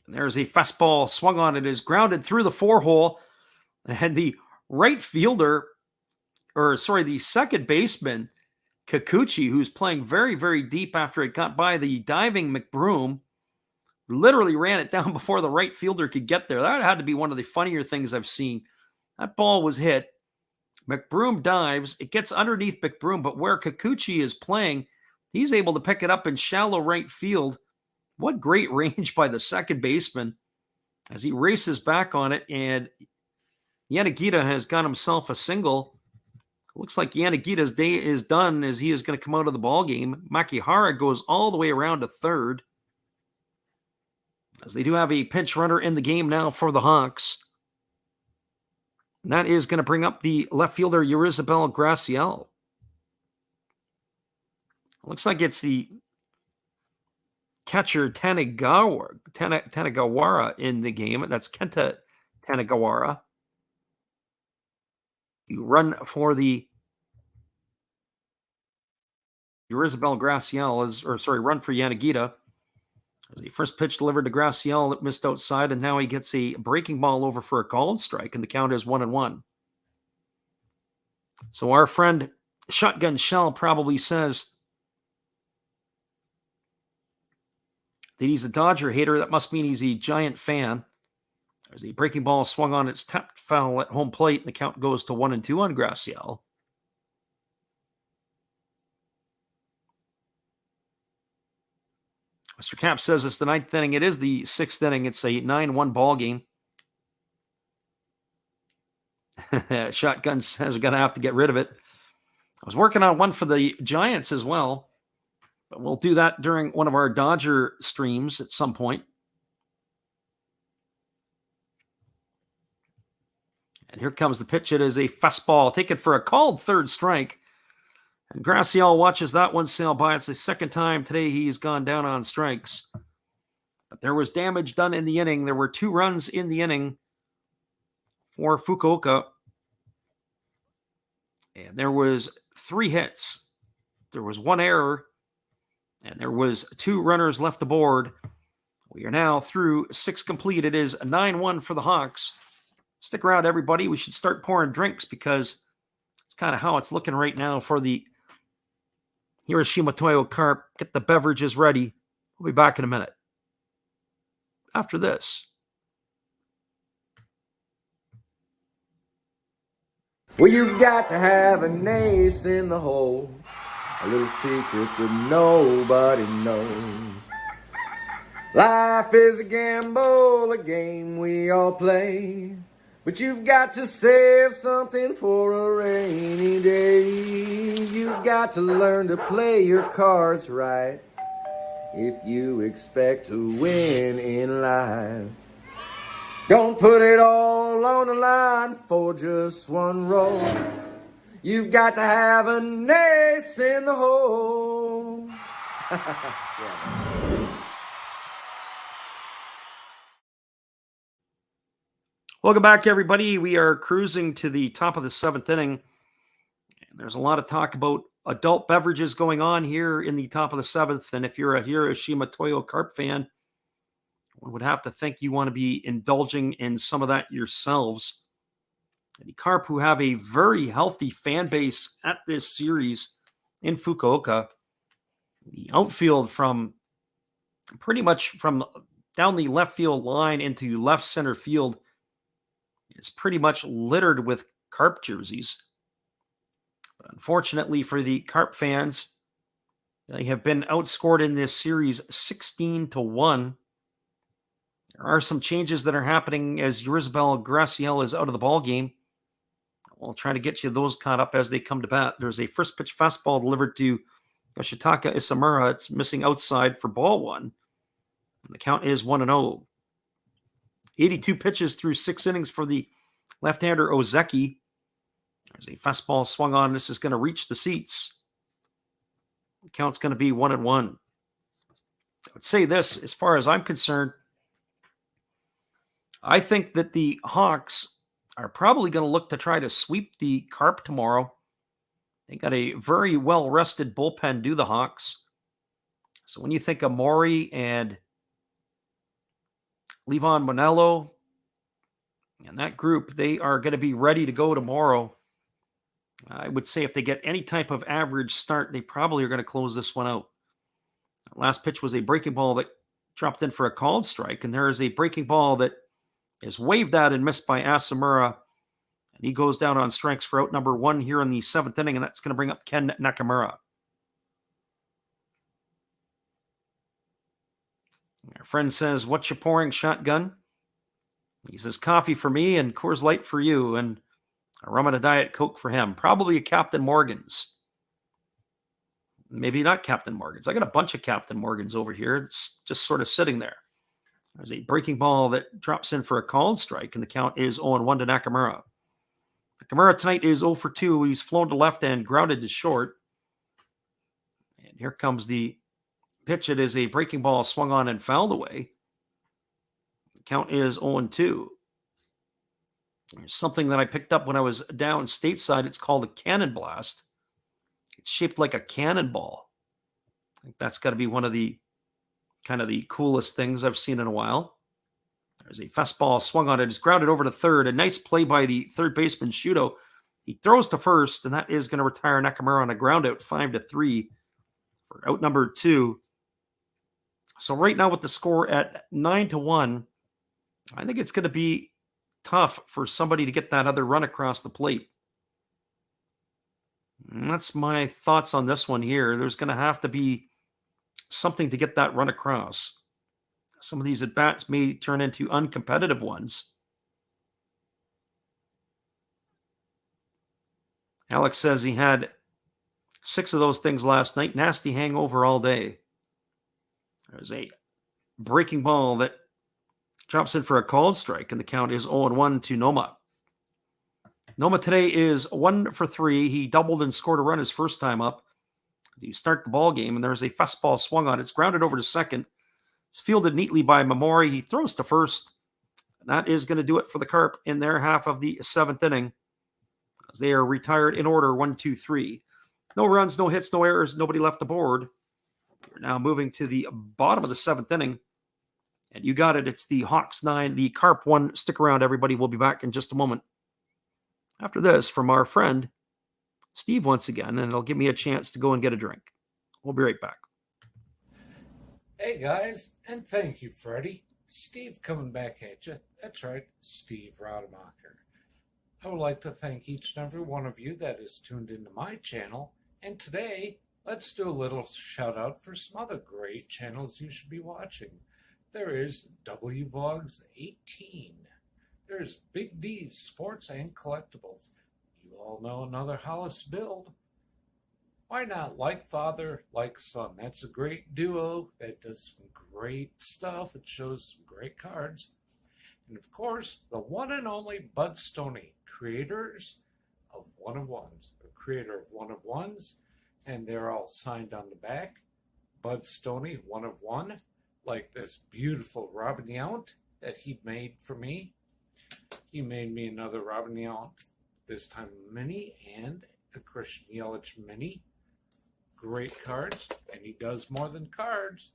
And there's a fastball swung on. It is grounded through the 4-hole. And the right fielder, the second baseman, Kikuchi, who's playing very, very deep after it got by the diving McBroom, literally ran it down before the right fielder could get there. That had to be one of the funnier things I've seen. That ball was hit. McBroom dives. It gets underneath McBroom, but where Kikuchi is playing, he's able to pick it up in shallow right field. What great range by the second baseman as he races back on it, and Yanagita has got himself a single. Looks like Yanagita's day is done as he is going to come out of the ball game. Makihara goes all the way around to third, as they do have a pinch runner in the game now for the Hawks. And that is going to bring up the left fielder, Yurizabel Graciel. Looks like it's the catcher Tanagawara in the game. That's Kenta Tanagawara. You run for the Isabel Graciel run for Yanagita. As the first pitch delivered to Graciel that missed outside, and now he gets a breaking ball over for a called strike, and the count is 1-1. So our friend Shotgun Shell probably says that he's a Dodger hater. That must mean he's a Giant fan. There's a breaking ball swung on, its tapped foul at home plate, and the count goes to 1-2 on Graciel. Mr. Cap says it's the 9th inning. It is the 6th inning. It's a 9-1 ball game. Shotgun says we're going to have to get rid of it. I was working on one for the Giants as well, but we'll do that during one of our Dodger streams at some point. And here comes the pitch. It is a fastball taken for a called third strike. And Graciel watches that one sail by. It's the second time today he's gone down on strikes. But there was damage done in the inning. There were 2 runs in the inning for Fukuoka. And there was 3 hits. There was 1 error. And there was 2 runners left aboard. We are now through 6 complete. It is 9-1 for the Hawks. Stick around, everybody. We should start pouring drinks because it's kind of how it's looking right now for the Hiroshima Carp. Get the beverages ready. We'll be back in a minute. After this. Well, you've got to have an ace in the hole, a little secret that nobody knows. Life is a gamble, a game we all play, but you've got to save something for a rainy day. You've got to learn to play your cards right if you expect to win in life. Don't put it all on the line for just one roll. You've got to have an ace in the hole. Welcome back, everybody. We are cruising to the top of the 7th inning. And there's a lot of talk about adult beverages going on here in the top of the 7th. And if you're a Hiroshima Carp fan, one would have to think you want to be indulging in some of that yourselves. And the Carp, who have a very healthy fan base at this series in Fukuoka, the outfield from pretty much from down the left field line into left center field is pretty much littered with Carp jerseys. But unfortunately for the Carp fans, they have been outscored in this series 16-1. There are some changes that are happening as Isabel Graciel is out of the ball game. We'll try to get you those caught up as they come to bat. There's a first pitch fastball delivered to Yoshitaka Isamura. It's missing outside for ball 1. And the count is 1-0. 82 pitches through 6 innings for the left-hander Ozeki. There's a fastball swung on. This is going to reach the seats. The count's going to be 1-1. I would say this, as far as I'm concerned, I think that the Hawks are probably going to look to try to sweep the Carp tomorrow. They got a very well-rested bullpen, do the Hawks. So when you think of Maury and Levon Manello and that group, they are going to be ready to go tomorrow. I would say if they get any type of average start, they probably are going to close this one out. Last pitch was a breaking ball that dropped in for a called strike, and there is a breaking ball that is waved at and missed by Asamura, and he goes down on strikes for out number 1 here in the 7th inning, and that's going to bring up Ken Nakamura. Our friend says, "What you pouring, Shotgun?" He says, "Coffee for me and Coors Light for you, and a rum and a Diet Coke for him. Probably a Captain Morgan's. Maybe not Captain Morgan's. I got a bunch of Captain Morgan's over here. It's just sort of sitting there." There's a breaking ball that drops in for a called strike, and the count is 0-1 to Nakamura. Nakamura tonight is 0 for 2. He's flown to left and grounded to short. And here comes the pitch, it is a breaking ball swung on and fouled away. The count is 0-2. There's something that I picked up when I was down stateside. It's called a cannon blast. It's shaped like a cannonball. I think that's got to be one of the kind of the coolest things I've seen in a while. There's a fastball swung on it. It's grounded over to third. A nice play by the third baseman, Shuto. He throws to first, and that is going to retire Nakamura on a ground out, 5-3 for out number 2. So right now with the score at 9-1, I think it's going to be tough for somebody to get that other run across the plate. And that's my thoughts on this one here. There's going to have to be something to get that run across. Some of these at-bats may turn into uncompetitive ones. Alex says he had 6 of those things last night. Nasty hangover all day. There's a breaking ball that drops in for a called strike, and the count is 0-1 to Noma. Noma today is 1 for 3. He doubled and scored a run his first time up to start the ball game, and there's a fastball swung on. It's grounded over to second. It's fielded neatly by Mamori. He throws to first. And that is going to do it for the Carp in their half of the 7th inning, as they are retired in order 1-2-3. No runs, no hits, no errors, nobody left the board. We're now moving to the bottom of the 7th inning. And you got it. It's the Hawks 9, the Carp 1. Stick around, everybody. We'll be back in just a moment. After this, from our friend Steve once again, and it'll give me a chance to go and get a drink. We'll be right back. Hey guys, and thank you, Freddie. Steve coming back at you. That's right, Steve Rademacher. I would like to thank each and every one of you that is tuned into my channel. And today, let's do a little shout out for some other great channels you should be watching. There is WVlogs 18. There's Big D's Sports and Collectibles. You all know another Hollis build. Why not Like Father, Like Son? That's a great duo that does some great stuff. It shows some great cards. And of course, the one and only Bud Stoney, creators of One of Ones, the creator of One of Ones, and they're all signed on the back. Bud Stoney, One of One, like this beautiful Robin Yount that he made for me. He made me another Robin Yount, this time mini, and a Christian Yelich mini. Great cards, and he does more than cards.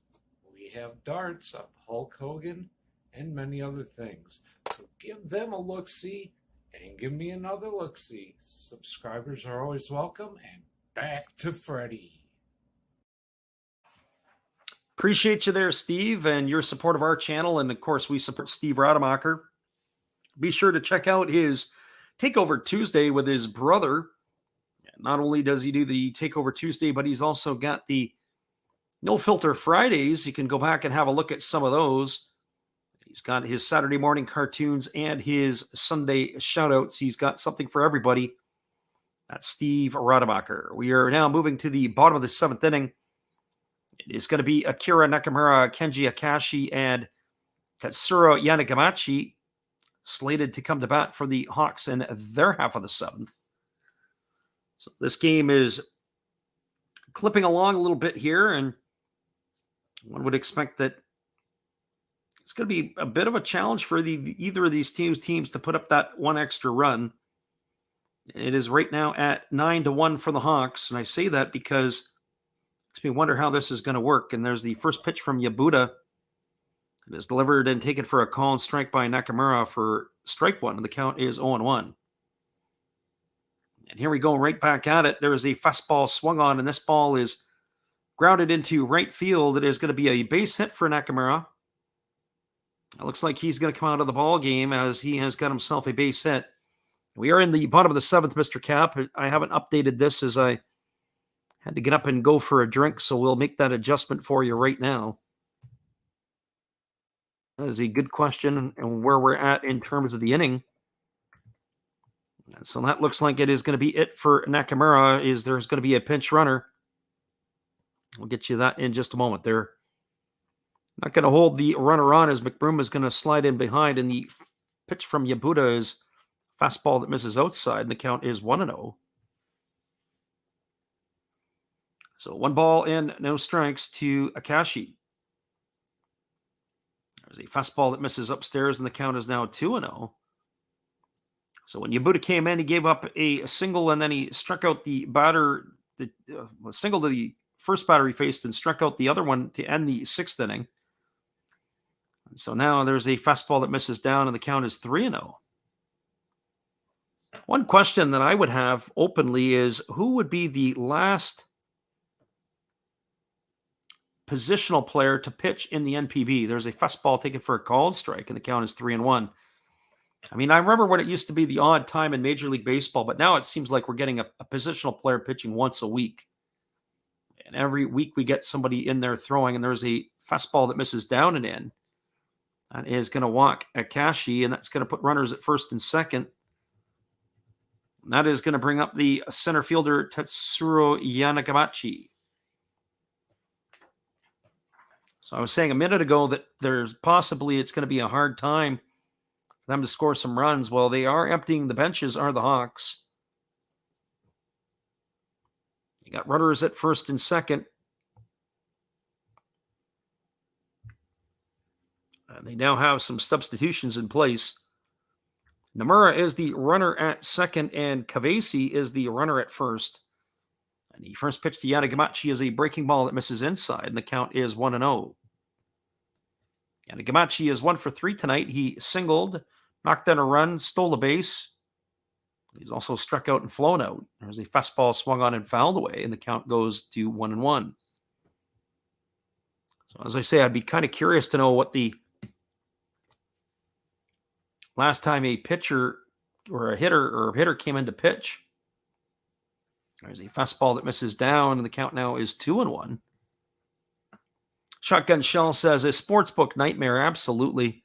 We have darts of Hulk Hogan and many other things. So give them a look-see and give me another look-see. Subscribers are always welcome, and back to Freddie. Appreciate you there, Steve, and your support of our channel. And of course, we support Steve Rademacher. Be sure to check out his Takeover Tuesday with his brother. Not only does he do the Takeover Tuesday, but he's also got the No Filter Fridays. You can go back and have a look at some of those. He's got his Saturday morning cartoons and his Sunday shoutouts. He's got something for everybody. That's Steve Rademacher. We are now moving to the bottom of the 7th inning. It is going to be Akira Nakamura, Kenji Akashi, and Tatsuro Yanagamachi slated to come to bat for the Hawks in their half of the 7th. So this game is clipping along a little bit here, and one would expect that it's going to be a bit of a challenge for either of these teams to put up that one extra run. It is right now at 9-1 for the Hawks, and I say that because it makes me wonder how this is going to work. And there's the first pitch from Yabuda. It is delivered and taken for a call and strike by Nakamura for strike 1, and the count is 0-1. And here we go right back at it. There is a fastball swung on, and this ball is grounded into right field. It is going to be a base hit for Nakamura. It looks like he's going to come out of the ball game as he has got himself a base hit. We are in the bottom of the 7th, Mr. Cap. I haven't updated this as I had to get up and go for a drink, so we'll make that adjustment for you right now. That is a good question, and where we're at in terms of the inning. So that looks like it is going to be it for Nakamura. There's going to be a pinch runner. We'll get you that in just a moment. They're not going to hold the runner on as McBroom is going to slide in behind, and the pitch from Yabuda is fastball that misses outside, and the count is 1-0. So 1 ball and no strikes to Akashi. There's a fastball that misses upstairs, and the count is now 2-0. So when Yabuta came in, he gave up a single, and then he struck out the batter, the single to the first batter he faced, and struck out the other one to end the 6th inning. And so now there's a fastball that misses down, and the count is 3-0. One question that I would have openly is, who would be the last positional player to pitch in the NPB? There's a fastball taken for a called strike, and the count is 3-1. I mean, I remember when it used to be the odd time in Major League Baseball, but now it seems like we're getting a positional player pitching once a week. And every week we get somebody in there throwing, and there's a fastball that misses down and in. That is going to walk Akashi, and that's going to put runners at first and second. And that is going to bring up the center fielder, Tetsuro Yanagamachi. So I was saying a minute ago that there's possibly it's going to be a hard time for them to score some runs. Well, they are emptying the benches, are the Hawks. You got runners at first and second. And they now have some substitutions in place. Nomura is the runner at second, and Kavesi is the runner at first. And the first pitch to Yanagamachi is a breaking ball that misses inside, and the count is 1-0. Yanagamachi is 1 for 3 tonight. He singled, knocked down a run, stole a base. He's also struck out and flown out. There's a fastball swung on and fouled away, and the count goes to 1-1. So as I say, I'd be kind of curious to know what the last time a pitcher or a hitter came in to pitch. There's a fastball that misses down, and the count now is 2-1. Shotgun Shell says, a sportsbook nightmare, absolutely.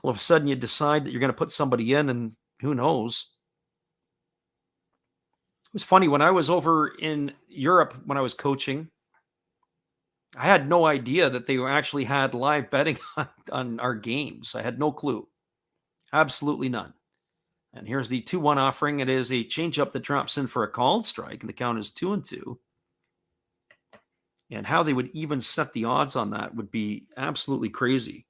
All of a sudden you decide that you're going to put somebody in, and who knows? It was funny, when I was over in Europe when I was coaching, I had no idea that they actually had live betting on our games. I had no clue. Absolutely none. And here's the 2-1 offering. It is a changeup that drops in for a called strike, and the count is 2-2. And how they would even set the odds on that would be absolutely crazy.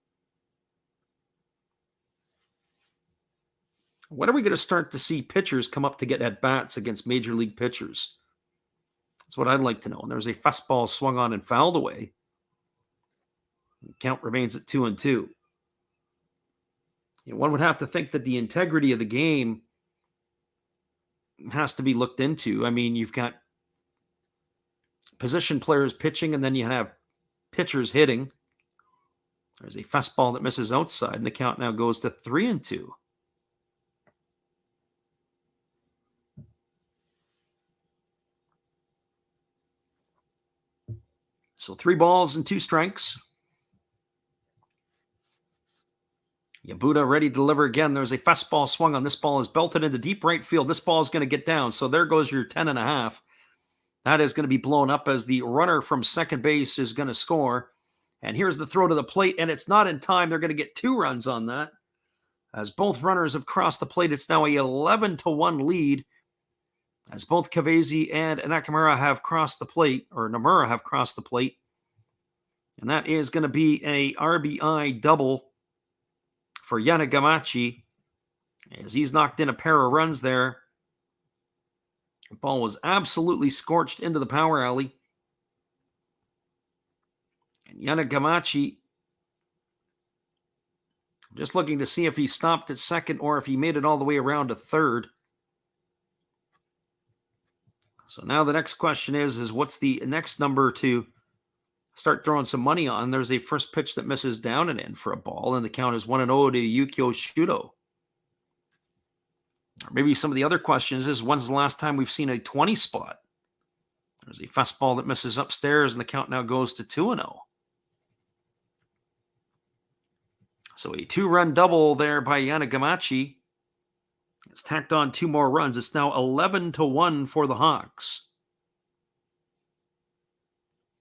When are we going to start to see pitchers come up to get at-bats against major league pitchers? That's what I'd like to know. And there's a fastball swung on and fouled away. The count remains at 2-2. One would have to think that the integrity of the game has to be looked into. I mean, you've got position players pitching, and then you have pitchers hitting. There's a fastball that misses outside, and the count now goes to 3-2. So 3 balls and 2 strikes. Yabuta ready to deliver again. There's a fastball swung on. This ball is belted into deep right field. This ball is going to get down. So there goes your 10.5. That is going to be blown up as the runner from second base is going to score. And here's the throw to the plate, and it's not in time. They're going to get 2 runs on that. As both runners have crossed the plate, it's now a 11-1 lead. As both Kavesi and Nakamura have crossed the plate, or Nomura have crossed the plate. And that is going to be a RBI double for Yanagamachi, as he's knocked in a pair of runs there. The ball was absolutely scorched into the power alley. And Yanagamachi just looking to see if he stopped at second or if he made it all the way around to third. So now the next question is what's the next number to start throwing some money on? There's a first pitch that misses down and in for a ball, and the count is 1-0 to Yukio Shudo. Or maybe some of the other questions is, when's the last time we've seen a 20 spot? There's a fastball that misses upstairs, and the count now goes to 2-0. So a 2-run double there by Yanagamachi. It's tacked on 2 more runs. It's now 11-1 for the Hawks.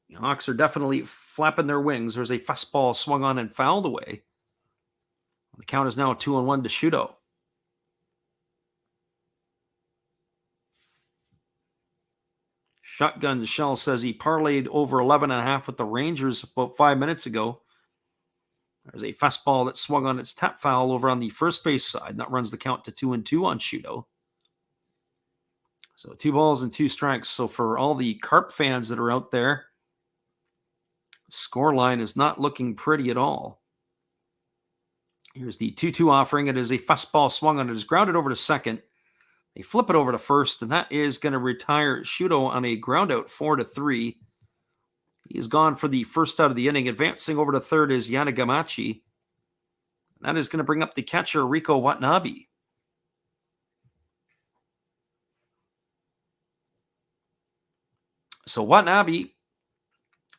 The Hawks are definitely flapping their wings. There's a fastball swung on and fouled away. The count is now 2-1 to Shudo. Shotgun Shell says he parlayed over 11.5 with the Rangers about 5 minutes ago. There's a fastball that swung on its tap foul over on the first base side. That runs the count to 2-2 on Shuto. So 2 balls and 2 strikes. So for all the Carp fans that are out there, scoreline is not looking pretty at all. Here's the 2-2 offering. It is a fastball swung on. It is grounded over to second. They flip it over to first, and that is going to retire Shuto on a ground out 4-3. He is gone for the first out of the inning. Advancing over to third is Yanagamachi. That is going to bring up the catcher, Rico Watanabe. So Watanabe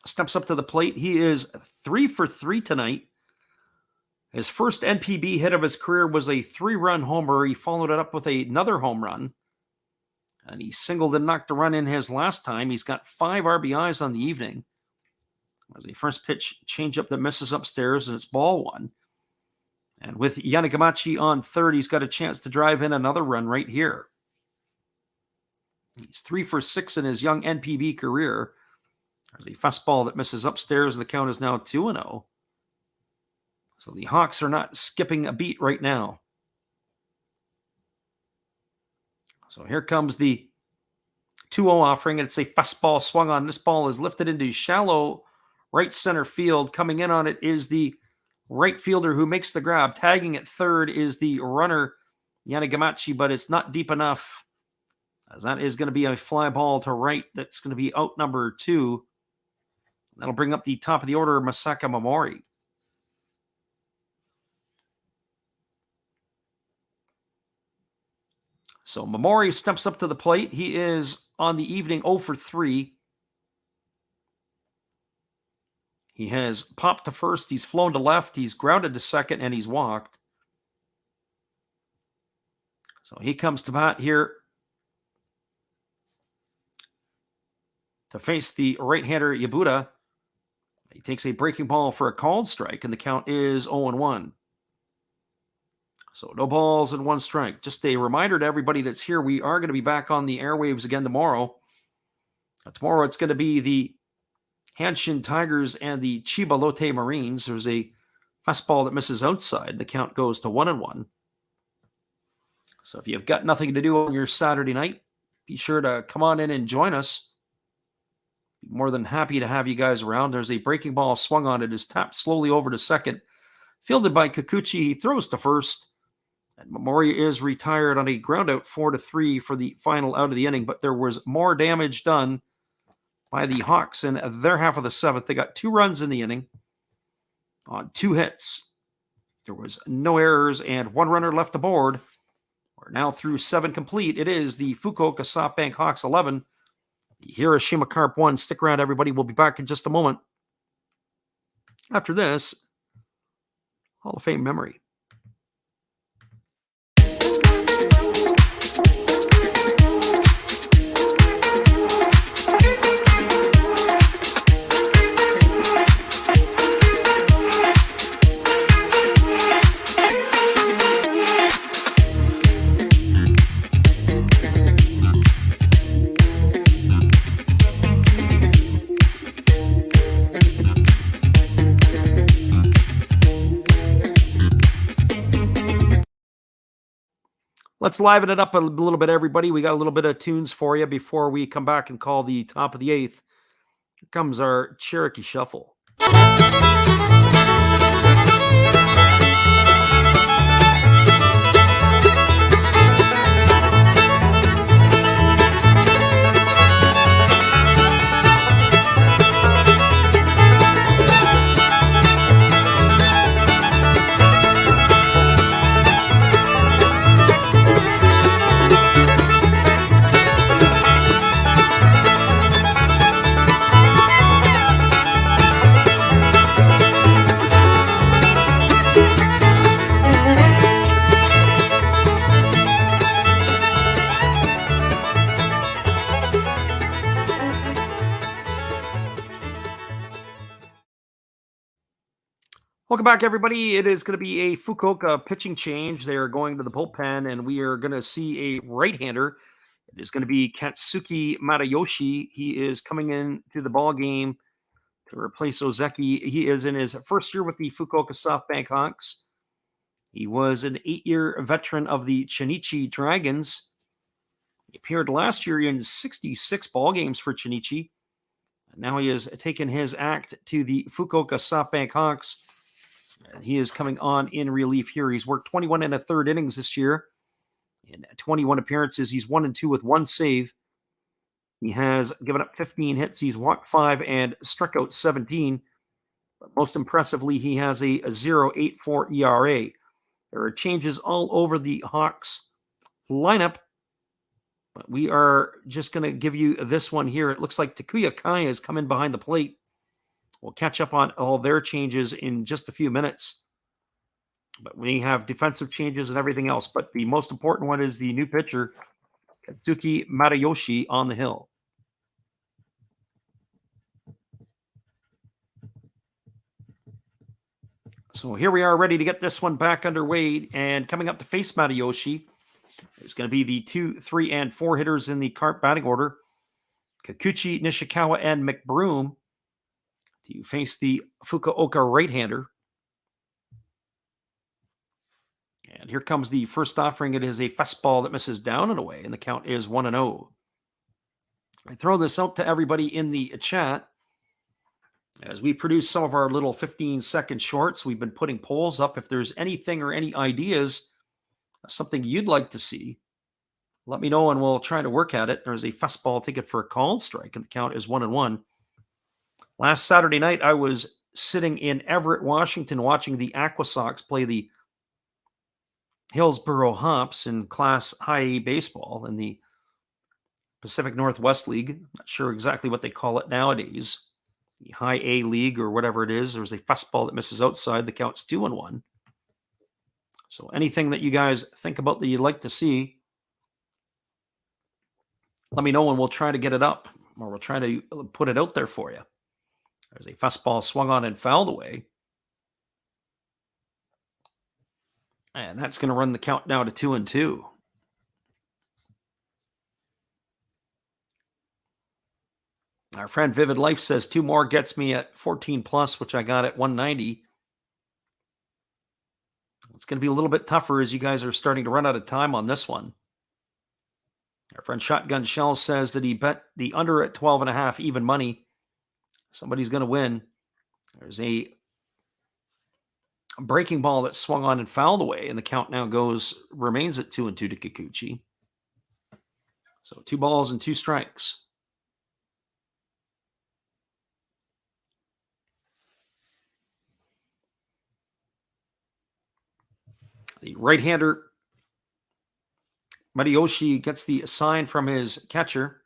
steps up to the plate. He is 3 for 3 tonight. His first NPB hit of his career was a 3-run homer. He followed it up with another home run. And he singled and knocked a run in his last time. He's got 5 RBIs on the evening. As a first pitch changeup that misses upstairs, and it's ball 1. And with Yanagamachi on third, he's got a chance to drive in another run right here. He's 3 for 6 in his young NPB career. There's a fastball that misses upstairs. The count is now 2-0. So the Hawks are not skipping a beat right now. So here comes the 2-0 offering, and it's a fastball swung on. This ball is lifted into shallow right center field. Coming in on it is the right fielder who makes the grab. Tagging at third is the runner, Yanagamachi, but it's not deep enough, as that is going to be a fly ball to right. That's going to be out number 2. That'll bring up the top of the order, Masaka Momori. So Momori steps up to the plate. He is on the evening 0 for 3. He has popped to first. He's flown to left. He's grounded to second, and he's walked. So he comes to bat here to face the right-hander Yabuda. He takes a breaking ball for a called strike, and the count is 0-1. So no balls and 1 strike. Just a reminder to everybody that's here, we are going to be back on the airwaves again tomorrow. Tomorrow it's going to be the Hanshin Tigers and the Chiba Lotte Marines. There's a fastball that misses outside. The count goes to 1-1. So if you've got nothing to do on your Saturday night, be sure to come on in and join us. Be more than happy to have you guys around. There's a breaking ball swung on. It is tapped slowly over to second. Fielded by Kikuchi. He throws to first. And Momori is retired on a groundout 4-3 for the final out of the inning. But there was more damage done by the Hawks in their half of the 7th. They got 2 runs in the inning on 2 hits. There was no errors and 1 runner left aboard. We're now through 7 complete. It is the Fukuoka SoftBank Hawks 11. The Hiroshima Carp 1. Stick around, everybody. We'll be back in just a moment. After this, Hall of Fame memory. Let's liven it up a little bit, everybody. We got a little bit of tunes for you before we come back and call the top of the 8th. Here comes our Cherokee Shuffle. Welcome back, everybody. It is going to be a Fukuoka pitching change. They are going to the bullpen, and we are going to see a right-hander It is going to be Katsuki Matayoshi. He is coming into the ball game to replace Ozeki. He is in his first year with the Fukuoka SoftBank Hawks. He was an 8-year veteran of the Chinichi Dragons. He appeared last year in 66 ball games for Chinichi. Now he has taken his act to the Fukuoka SoftBank Hawks. He is coming on in relief here. He's worked 21 and a third innings this year. In 21 appearances, he's 1-2 with 1 save. He has given up 15 hits. He's walked 5 and struck out 17. But most impressively, he has a 0.84 ERA. There are changes all over the Hawks lineup, but we are just going to give you this one here. It looks like Takuya Kai has come in behind the plate. We'll catch up on all their changes in just a few minutes. But we have defensive changes and everything else. But the most important one is the new pitcher, Katsuki Matayoshi, on the hill. So here we are ready to get this one back underway. And coming up to face Matayoshi is going to be the 2, 3, and 4 hitters in the Carp batting order. Kikuchi, Nishikawa, and McBroom to face the Fukuoka right-hander. And here comes the first offering. It is a fastball that misses down and away, and the count is 1-0. I throw this out to everybody in the chat. As we produce some of our little 15-second shorts, we've been putting polls up. If there's anything or any ideas, something you'd like to see, let me know and we'll try to work at it. There's a fastball ticket for a called strike, and the count is 1-1. Last Saturday night, I was sitting in Everett, Washington, watching the Aqua Sox play the Hillsboro Hops in Class High A baseball in the Pacific Northwest League. Not sure exactly what they call it nowadays. The High A League or whatever it is. There's a fastball that misses outside. The count's 2-1. So anything that you guys think about that you'd like to see, let me know and we'll try to get it up, or we'll try to put it out there for you. There's a fastball swung on and fouled away. And that's going to run the count now to 2-2. Our friend Vivid Life says 2 more gets me at 14 plus, which I got at 190. It's going to be a little bit tougher as you guys are starting to run out of time on this one. Our friend Shotgun Shell says that he bet the under at 12.5 even money. Somebody's going to win. There's a breaking ball that swung on and fouled away, and the count now remains at 2-2 to Kikuchi. So 2 balls and 2 strikes. The right-hander, Matayoshi, gets the sign from his catcher.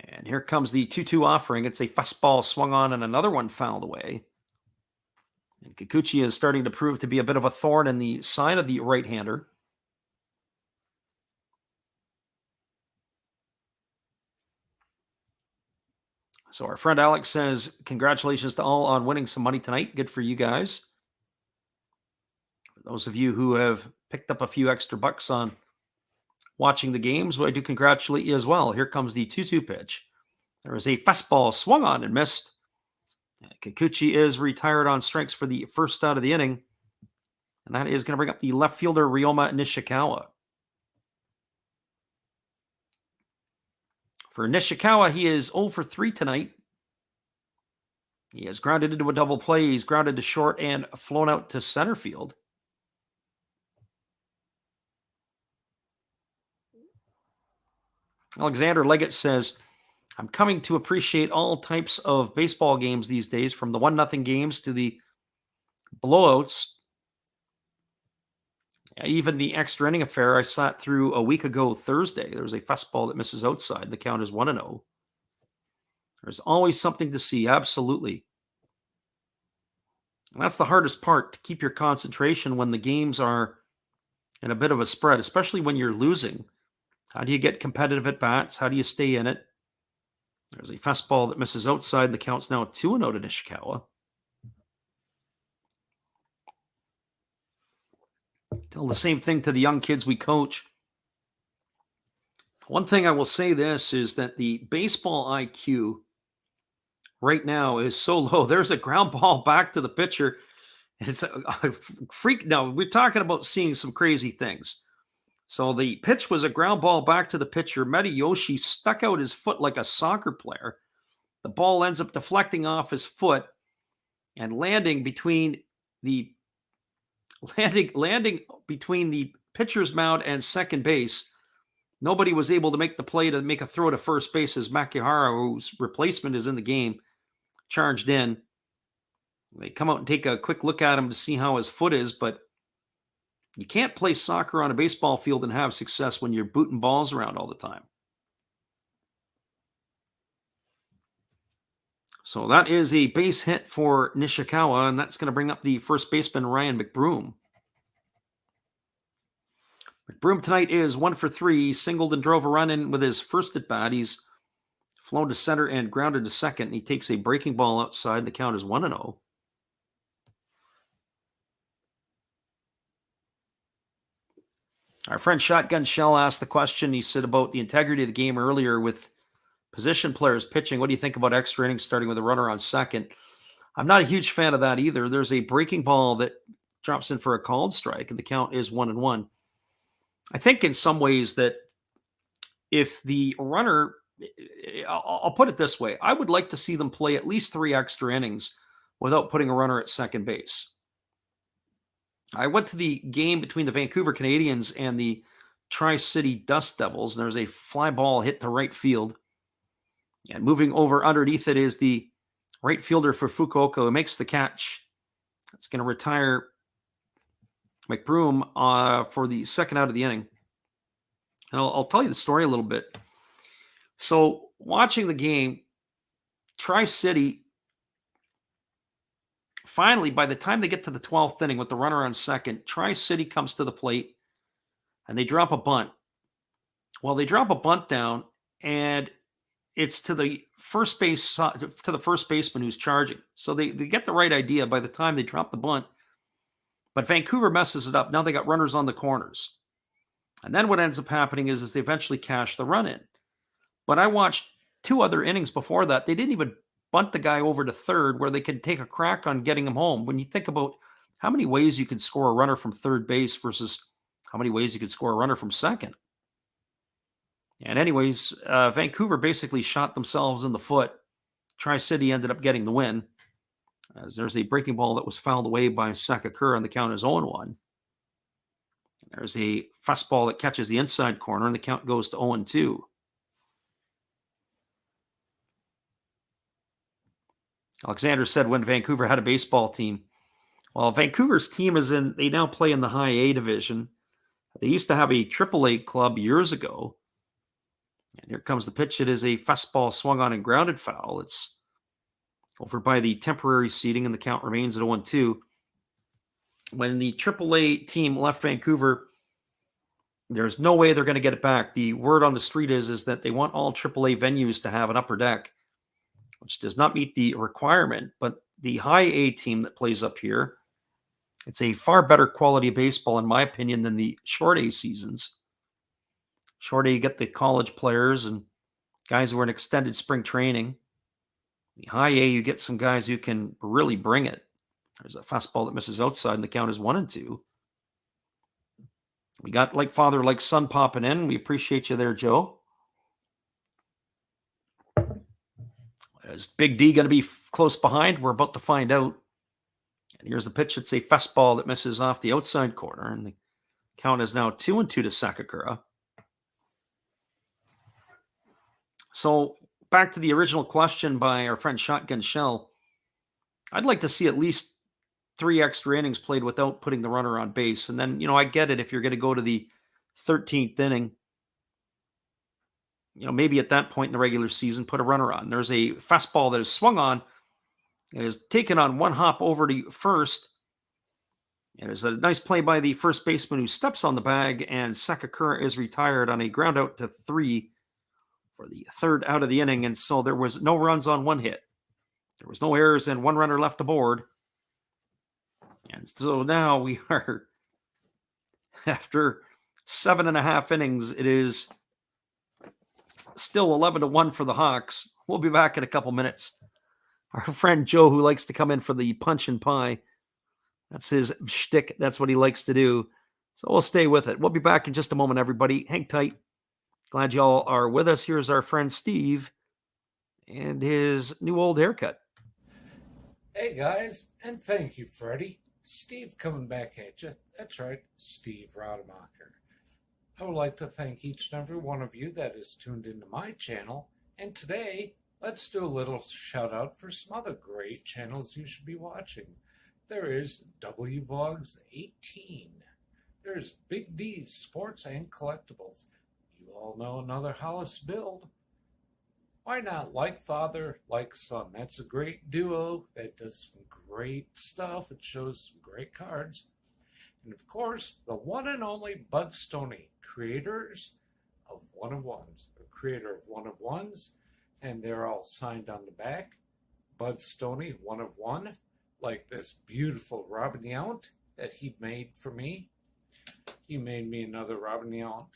And here comes the 2-2 offering. It's a fastball swung on and another one fouled away. And Kikuchi is starting to prove to be a bit of a thorn in the side of the right-hander. So our friend Alex says, congratulations to all on winning some money tonight. Good for you guys. For those of you who have picked up a few extra bucks on watching the games, well, I do congratulate you as well. Here comes the 2-2 pitch. There is a fastball swung on and missed. Kikuchi is retired on strikes for the first out of the inning. And that is going to bring up the left fielder, Ryoma Nishikawa. For Nishikawa, he is 0 for 3 tonight. He has grounded into a double play. He's grounded to short and flown out to center field. Alexander Leggett says, I'm coming to appreciate all types of baseball games these days, from the 1-0 games to the blowouts. Even the extra inning affair I sat through a week ago Thursday. There was a fastball that misses outside. The count is 1-0. There's always something to see, absolutely. And that's the hardest part, to keep your concentration when the games are in a bit of a spread, especially when you're losing. How do you get competitive at bats? How do you stay in it? There's a fastball that misses outside. The count's now 2-0 to Nishikawa. Tell the same thing to the young kids we coach. One thing I will say this is that the baseball IQ right now is so low. There's a ground ball back to the pitcher. It's a freak. Now, we're talking about seeing some crazy things. So the pitch was a ground ball back to the pitcher. Mediyoshi stuck out his foot like a soccer player. The ball ends up deflecting off his foot and landing between the pitcher's mound and second base. Nobody was able to make the play to make a throw to first base as Makihara, whose replacement is in the game, charged in. They come out and take a quick look at him to see how his foot is, but you can't play soccer on a baseball field and have success when you're booting balls around all the time. So that is a base hit for Nishikawa, and that's going to bring up the first baseman, Ryan McBroom. McBroom tonight is 1 for 3, singled and drove a run in with his first at bat. He's flown to center and grounded to second. He takes a breaking ball outside. The count is 1-0. Our friend Shotgun Shell asked the question. He said about the integrity of the game earlier with position players pitching. What do you think about extra innings starting with a runner on second? I'm not a huge fan of that either. There's a breaking ball that drops in for a called strike, and the count is 1-1. I think in some ways that if the runner, I'll put it this way, I would like to see them play at least 3 extra innings without putting a runner at second base. I went to the game between the Vancouver Canadians and the Tri-City Dust Devils, and there's a fly ball hit to right field. And moving over underneath it is the right fielder for Fukuoka who makes the catch. That's going to retire McBroom for the second out of the inning. And I'll tell you the story a little bit. So watching the game, Tri-City, finally, by the time they get to the 12th inning with the runner on second, Tri-City comes to the plate and they drop a bunt. Well, they drop a bunt down and it's to the first baseman who's charging. So they get the right idea by the time they drop the bunt. But Vancouver messes it up. Now they got runners on the corners. And then what ends up happening is they eventually cash the run in. But I watched 2 other innings before that. They didn't even bunt the guy over to third where they could take a crack on getting him home. When you think about how many ways you can score a runner from third base versus how many ways you could score a runner from second. And anyways, Vancouver basically shot themselves in the foot. Tri-City ended up getting the win, as there's a breaking ball that was fouled away by Sakakura, and the count is 0-1. There's a fastball that catches the inside corner, and the count goes to 0-2. Alexander said when Vancouver had a baseball team. Well, Vancouver's team they now play in the high A division. They used to have a AAA club years ago. And here comes the pitch. It is a fastball swung on and grounded foul. It's over by the temporary seating, and the count remains at 0-2. When the AAA team left Vancouver, there's no way they're going to get it back. The word on the street is that they want all AAA venues to have an upper deck, which does not meet the requirement. But the high A team that plays up here, it's a far better quality of baseball, in my opinion, than the short A seasons. Short A, you get the college players and guys who are in extended spring training. The high A, you get some guys who can really bring it. There's a fastball that misses outside, and the count is 1-2. We got like father, like son popping in. We appreciate you there, Joe. Is Big D going to be close behind? We're about to find out. And here's the pitch. It's a fastball that misses off the outside corner, and the count is now 2-2 to Sakakura. So back to the original question by our friend Shotgun Shell. I'd like to see at least 3 extra innings played without putting the runner on base. And then, I get it if you're going to go to the 13th inning. Maybe at that point in the regular season, put a runner on. There's a fastball that is swung on. It is taken on one hop over to first. It is a nice play by the first baseman who steps on the bag, and Sakakura is retired on a ground out to 3 for the third out of the inning. And so there was no runs on 1 hit. There was no errors and 1 runner left aboard. And so now we are, after 7.5 innings, it is still 11-1 for the Hawks. We'll be back in a couple minutes. Our friend Joe, who likes to come in for the punch and pie, that's his shtick. That's what he likes to do. So we'll stay with it. We'll be back in just a moment, everybody. Hang tight. Glad y'all are with us. Here's our friend Steve and his new old haircut. Hey guys, and thank you, Freddie. Steve coming back at you. That's right, Steve Rademacher. I would like to thank each and every one of you that is tuned into my channel. And today, let's do a little shout out for some other great channels you should be watching. There is WVlogs 18. There's Big D's Sports and Collectibles. You all know another Hollis build. Why not Like Father, Like Son? That's a great duo that does some great stuff. It shows some great cards. And of course, the one and only Bud Stoney, creators of One of Ones, the creator of One of Ones, and they're all signed on the back. Bud Stoney, One of One, like this beautiful Robin Yount that he made for me. He made me another Robin Yount,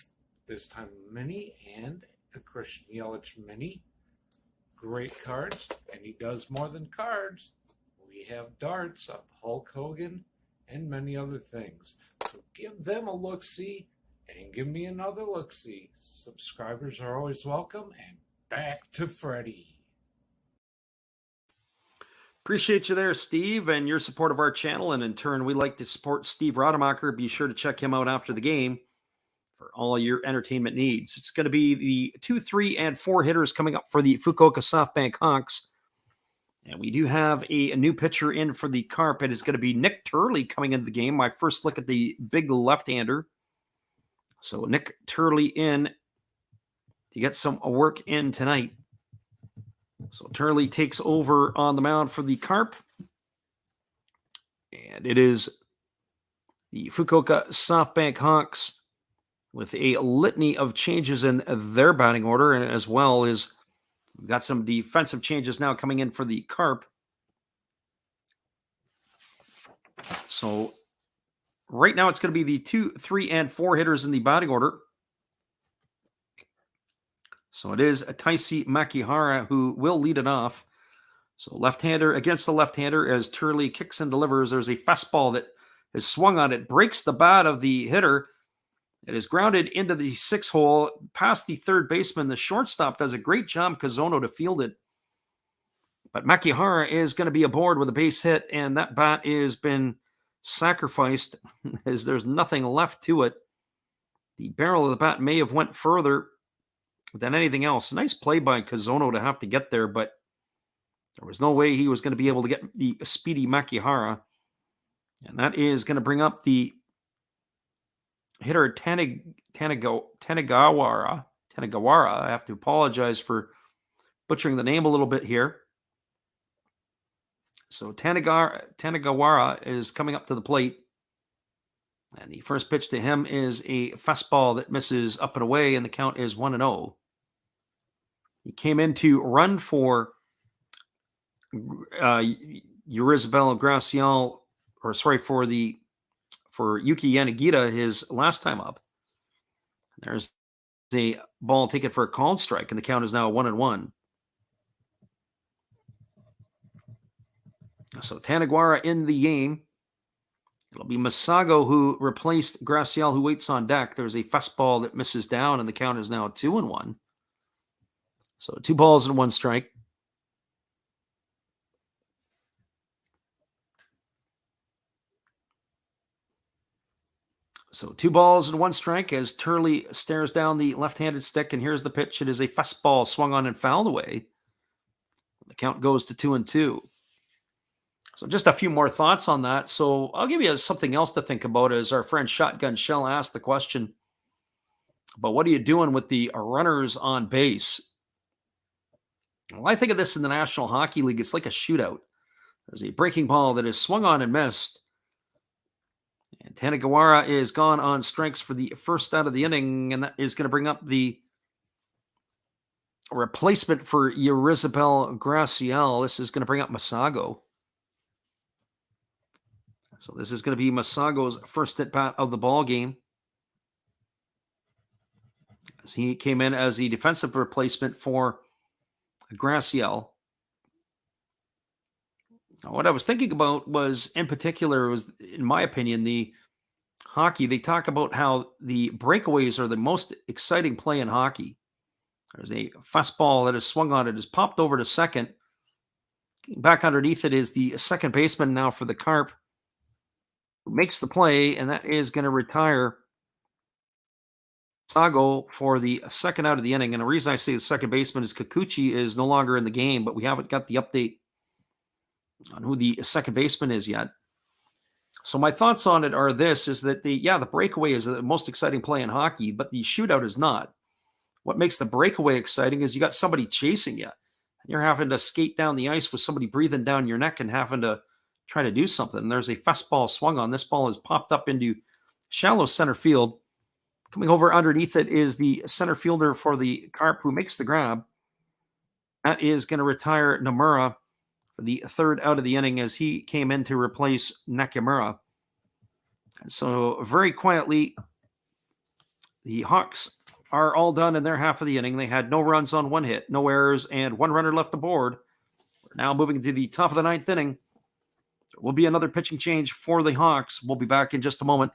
this time mini, and a Christian Yelich mini. Great cards, and he does more than cards. We have darts of Hulk Hogan and many other things. So give them a look-see and give me another look-see. Subscribers are always welcome, and back to Freddie. Appreciate you there, Steve, and your support of our channel. And in turn, we like to support Steve Rademacher. Be sure to check him out after the game for all your entertainment needs. It's going to be the 2, 3, and 4 hitters coming up for the Fukuoka SoftBank Hawks. And we do have a new pitcher in for the Carp. It is going to be Nick Turley coming into the game. My first look at the big left-hander. So Nick Turley in to get some work in tonight. So Turley takes over on the mound for the Carp. And it is the Fukuoka SoftBank Hawks with a litany of changes in their batting order, and as well as we've got some defensive changes now coming in for the Carp. So right now it's going to be the 2, 3, and 4 hitters in the batting order. So it is Taisi Makihara who will lead it off. So left-hander against the left-hander as Turley kicks and delivers. There's a fastball that is swung on it, breaks the bat of the hitter. It is grounded into the 6 hole, past the third baseman. The shortstop does a great job, Kazono, to field it. But Makihara is going to be aboard with a base hit, and that bat has been sacrificed as there's nothing left to it. The barrel of the bat may have went further than anything else. A nice play by Kazono to have to get there, but there was no way he was going to be able to get the speedy Makihara. And that is going to bring up the hitter Tanagawara. I have to apologize for butchering the name a little bit here. So Tanagawara is coming up to the plate. And the first pitch to him is a fastball that misses up and away, and the count is 1-0. He came in to run for Yurizabel Gracial, for Yuki Yanagita his last time up. There's a ball taken for a called strike, and the count is now 1-1. So Tanagawara in the game. It'll be Masago who replaced Gracial, who waits on deck. There's a fastball that misses down, and the count is now 2-1. So 2 balls and 1 strike. So 2 balls and 1 strike as Turley stares down the left-handed stick, and here's the pitch. It is a fastball swung on and fouled away. The count goes to 2-2. So just a few more thoughts on that. So I'll give you something else to think about as our friend Shotgun Shell asked the question about what are you doing with the runners on base? Well, I think of this in the National Hockey League. It's like a shootout. There's a breaking ball that is swung on and missed. And Tanagawara is gone on strikes for the first out of the inning, and that is going to bring up the replacement for Yurizabel Gracial. This is going to bring up Masago. So this is going to be Masago's first at bat of the ball game. as he came in as the defensive replacement for Graciel. What I was thinking about was, in particular, was, in my opinion, the hockey. They talk about how the breakaways are the most exciting play in hockey. There's a fastball that is swung on, it is popped over to second. Back underneath it is the second baseman now for the Carp, who makes the play, and that is going to retire Sago for the second out of the inning. And the reason I say the second baseman is Kikuchi is no longer in the game, but we haven't got the update on who the second baseman is yet. So my thoughts on it are this, is that the breakaway is the most exciting play in hockey, but the shootout is not. What makes the breakaway exciting is you got somebody chasing you. You're having to skate down the ice with somebody breathing down your neck and having to try to do something. There's a fastball swung on. This ball is popped up into shallow center field. Coming over underneath it is the center fielder for the Carp, who makes the grab. That is going to retire Nomura for the third out of the inning, as he came in to replace Nakamura. And so very quietly, the Hawks are all done in their half of the inning. They had no runs on one hit, no errors, and one runner left aboard. We're now moving to the top of the ninth inning. There will be another pitching change for the Hawks. We'll be back in just a moment.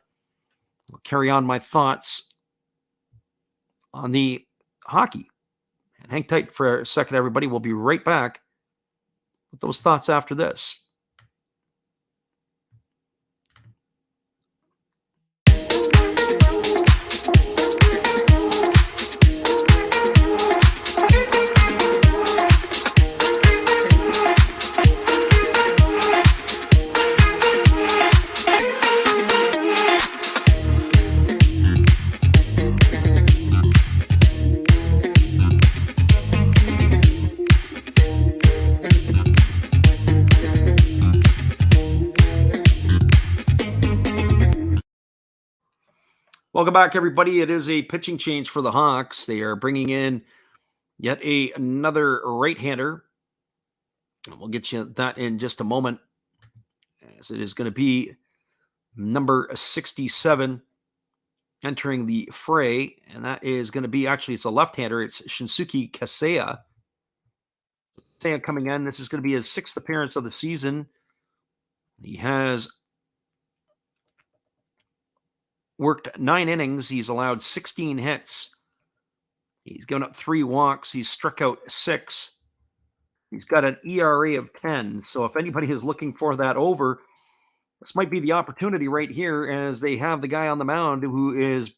I'll carry on my thoughts on the hockey. And hang tight for a second, everybody. We'll be right back with those thoughts after this. Welcome back, everybody. It is a pitching change for the Hawks. They are bringing in yet another right-hander. We'll get you that in just a moment, as it is going to be number 67 entering the fray, and that is going to be, actually, it's a left-hander. It's Shinsuke Kasea. Kasea coming in. This is going to be his sixth appearance of the season. He has worked 9 innings. He's allowed 16 hits. He's given up 3 walks. He's struck out 6. He's got an ERA of 10. So if anybody is looking for that over, this might be the opportunity right here, as they have the guy on the mound who is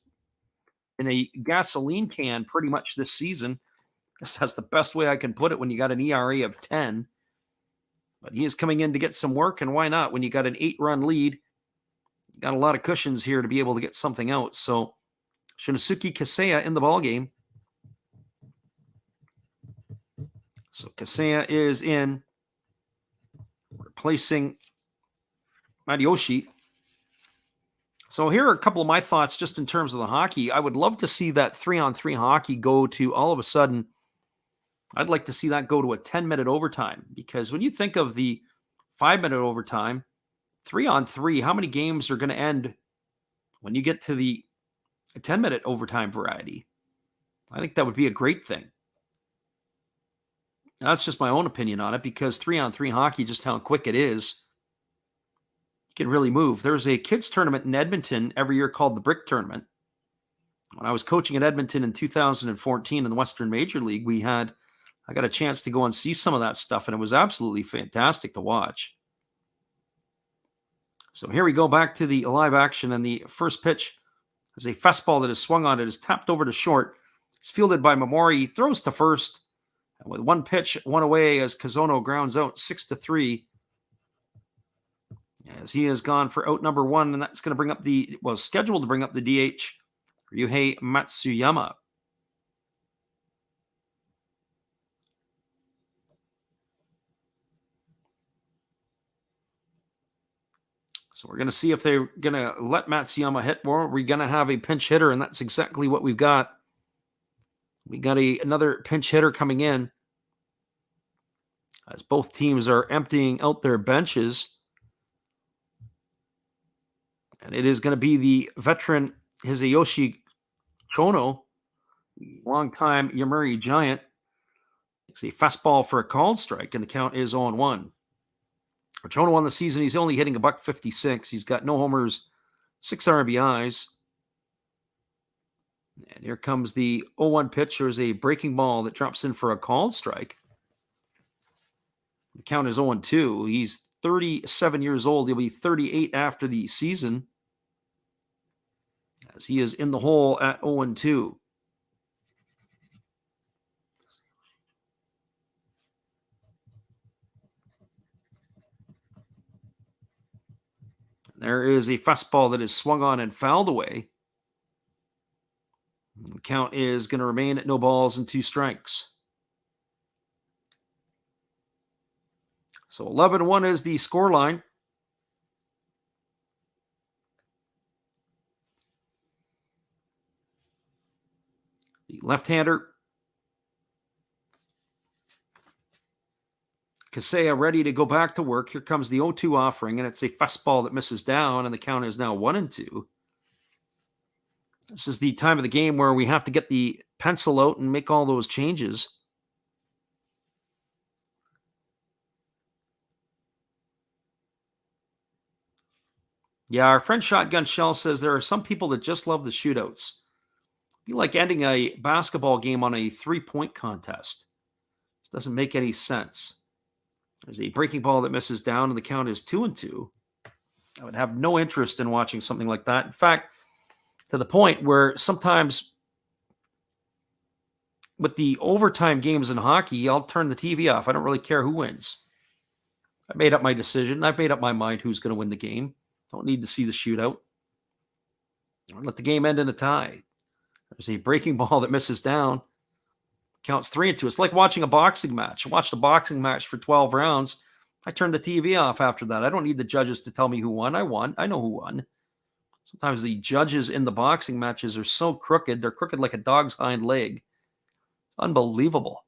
in a gasoline can pretty much this season. That's the best way I can put it when you got an ERA of 10. But he is coming in to get some work, and why not? When you got an 8-run lead, you got a lot of cushions here to be able to get something out. So Shinsuke Kasea in the ballgame. So Kasea is in, replacing Madiyoshi. So here are a couple of my thoughts just in terms of the hockey. I would love to see that 3-on-3 hockey go to, all of a sudden, I'd like to see that go to a 10-minute overtime. Because when you think of the 5-minute overtime, 3-on-3, how many games are going to end when you get to the 10-minute overtime variety? I think that would be a great thing. That's just my own opinion on it, because 3-on-3 hockey, just how quick it is, you can really move. There's a kids tournament in Edmonton every year called the Brick Tournament. When I was coaching at Edmonton in 2014 in the Western Major League, I got a chance to go and see some of that stuff, and it was absolutely fantastic to watch. So here we go back to the live action, and the first pitch is a fastball that is swung on. It is tapped over to short. It's fielded by Mamori. He throws to first, and with one pitch, one away, as Kazono grounds out 6-3. As he has gone for out number 1, and that's going to bring up scheduled to bring up the DH, Ryuhei Matsuyama. So we're going to see if they're going to let Matsuyama hit more. We're going to have a pinch hitter, and that's exactly what we've got. We got another pinch hitter coming in, as both teams are emptying out their benches. And it is going to be the veteran Hisayoshi Chono Long-time Yomiuri Giant. It's a fastball for a called strike, and the count is 0-1. Chono on the season, he's only hitting $156. He's got no homers, 6 RBIs. And here comes the 0-1 pitch. There's a breaking ball that drops in for a called strike. The count is 0-2. He's 37 years old. He'll be 38 after the season, as he is in the hole at 0-2. There is a fastball that is swung on and fouled away. The count is going to remain at no balls and 2 strikes. So 11-1 is the scoreline. The left-hander, Kasea, ready to go back to work. Here comes the 0-2 offering, and it's a fastball that misses down, and the count is now 1-2. This is the time of the game where we have to get the pencil out and make all those changes. Yeah, our friend Shotgun Shell says there are some people that just love the shootouts. It'd be like ending a basketball game on a 3-point contest. This doesn't make any sense. There's a breaking ball that misses down, and the count is 2-2. I would have no interest in watching something like that. In fact, to the point where sometimes with the overtime games in hockey, I'll turn the TV off. I don't really care who wins. I made up my decision. I've made up my mind who's going to win the game. Don't need to see the shootout. I'll let the game end in a tie. There's a breaking ball that misses down. Counts 3-2. It's like watching a boxing match. I watched a boxing match for 12 rounds. I turned the TV off after that. I don't need the judges to tell me who won. I won. I know who won. Sometimes the judges in the boxing matches are so crooked. They're crooked like a dog's hind leg. Unbelievable.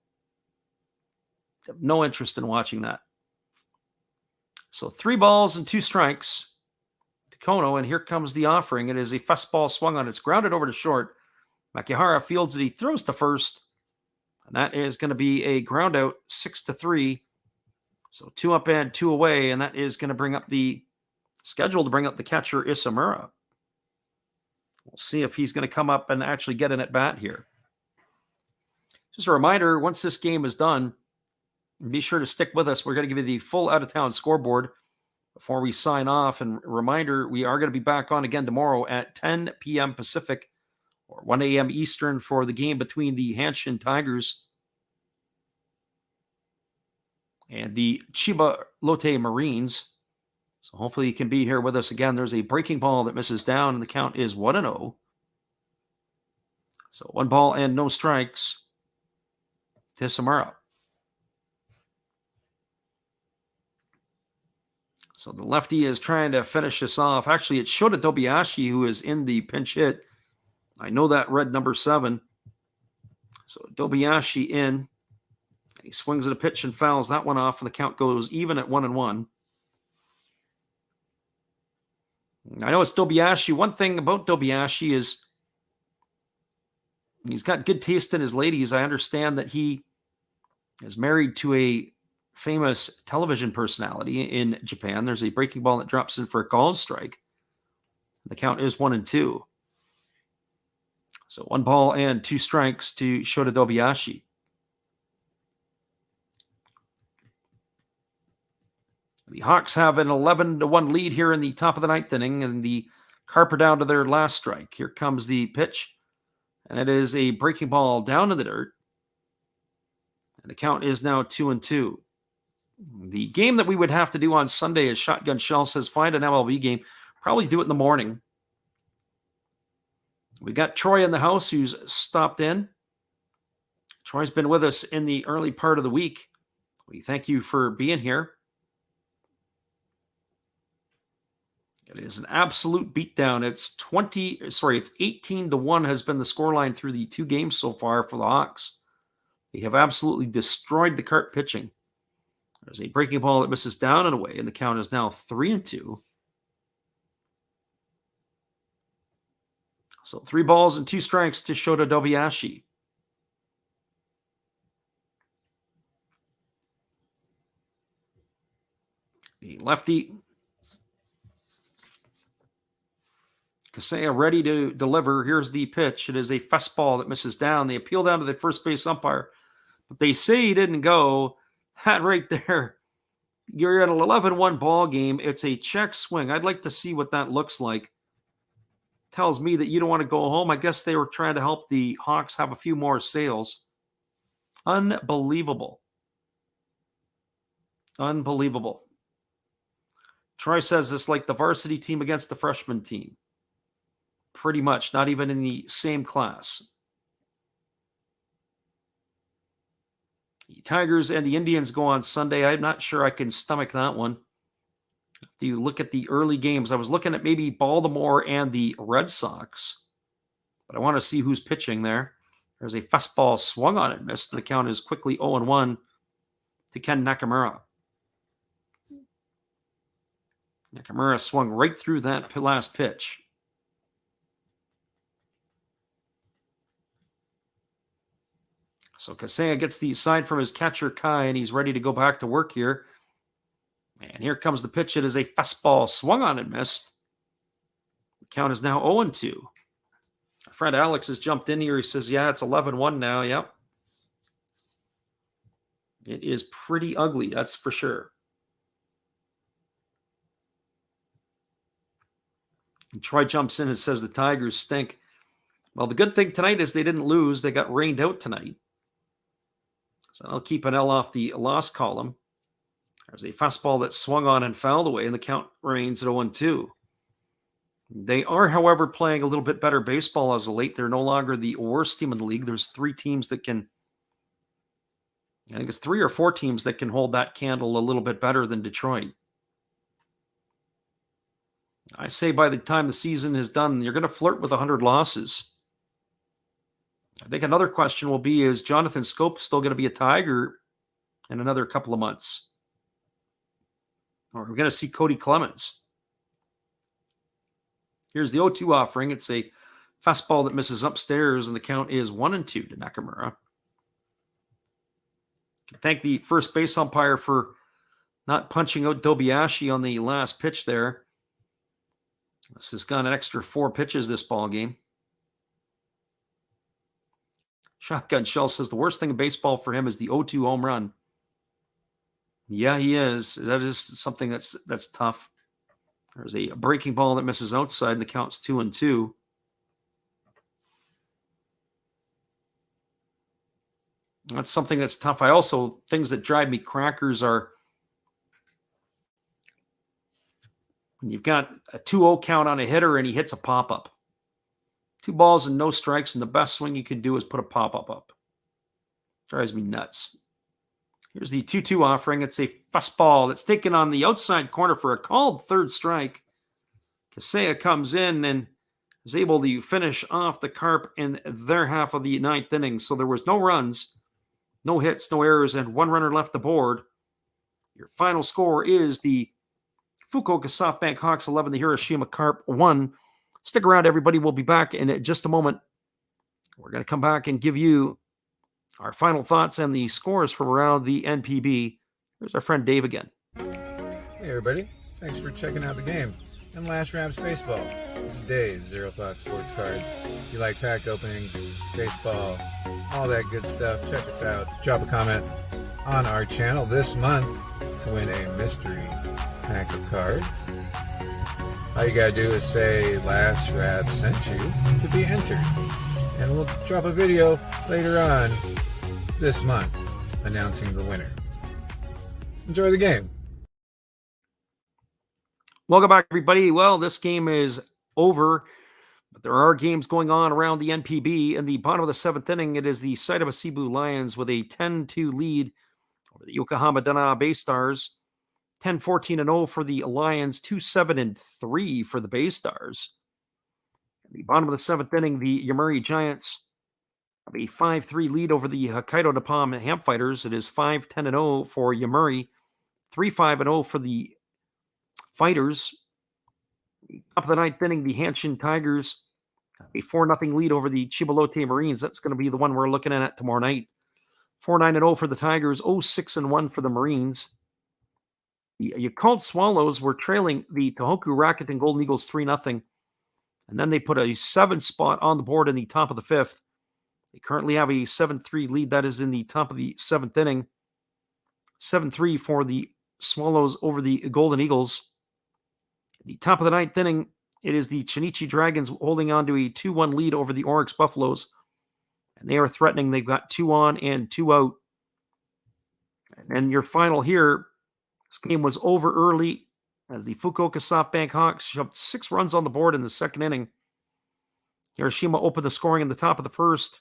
I have no interest in watching that. So 3 balls and 2 strikes to Kono, and here comes the offering. It is a fastball swung on. It's grounded over to short. Makihara fields it. He throws to first, and that is going to be a ground out, 6-3. So 2 up and 2 away, and that is going to bring up the schedule to bring up the catcher Isamura. We'll see if he's going to come up and actually get an at-bat here. Just a reminder, once this game is done, be sure to stick with us. We're going to give you the full out-of-town scoreboard before we sign off. And reminder, we are going to be back on again tomorrow at 10 p.m. Pacific or 1 a.m. Eastern for the game between the Hanshin Tigers and the Chiba Lotte Marines. So hopefully you can be here with us again. There's a breaking ball that misses down, and the count is 1-0. So 1 ball and no strikes to Samura. So the lefty is trying to finish this off. Actually, it's Shota Dobayashi who is in the pinch hit. I know that red number 7. So Dobayashi in. He swings at a pitch and fouls that one off, and the count goes even at 1-1. I know it's Dobayashi. One thing about Dobayashi is he's got good taste in his ladies. I understand that he is married to a famous television personality in Japan. There's a breaking ball that drops in for a called strike. The count is 1-2. So 1 ball and 2 strikes to Shota Dobayashi. The Hawks have an 11-1 lead here in the top of the 9th inning, and the Carp are down to their last strike. Here comes the pitch, and it is a breaking ball down to the dirt. And the count is now 2-2. The game that we would have to do on Sunday, as Shotgun Shell says, find an MLB game. Probably do it in the morning. We got Troy in the house who's stopped in. Troy's been with us in the early part of the week. We thank you for being here. It is an absolute beatdown. It's 18-1 has been the scoreline through the 2 games so far for the Hawks. They have absolutely destroyed the Carp pitching. There's a breaking ball that misses down and away, and the count is now 3-2. So 3 balls and 2 strikes to Shota Dobayashi. lefty. Casella ready to deliver. Here's the pitch. It is a fastball that misses down. They appeal down to the first base umpire, but they say he didn't go. That right there, you're at an 11-1 ball game. It's a check swing. I'd like to see what that looks like. Tells me that you don't want to go home. I guess they were trying to help the Hawks have a few more sales. Unbelievable. Unbelievable. Troy says it's like the varsity team against the freshman team. Pretty much, not even in the same class. The Tigers and the Indians go on Sunday. I'm not sure I can stomach that one. Do you look at the early games? I was looking at maybe Baltimore and the Red Sox, but I want to see who's pitching there. There's a fastball swung on it, missed. The count is quickly 0-1 to Ken Nakamura. Nakamura swung right through that last pitch. So Casella gets the sign from his catcher, Kai, and he's ready to go back to work here. And here comes the pitch. It is a fastball swung on and missed. The count is now 0-2. Our friend Alex has jumped in here. He says, yeah, it's 11-1 now. Yep. It is pretty ugly, that's for sure. And Troy jumps in and says the Tigers stink. Well, the good thing tonight is they didn't lose. They got rained out tonight. So I'll keep an L off the loss column. There's a fastball that swung on and fouled away, and the count remains at 0-2. They are, however, playing a little bit better baseball as of late. They're no longer the worst team in the league. There's 3 teams that can, I think it's 3 or 4 teams that can hold that candle a little bit better than Detroit. I say by the time the season is done, you're going to flirt with 100 losses. I think another question will be, is Jonathan Scope still going to be a Tiger in another couple of months? Or are we going to see Cody Clemens? Here's the 0-2 offering. It's a fastball that misses upstairs, and the count is 1-2 to Nakamura. I thank the first base umpire for not punching out Dobiashi on the last pitch there. This has got an extra 4 pitches this ball game. Shotgun Shell says the worst thing in baseball for him is the 0-2 home run. Yeah, he is. That is something that's tough. There's a breaking ball that misses outside, and the count's 2-2. That's something that's tough. I also, things that drive me crackers are when you've got a 2-0 count on a hitter and he hits a pop-up. 2 balls and no strikes, and the best swing you can do is put a pop-up up. Drives me nuts. Here's the 2-2 offering. It's a fastball that's taken on the outside corner for a called third strike. Casella comes in and is able to finish off the Carp in their half of the 9th inning. So there was no runs, no hits, no errors, and 1 runner left the board. Your final score is the Fukuoka SoftBank Hawks 11, the Hiroshima Carp 1. Stick around, everybody. We'll be back in just a moment. We're going to come back and give you our final thoughts and the scores from around the NPB. Here's our friend Dave again. Hey everybody, thanks for checking out the game and Last Raps Baseball. This is Dave, Zero Thought Sports Cards. If you like pack openings, baseball, all that good stuff, check us out. Drop a comment on our channel this month to win a mystery pack of cards. All you gotta do is say Last Rap sent you to be entered. And we'll drop a video later on this month announcing the winner. Enjoy the game. Welcome back, everybody. Well, this game is over, but there are games going on around the NPB. In the bottom of the 7th inning, it is the Saitama Cebu Lions with a 10-2 lead over the Yokohama Dana Bay Stars. 10-14-0 for the Lions, 2-7-3 for the Bay Stars. In the bottom of the 7th inning, the Yomiuri Giants have a 5-3 lead over the Hokkaido Nippon Ham Fighters. It is 5-10-0 for Yomiuri, 3-5-0 for the Fighters. Top of the 9th inning, the Hanshin Tigers have a 4-0 lead over the Chibalote Marines. That's going to be the one we're looking at tomorrow night. 4-9-0 for the Tigers, 0-6-1 for the Marines. The Yakult Swallows were trailing the Tohoku Rakuten Golden Eagles 3-0. And then they put a 7 spot on the board in the top of the 5th. They currently have a 7-3 lead. That is in the top of the 7th inning. 7-3 for the Swallows over the Golden Eagles. The top of the 9th inning, it is the Chinichi Dragons holding on to a 2-1 lead over the Oryx Buffaloes. And they are threatening. They've got 2 on and 2 out. And your final here, this game was over early as the Fukuoka SoftBank Hawks shoved 6 runs on the board in the 2nd inning. Hiroshima opened the scoring in the top of the 1st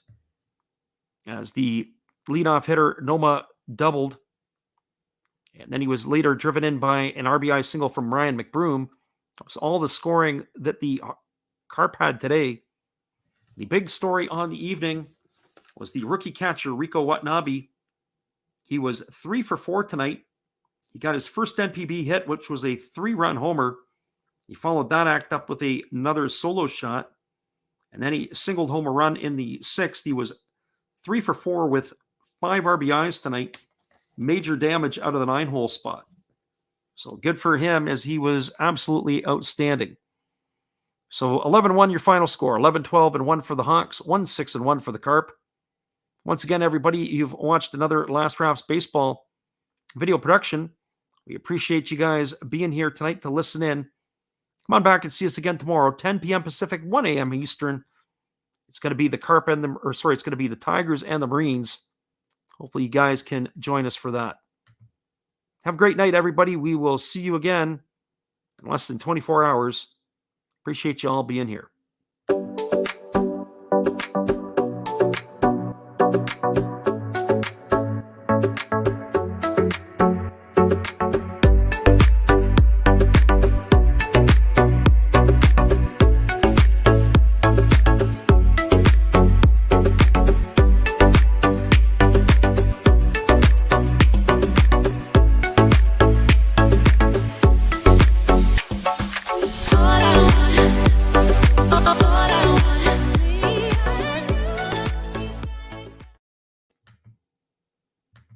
as the leadoff hitter Noma doubled. And then he was later driven in by an RBI single from Ryan McBroom. That was all the scoring that the Carp had today. The big story on the evening was the rookie catcher Rico Watanabe. He was 3 for 4 tonight. He got his first NPB hit, which was a 3-run homer. He followed that act up with another solo shot. And then he singled home a run in the 6th. He was 3 for 4 with 5 RBIs tonight. Major damage out of the 9-hole spot. So good for him as he was absolutely outstanding. So 11-1 your final score. 11-12-1 for the Hawks. 1-6-1 for the Carp. Once again, everybody, you've watched another Last Rafts Baseball video production. We appreciate you guys being here tonight to listen in. Come on back and see us again tomorrow, 10 p.m. Pacific, 1 a.m. Eastern. It's going to be the Carp and it's going to be the Tigers and the Marines. Hopefully you guys can join us for that. Have a great night, everybody. We will see you again in less than 24 hours. Appreciate you all being here.